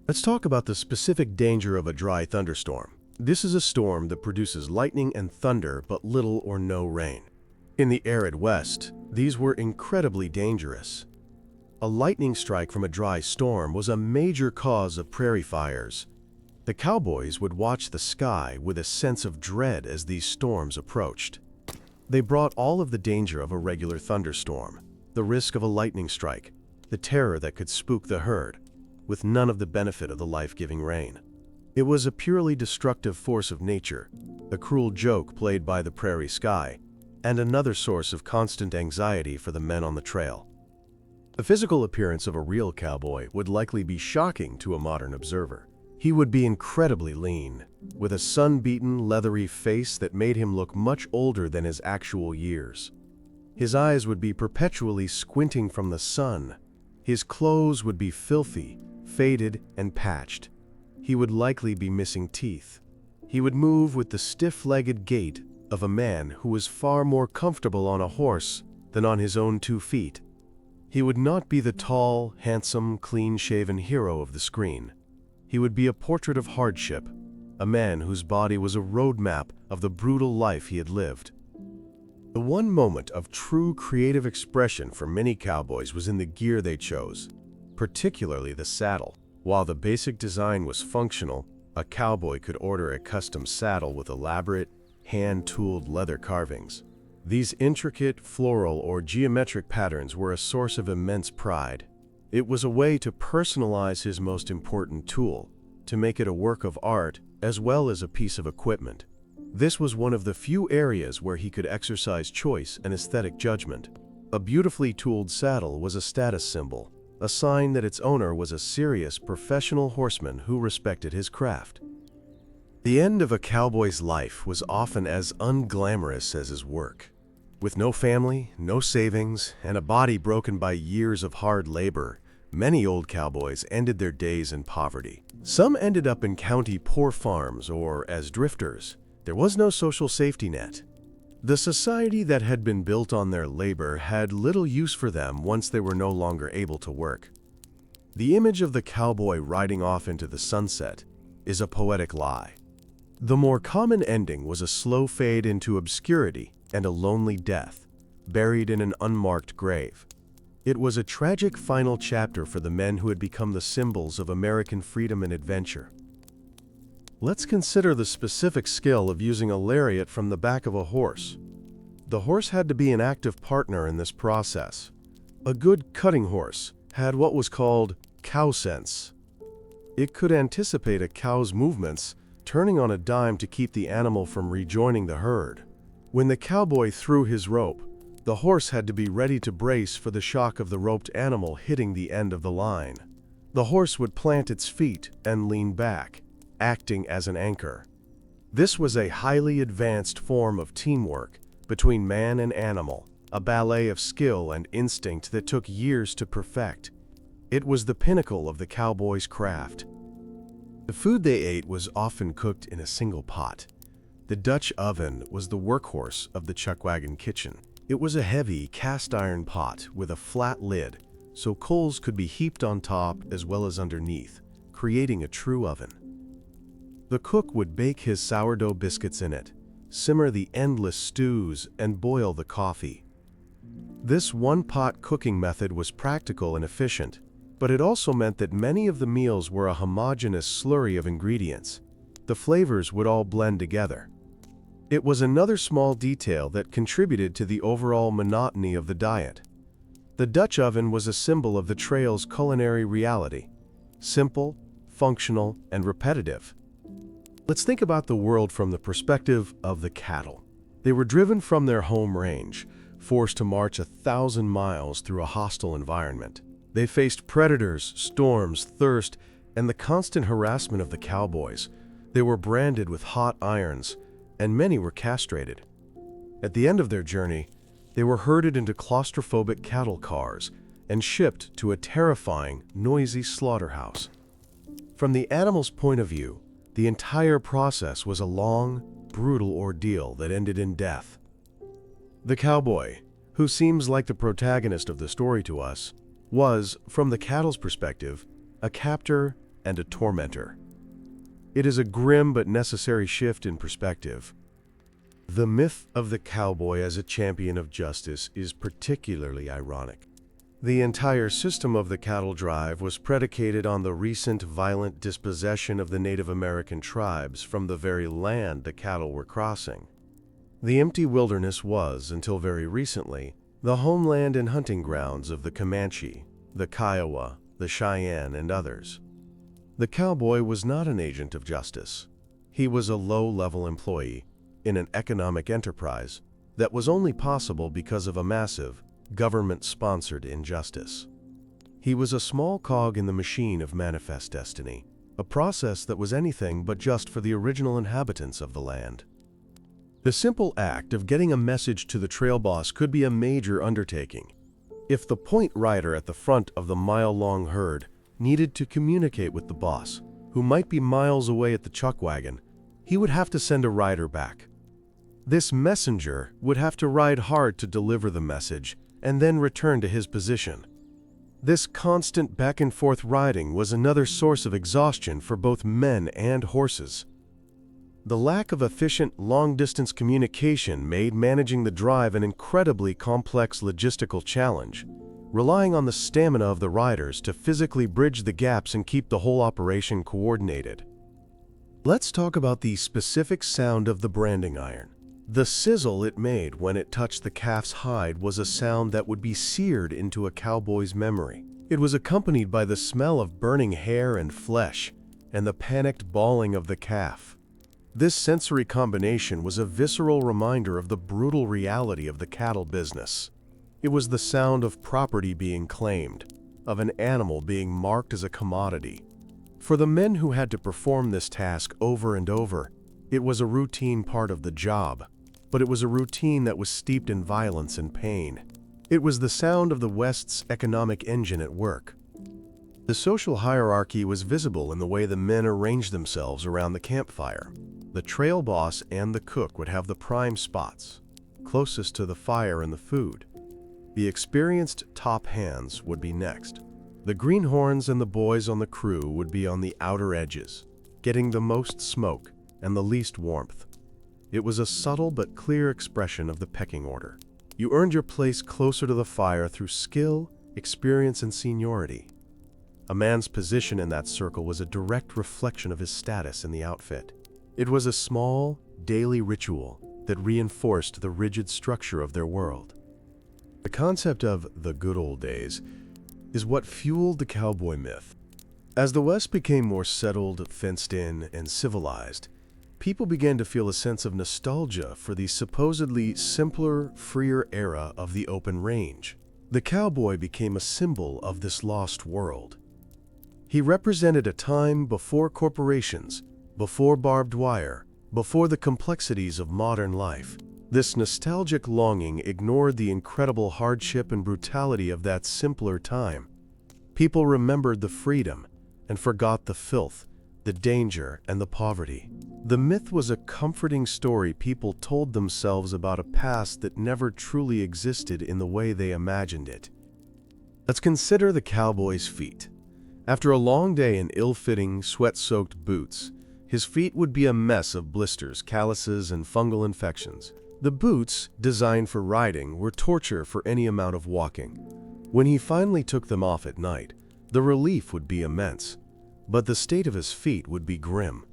Let's talk about the specific danger of a dry thunderstorm. This is a storm that produces lightning and thunder but little or no rain. In the arid West, these were incredibly dangerous. A lightning strike from a dry storm was a major cause of prairie fires. The cowboys would watch the sky with a sense of dread as these storms approached. They brought all of the danger of a regular thunderstorm, the risk of a lightning strike, the terror that could spook the herd, with none of the benefit of the life-giving rain. It was a purely destructive force of nature, a cruel joke played by the prairie sky, and another source of constant anxiety for the men on the trail. The physical appearance of a real cowboy would likely be shocking to a modern observer. He would be incredibly lean, with a sun-beaten, leathery face that made him look much older than his actual years. His eyes would be perpetually squinting from the sun. His clothes would be filthy, faded, and patched. He would likely be missing teeth. He would move with the stiff-legged gait of a man who was far more comfortable on a horse than on his own 2 feet. He would not be the tall, handsome, clean-shaven hero of the screen. He would be a portrait of hardship, a man whose body was a roadmap of the brutal life he had lived. The one moment of true creative expression for many cowboys was in the gear they chose, particularly the saddle. While the basic design was functional, a cowboy could order a custom saddle with elaborate, hand-tooled leather carvings. These intricate, floral, or geometric patterns were a source of immense pride. It was a way to personalize his most important tool, to make it a work of art as well as a piece of equipment. This was one of the few areas where he could exercise choice and aesthetic judgment. A beautifully tooled saddle was a status symbol, a sign that its owner was a serious, professional horseman who respected his craft. The end of a cowboy's life was often as unglamorous as his work. With no family, no savings, and a body broken by years of hard labor, many old cowboys ended their days in poverty. Some ended up in county poor farms or as drifters. There was no social safety net. The society that had been built on their labor had little use for them once they were no longer able to work. The image of the cowboy riding off into the sunset is a poetic lie. The more common ending was a slow fade into obscurity and a lonely death, buried in an unmarked grave. It was a tragic final chapter for the men who had become the symbols of American freedom and adventure. Let's consider the specific skill of using a lariat from the back of a horse. The horse had to be an active partner in this process. A good cutting horse had what was called cow sense. It could anticipate a cow's movements, turning on a dime to keep the animal from rejoining the herd. When the cowboy threw his rope, the horse had to be ready to brace for the shock of the roped animal hitting the end of the line. The horse would plant its feet and lean back, acting as an anchor. This was a highly advanced form of teamwork between man and animal, a ballet of skill and instinct that took years to perfect. It was the pinnacle of the cowboy's craft. The food they ate was often cooked in a single pot. The Dutch oven was the workhorse of the chuckwagon kitchen. It was a heavy cast-iron pot with a flat lid, so coals could be heaped on top as well as underneath, creating a true oven. The cook would bake his sourdough biscuits in it, simmer the endless stews, and boil the coffee. This one-pot cooking method was practical and efficient, but it also meant that many of the meals were a homogeneous slurry of ingredients. The flavors would all blend together. It was another small detail that contributed to the overall monotony of the diet. The Dutch oven was a symbol of the trail's culinary reality: simple, functional, and repetitive. Let's think about the world from the perspective of the cattle. They were driven from their home range, forced to march 1,000 miles through a hostile environment. They faced predators, storms, thirst, and the constant harassment of the cowboys. They were branded with hot irons, and many were castrated. At the end of their journey, they were herded into claustrophobic cattle cars and shipped to a terrifying, noisy slaughterhouse. From the animal's point of view, the entire process was a long, brutal ordeal that ended in death. The cowboy, who seems like the protagonist of the story to us, was, from the cattle's perspective, a captor and a tormentor. It is a grim but necessary shift in perspective. The myth of the cowboy as a champion of justice is particularly ironic. The entire system of the cattle drive was predicated on the recent violent dispossession of the Native American tribes from the very land the cattle were crossing. The empty wilderness was, until very recently, the homeland and hunting grounds of the Comanche, the Kiowa, the Cheyenne, and others. The cowboy was not an agent of justice. He was a low-level employee in an economic enterprise that was only possible because of a massive, government-sponsored injustice. He was a small cog in the machine of manifest destiny, a process that was anything but just for the original inhabitants of the land. The simple act of getting a message to the trail boss could be a major undertaking. If the point rider at the front of the mile-long herd needed to communicate with the boss, who might be miles away at the chuck wagon, he would have to send a rider back. This messenger would have to ride hard to deliver the message and then return to his position. This constant back-and-forth riding was another source of exhaustion for both men and horses. The lack of efficient, long-distance communication made managing the drive an incredibly complex logistical challenge, relying on the stamina of the riders to physically bridge the gaps and keep the whole operation coordinated. Let's talk about the specific sound of the branding iron. The sizzle it made when it touched the calf's hide was a sound that would be seared into a cowboy's memory. It was accompanied by the smell of burning hair and flesh, and the panicked bawling of the calf. This sensory combination was a visceral reminder of the brutal reality of the cattle business. It was the sound of property being claimed, of an animal being marked as a commodity. For the men who had to perform this task over and over, it was a routine part of the job, but it was a routine that was steeped in violence and pain. It was the sound of the West's economic engine at work. The social hierarchy was visible in the way the men arranged themselves around the campfire. The trail boss and the cook would have the prime spots, closest to the fire and the food. The experienced top hands would be next. The greenhorns and the boys on the crew would be on the outer edges, getting the most smoke and the least warmth. It was a subtle but clear expression of the pecking order. You earned your place closer to the fire through skill, experience, and seniority. A man's position in that circle was a direct reflection of his status in the outfit. It was a small, daily ritual that reinforced the rigid structure of their world. The concept of the good old days is what fueled the cowboy myth. As the West became more settled, fenced in, and civilized, people began to feel a sense of nostalgia for the supposedly simpler, freer era of the open range. The cowboy became a symbol of this lost world. He represented a time before corporations, before barbed wire, before the complexities of modern life. This nostalgic longing ignored the incredible hardship and brutality of that simpler time. People remembered the freedom and forgot the filth, the danger, and the poverty. The myth was a comforting story people told themselves about a past that never truly existed in the way they imagined it. Let's consider the cowboy's feet. After a long day in ill-fitting, sweat-soaked boots, his feet would be a mess of blisters, calluses, and fungal infections. The boots, designed for riding, were torture for any amount of walking. When he finally took them off at night, the relief would be immense, but the state of his feet would be grim.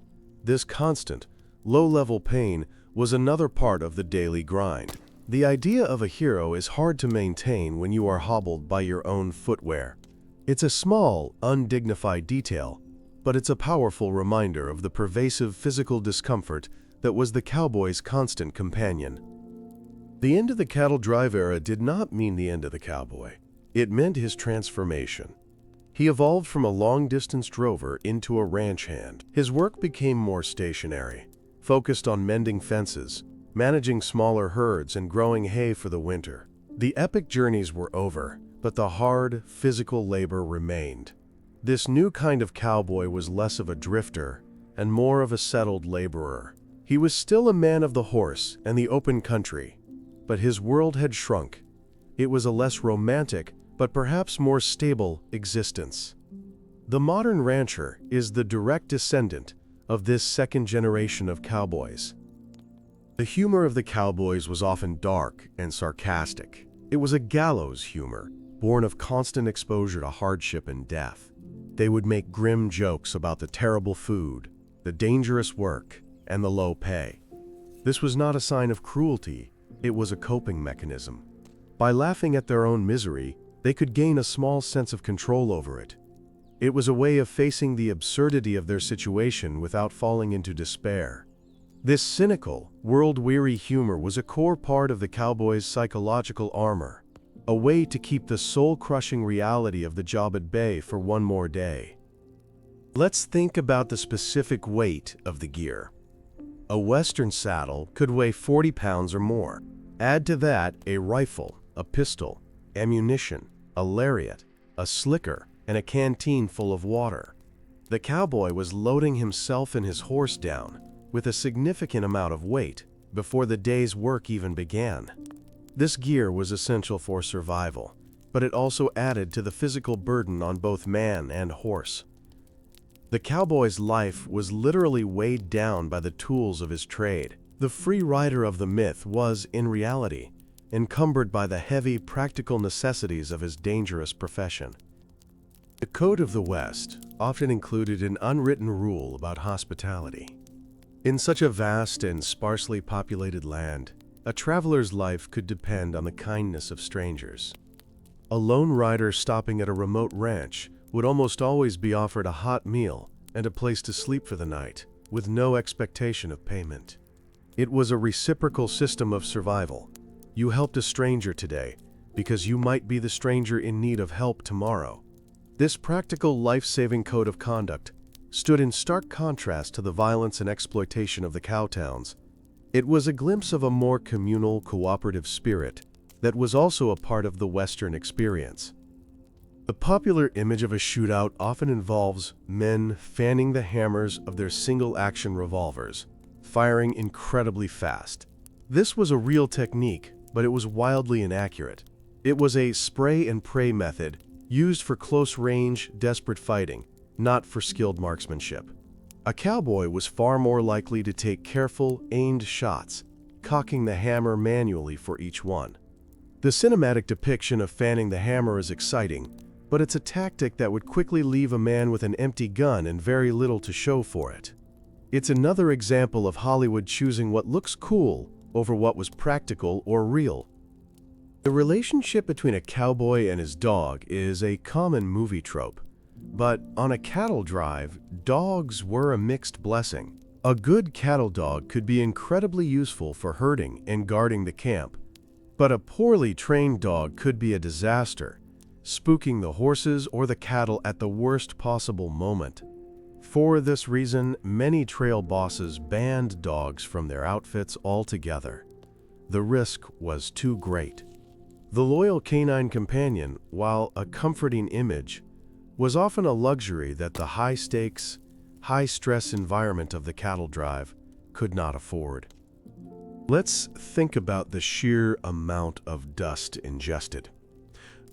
This constant, low-level pain was another part of the daily grind. The idea of a hero is hard to maintain when you are hobbled by your own footwear. It's a small, undignified detail, but it's a powerful reminder of the pervasive physical discomfort that was the cowboy's constant companion. The end of the cattle drive era did not mean the end of the cowboy. It meant his transformation. He evolved from a long-distance drover into a ranch hand. His work became more stationary, focused on mending fences, managing smaller herds, and growing hay for the winter. The epic journeys were over, but the hard, physical labor remained. This new kind of cowboy was less of a drifter and more of a settled laborer. He was still a man of the horse and the open country, but his world had shrunk. It was a less romantic, but perhaps more stable existence. The modern rancher is the direct descendant of this second generation of cowboys. The humor of the cowboys was often dark and sarcastic. It was a gallows humor, born of constant exposure to hardship and death. They would make grim jokes about the terrible food, the dangerous work, and the low pay. This was not a sign of cruelty, it was a coping mechanism. By laughing at their own misery, they could gain a small sense of control over it. It was a way of facing the absurdity of their situation without falling into despair. This cynical, world-weary humor was a core part of the cowboy's psychological armor, a way to keep the soul-crushing reality of the job at bay for one more day. Let's think about the specific weight of the gear. A Western saddle could weigh 40 pounds or more. Add to that a rifle, a pistol, ammunition, a lariat, a slicker, and a canteen full of water. The cowboy was loading himself and his horse down with a significant amount of weight before the day's work even began. This gear was essential for survival, but it also added to the physical burden on both man and horse. The cowboy's life was literally weighed down by the tools of his trade. The free rider of the myth was, in reality, encumbered by the heavy, practical necessities of his dangerous profession. The Code of the West often included an unwritten rule about hospitality. In such a vast and sparsely populated land, a traveler's life could depend on the kindness of strangers. A lone rider stopping at a remote ranch would almost always be offered a hot meal and a place to sleep for the night, with no expectation of payment. It was a reciprocal system of survival. You helped a stranger today because you might be the stranger in need of help tomorrow. This practical, life-saving code of conduct stood in stark contrast to the violence and exploitation of the cowtowns. It was a glimpse of a more communal, cooperative spirit that was also a part of the Western experience. The popular image of a shootout often involves men fanning the hammers of their single-action revolvers, firing incredibly fast. This was a real technique, but it was wildly inaccurate. It was a spray-and-pray method used for close-range, desperate fighting, not for skilled marksmanship. A cowboy was far more likely to take careful, aimed shots, cocking the hammer manually for each one. The cinematic depiction of fanning the hammer is exciting, but it's a tactic that would quickly leave a man with an empty gun and very little to show for it. It's another example of Hollywood choosing what looks cool over what was practical or real. The relationship between a cowboy and his dog is a common movie trope. But on a cattle drive, dogs were a mixed blessing. A good cattle dog could be incredibly useful for herding and guarding the camp, but a poorly trained dog could be a disaster, spooking the horses or the cattle at the worst possible moment. For this reason, many trail bosses banned dogs from their outfits altogether. The risk was too great. The loyal canine companion, while a comforting image, was often a luxury that the high-stakes, high-stress environment of the cattle drive could not afford. Let's think about the sheer amount of dust ingested.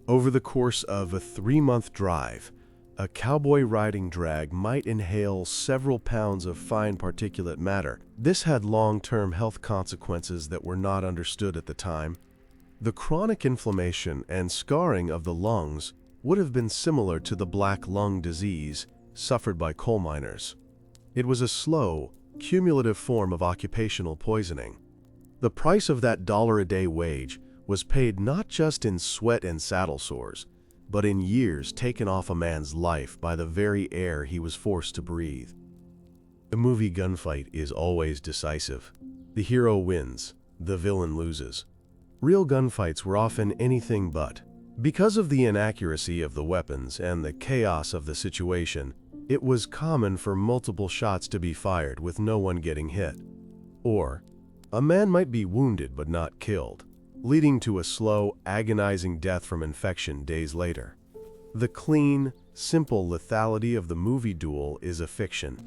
Over the course of a 3-month drive, a cowboy riding drag might inhale several pounds of fine particulate matter. This had long-term health consequences that were not understood at the time. The chronic inflammation and scarring of the lungs would have been similar to the black lung disease suffered by coal miners. It was a slow, cumulative form of occupational poisoning. The price of that $1-a-day wage was paid not just in sweat and saddle sores, but in years taken off a man's life by the very air he was forced to breathe. The movie gunfight is always decisive. The hero wins, the villain loses. Real gunfights were often anything but. Because of the inaccuracy of the weapons and the chaos of the situation, it was common for multiple shots to be fired with no one getting hit. Or, a man might be wounded but not killed, leading to a slow, agonizing death from infection days later. The clean, simple lethality of the movie duel is a fiction.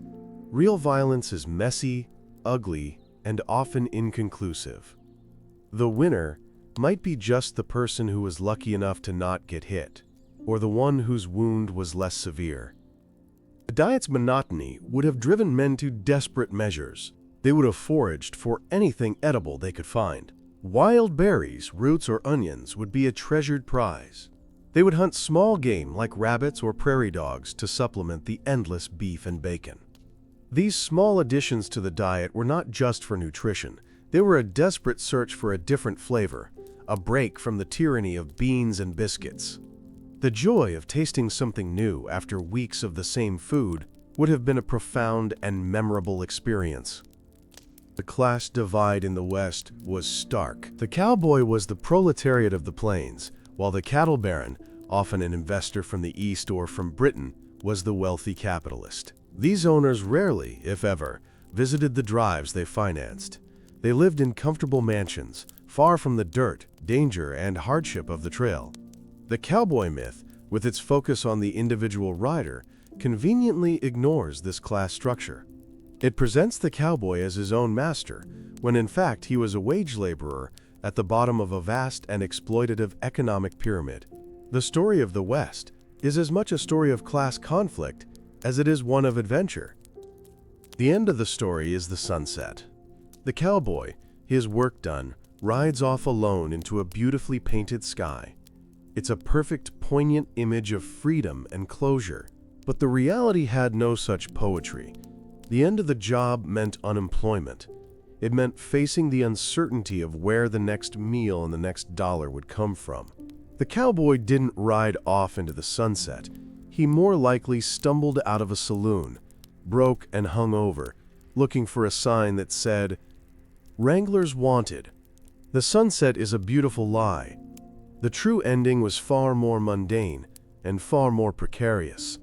Real violence is messy, ugly, and often inconclusive. The winner might be just the person who was lucky enough to not get hit, or the one whose wound was less severe. The diet's monotony would have driven men to desperate measures. They would have foraged for anything edible they could find. Wild berries, roots, or onions would be a treasured prize. They would hunt small game like rabbits or prairie dogs to supplement the endless beef and bacon. These small additions to the diet were not just for nutrition. They were a desperate search for a different flavor, a break from the tyranny of beans and biscuits. The joy of tasting something new after weeks of the same food would have been a profound and memorable experience. The class divide in the West was stark. The cowboy was the proletariat of the plains, while the cattle baron, often an investor from the East or from Britain, was the wealthy capitalist. These owners rarely, if ever, visited the drives they financed. They lived in comfortable mansions, far from the dirt, danger, and hardship of the trail. The cowboy myth, with its focus on the individual rider, conveniently ignores this class structure. It presents the cowboy as his own master, when in fact he was a wage laborer at the bottom of a vast and exploitative economic pyramid. The story of the West is as much a story of class conflict as it is one of adventure. The end of the story is the sunset. The cowboy, his work done, rides off alone into a beautifully painted sky. It's a perfect, poignant image of freedom and closure. But the reality had no such poetry. The end of the job meant unemployment. It meant facing the uncertainty of where the next meal and the next dollar would come from. The cowboy didn't ride off into the sunset. He more likely stumbled out of a saloon, broke and hungover, looking for a sign that said, "Wranglers wanted." The sunset is a beautiful lie. The true ending was far more mundane and far more precarious.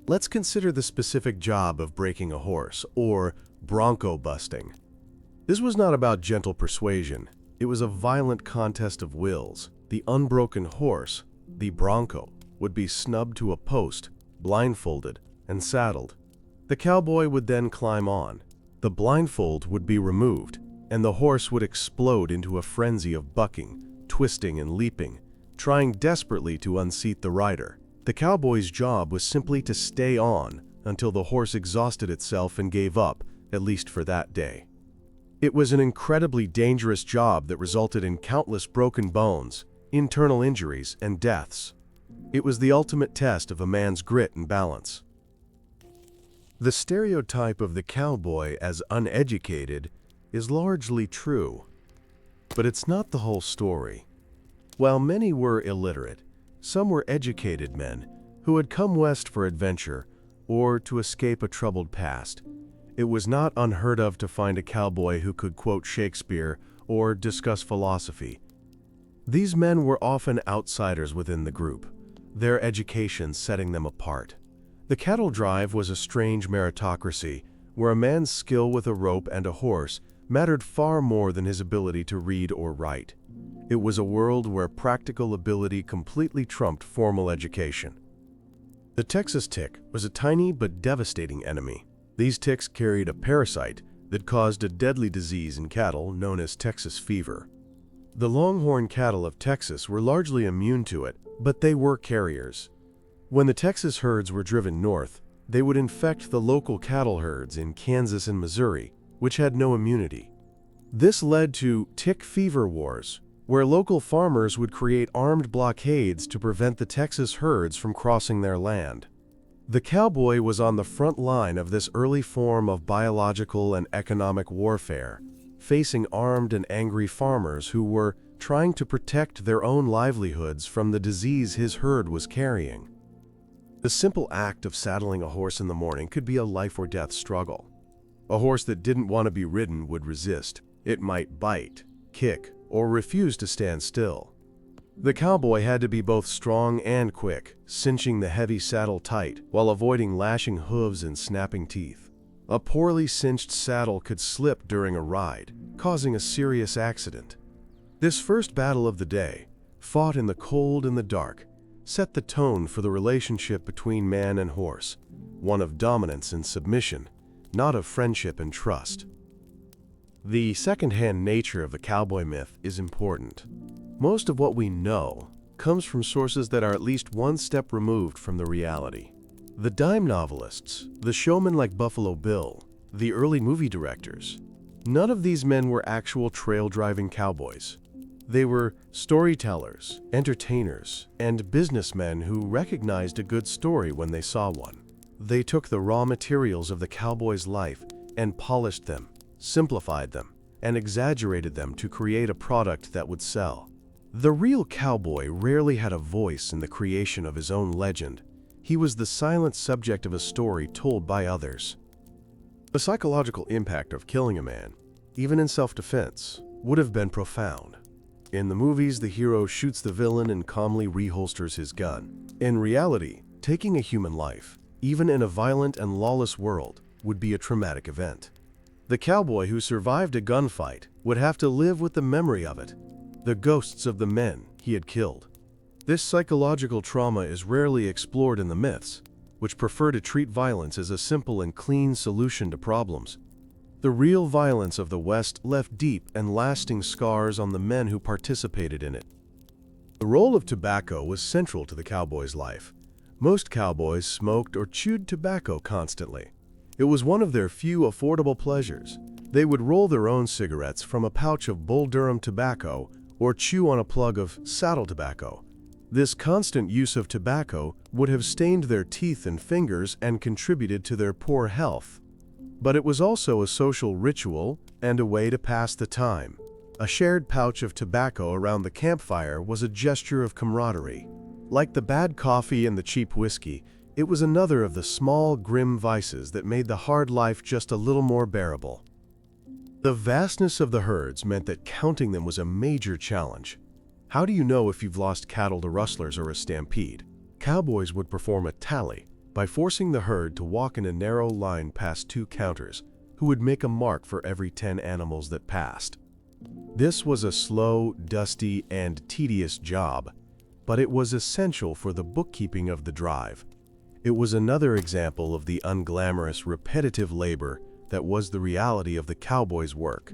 Let's consider the specific job of breaking a horse, or bronco busting. This was not about gentle persuasion. It was a violent contest of wills. The unbroken horse, the bronco, would be snubbed to a post, blindfolded, and saddled. The cowboy would then climb on. The blindfold would be removed, and the horse would explode into a frenzy of bucking, twisting, and leaping, trying desperately to unseat the rider. The cowboy's job was simply to stay on until the horse exhausted itself and gave up, at least for that day. It was an incredibly dangerous job that resulted in countless broken bones, internal injuries, and deaths. It was the ultimate test of a man's grit and balance. The stereotype of the cowboy as uneducated is largely true, but it's not the whole story. While many were illiterate, some were educated men who had come west for adventure or to escape a troubled past. It was not unheard of to find a cowboy who could quote Shakespeare or discuss philosophy. These men were often outsiders within the group, their education setting them apart. The cattle drive was a strange meritocracy where a man's skill with a rope and a horse mattered far more than his ability to read or write. It was a world where practical ability completely trumped formal education. The Texas tick was a tiny but devastating enemy. These ticks carried a parasite that caused a deadly disease in cattle known as Texas fever. The longhorn cattle of Texas were largely immune to it, but they were carriers. When the Texas herds were driven north, they would infect the local cattle herds in Kansas and Missouri, which had no immunity. This led to tick fever wars, where local farmers would create armed blockades to prevent the Texas herds from crossing their land. The cowboy was on the front line of this early form of biological and economic warfare, facing armed and angry farmers who were trying to protect their own livelihoods from the disease his herd was carrying. The simple act of saddling a horse in the morning could be a life or death struggle. A horse that didn't want to be ridden would resist. It might bite, kick, or refuse to stand still. The cowboy had to be both strong and quick, cinching the heavy saddle tight while avoiding lashing hooves and snapping teeth. A poorly cinched saddle could slip during a ride, causing a serious accident. This first battle of the day, fought in the cold and the dark, set the tone for the relationship between man and horse, one of dominance and submission, not of friendship and trust. The second-hand nature of the cowboy myth is important. Most of what we know comes from sources that are at least one step removed from the reality. The dime novelists, the showmen like Buffalo Bill, the early movie directors, none of these men were actual trail-driving cowboys. They were storytellers, entertainers, and businessmen who recognized a good story when they saw one. They took the raw materials of the cowboy's life and polished them, simplified them, and exaggerated them to create a product that would sell. The real cowboy rarely had a voice in the creation of his own legend. He was the silent subject of a story told by others. The psychological impact of killing a man, even in self-defense, would have been profound. In the movies, the hero shoots the villain and calmly reholsters his gun. In reality, taking a human life, even in a violent and lawless world, would be a traumatic event. The cowboy who survived a gunfight would have to live with the memory of it, the ghosts of the men he had killed. This psychological trauma is rarely explored in the myths, which prefer to treat violence as a simple and clean solution to problems. The real violence of the West left deep and lasting scars on the men who participated in it. The role of tobacco was central to the cowboy's life. Most cowboys smoked or chewed tobacco constantly. It was one of their few affordable pleasures. They would roll their own cigarettes from a pouch of Bull Durham tobacco or chew on a plug of saddle tobacco. This constant use of tobacco would have stained their teeth and fingers and contributed to their poor health. But it was also a social ritual and a way to pass the time. A shared pouch of tobacco around the campfire was a gesture of camaraderie. Like the bad coffee and the cheap whiskey, it was another of the small, grim vices that made the hard life just a little more bearable. The vastness of the herds meant that counting them was a major challenge. How do you know if you've lost cattle to rustlers or a stampede? Cowboys would perform a tally by forcing the herd to walk in a narrow line past two counters, who would make a mark for every 10 animals that passed. This was a slow, dusty, and tedious job, but it was essential for the bookkeeping of the drive. It was another example of the unglamorous, repetitive labor that was the reality of the cowboy's work.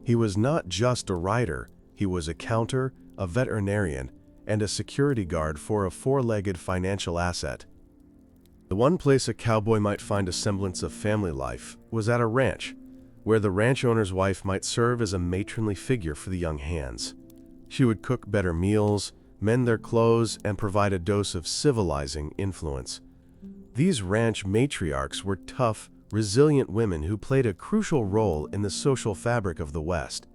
He was not just a rider, he was a counter, a veterinarian, and a security guard for a four-legged financial asset. The one place a cowboy might find a semblance of family life was at a ranch, where the ranch owner's wife might serve as a matronly figure for the young hands. She would cook better meals, mend their clothes, and provide a dose of civilizing influence. These ranch matriarchs were tough, resilient women who played a crucial role in the social fabric of the West.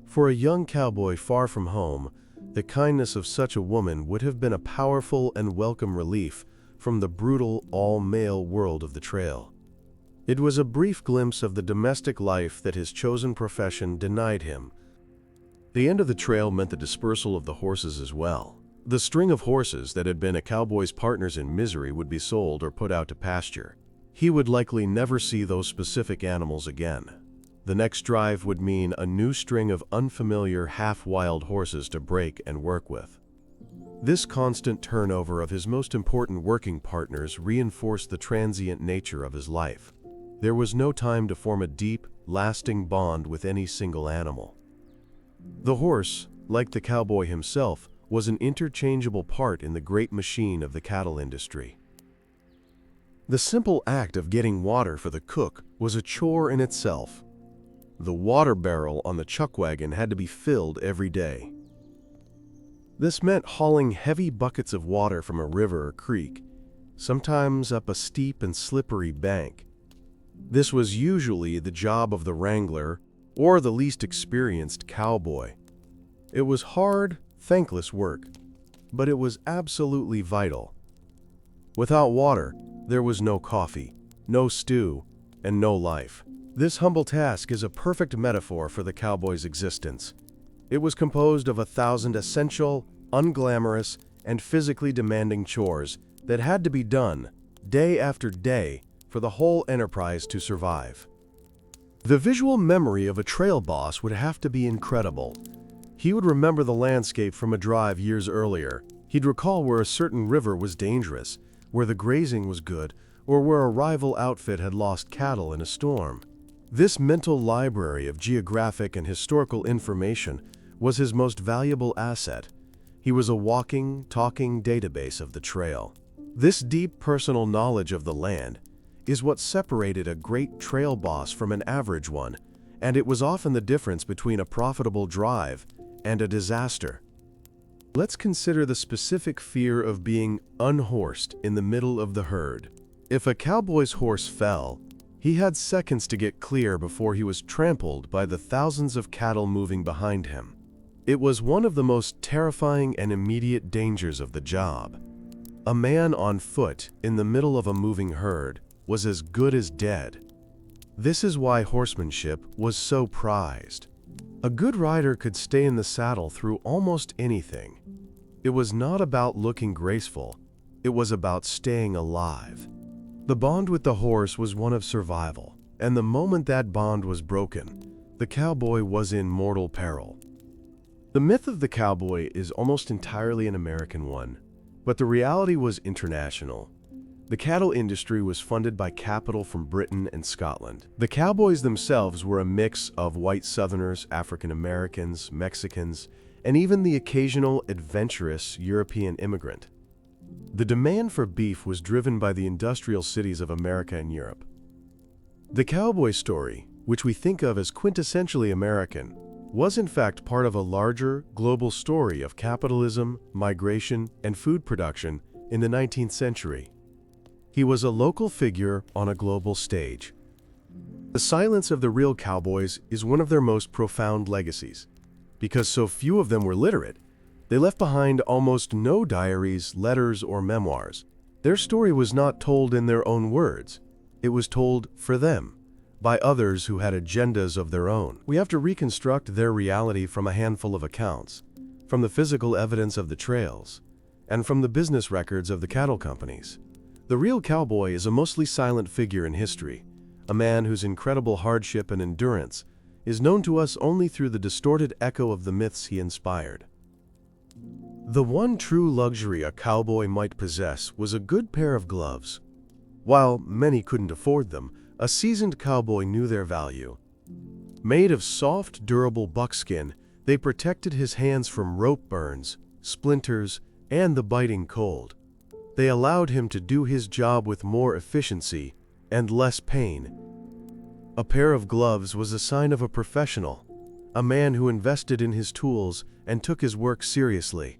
For a young cowboy far from home, the kindness of such a woman would have been a powerful and welcome relief from the brutal, all-male world of the trail. It was a brief glimpse of the domestic life that his chosen profession denied him. The end of the trail meant the dispersal of the horses as well. The string of horses that had been a cowboy's partners in misery would be sold or put out to pasture. He would likely never see those specific animals again. The next drive would mean a new string of unfamiliar, half-wild horses to break and work with. This constant turnover of his most important working partners reinforced the transient nature of his life. There was no time to form a deep, lasting bond with any single animal. The horse, like the cowboy himself, was an interchangeable part in the great machine of the cattle industry. The simple act of getting water for the cook was a chore in itself. The water barrel on the chuck wagon had to be filled every day. This meant hauling heavy buckets of water from a river or creek, sometimes up a steep and slippery bank. This was usually the job of the wrangler or the least experienced cowboy. It was hard, thankless work, but it was absolutely vital. Without water, there was no coffee, no stew, and no life. This humble task is a perfect metaphor for the cowboy's existence. It was composed of 1,000 essential, unglamorous, and physically demanding chores that had to be done day after day for the whole enterprise to survive. The visual memory of a trail boss would have to be incredible. He would remember the landscape from a drive years earlier, He'd recall where a certain river was dangerous, where the grazing was good, or where a rival outfit had lost cattle in a storm. This mental library of geographic and historical information was his most valuable asset. He was a walking, talking database of the trail. This deep personal knowledge of the land is what separated a great trail boss from an average one, and it was often the difference between a profitable drive and a disaster. Let's consider the specific fear of being unhorsed in the middle of the herd. If a cowboy's horse fell, he had seconds to get clear before he was trampled by the thousands of cattle moving behind him. It was one of the most terrifying and immediate dangers of the job. A man on foot in the middle of a moving herd was as good as dead. This is why horsemanship was so prized. A good rider could stay in the saddle through almost anything. It was not about looking graceful, it was about staying alive. The bond with the horse was one of survival, and the moment that bond was broken, the cowboy was in mortal peril. The myth of the cowboy is almost entirely an American one, but the reality was international. The cattle industry was funded by capital from Britain and Scotland. The cowboys themselves were a mix of white Southerners, African Americans, Mexicans, and even the occasional adventurous European immigrant. The demand for beef was driven by the industrial cities of America and Europe. The cowboy story, which we think of as quintessentially American, was in fact part of a larger, global story of capitalism, migration, and food production in the 19th century. He was a local figure on a global stage. The silence of the real cowboys is one of their most profound legacies. Because so few of them were literate, they left behind almost no diaries, letters, or memoirs. Their story was not told in their own words. It was told for them, by others who had agendas of their own. We have to reconstruct their reality from a handful of accounts, from the physical evidence of the trails, and from the business records of the cattle companies. The real cowboy is a mostly silent figure in history, a man whose incredible hardship and endurance is known to us only through the distorted echo of the myths he inspired. The one true luxury a cowboy might possess was a good pair of gloves. While many couldn't afford them, a seasoned cowboy knew their value. Made of soft, durable buckskin, they protected his hands from rope burns, splinters, and the biting cold. They allowed him to do his job with more efficiency and less pain. A pair of gloves was a sign of a professional, a man who invested in his tools and took his work seriously.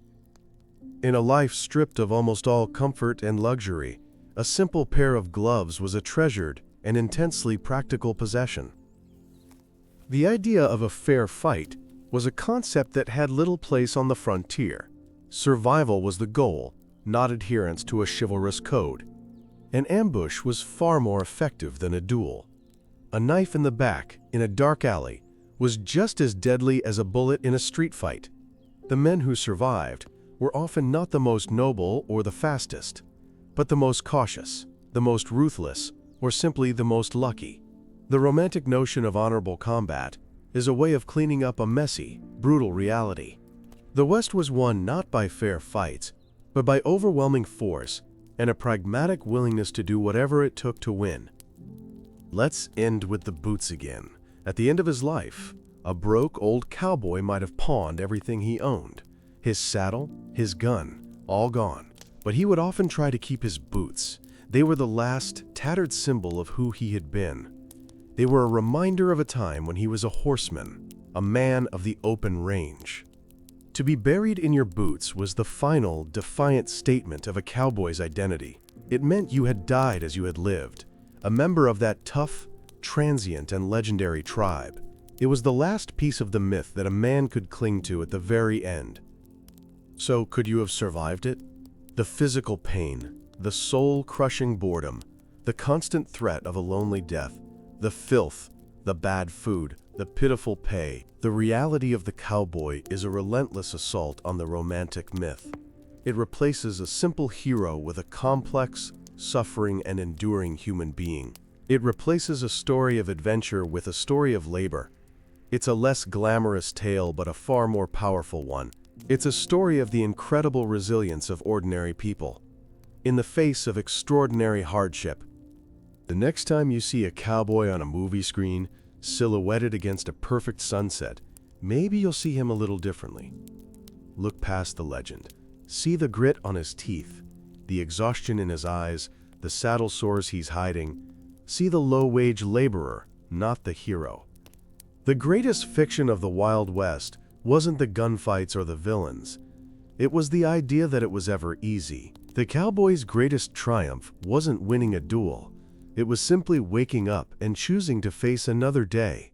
In a life stripped of almost all comfort and luxury, a simple pair of gloves was a treasured and intensely practical possession. The idea of a fair fight was a concept that had little place on the frontier. Survival was the goal, not adherence to a chivalrous code. An ambush was far more effective than a duel. A knife in the back, in a dark alley, was just as deadly as a bullet in a street fight. The men who survived were often not the most noble or the fastest, but the most cautious, the most ruthless, or simply the most lucky. The romantic notion of honorable combat is a way of cleaning up a messy, brutal reality. The West was won not by fair fights, but by overwhelming force and a pragmatic willingness to do whatever it took to win. Let's end with the boots again. At the end of his life, a broke old cowboy might have pawned everything he owned. His saddle, his gun, all gone. But he would often try to keep his boots. They were the last, tattered symbol of who he had been. They were a reminder of a time when he was a horseman, a man of the open range. To be buried in your boots was the final, defiant statement of a cowboy's identity. It meant you had died as you had lived, a member of that tough, transient, and legendary tribe. It was the last piece of the myth that a man could cling to at the very end. So, could you have survived it? The physical pain, the soul-crushing boredom, the constant threat of a lonely death, the filth, the bad food, the pitiful pay. The reality of the cowboy is a relentless assault on the romantic myth. It replaces a simple hero with a complex, suffering, and enduring human being. It replaces a story of adventure with a story of labor. It's a less glamorous tale, but a far more powerful one. It's a story of the incredible resilience of ordinary people in the face of extraordinary hardship. The next time you see a cowboy on a movie screen, silhouetted against a perfect sunset, maybe you'll see him a little differently. Look past the legend. See the grit on his teeth, the exhaustion in his eyes, the saddle sores he's hiding. See the low-wage laborer, not the hero. The greatest fiction of the Wild West wasn't the gunfights or the villains. It was the idea that it was ever easy. The cowboy's greatest triumph wasn't winning a duel. It was simply waking up and choosing to face another day.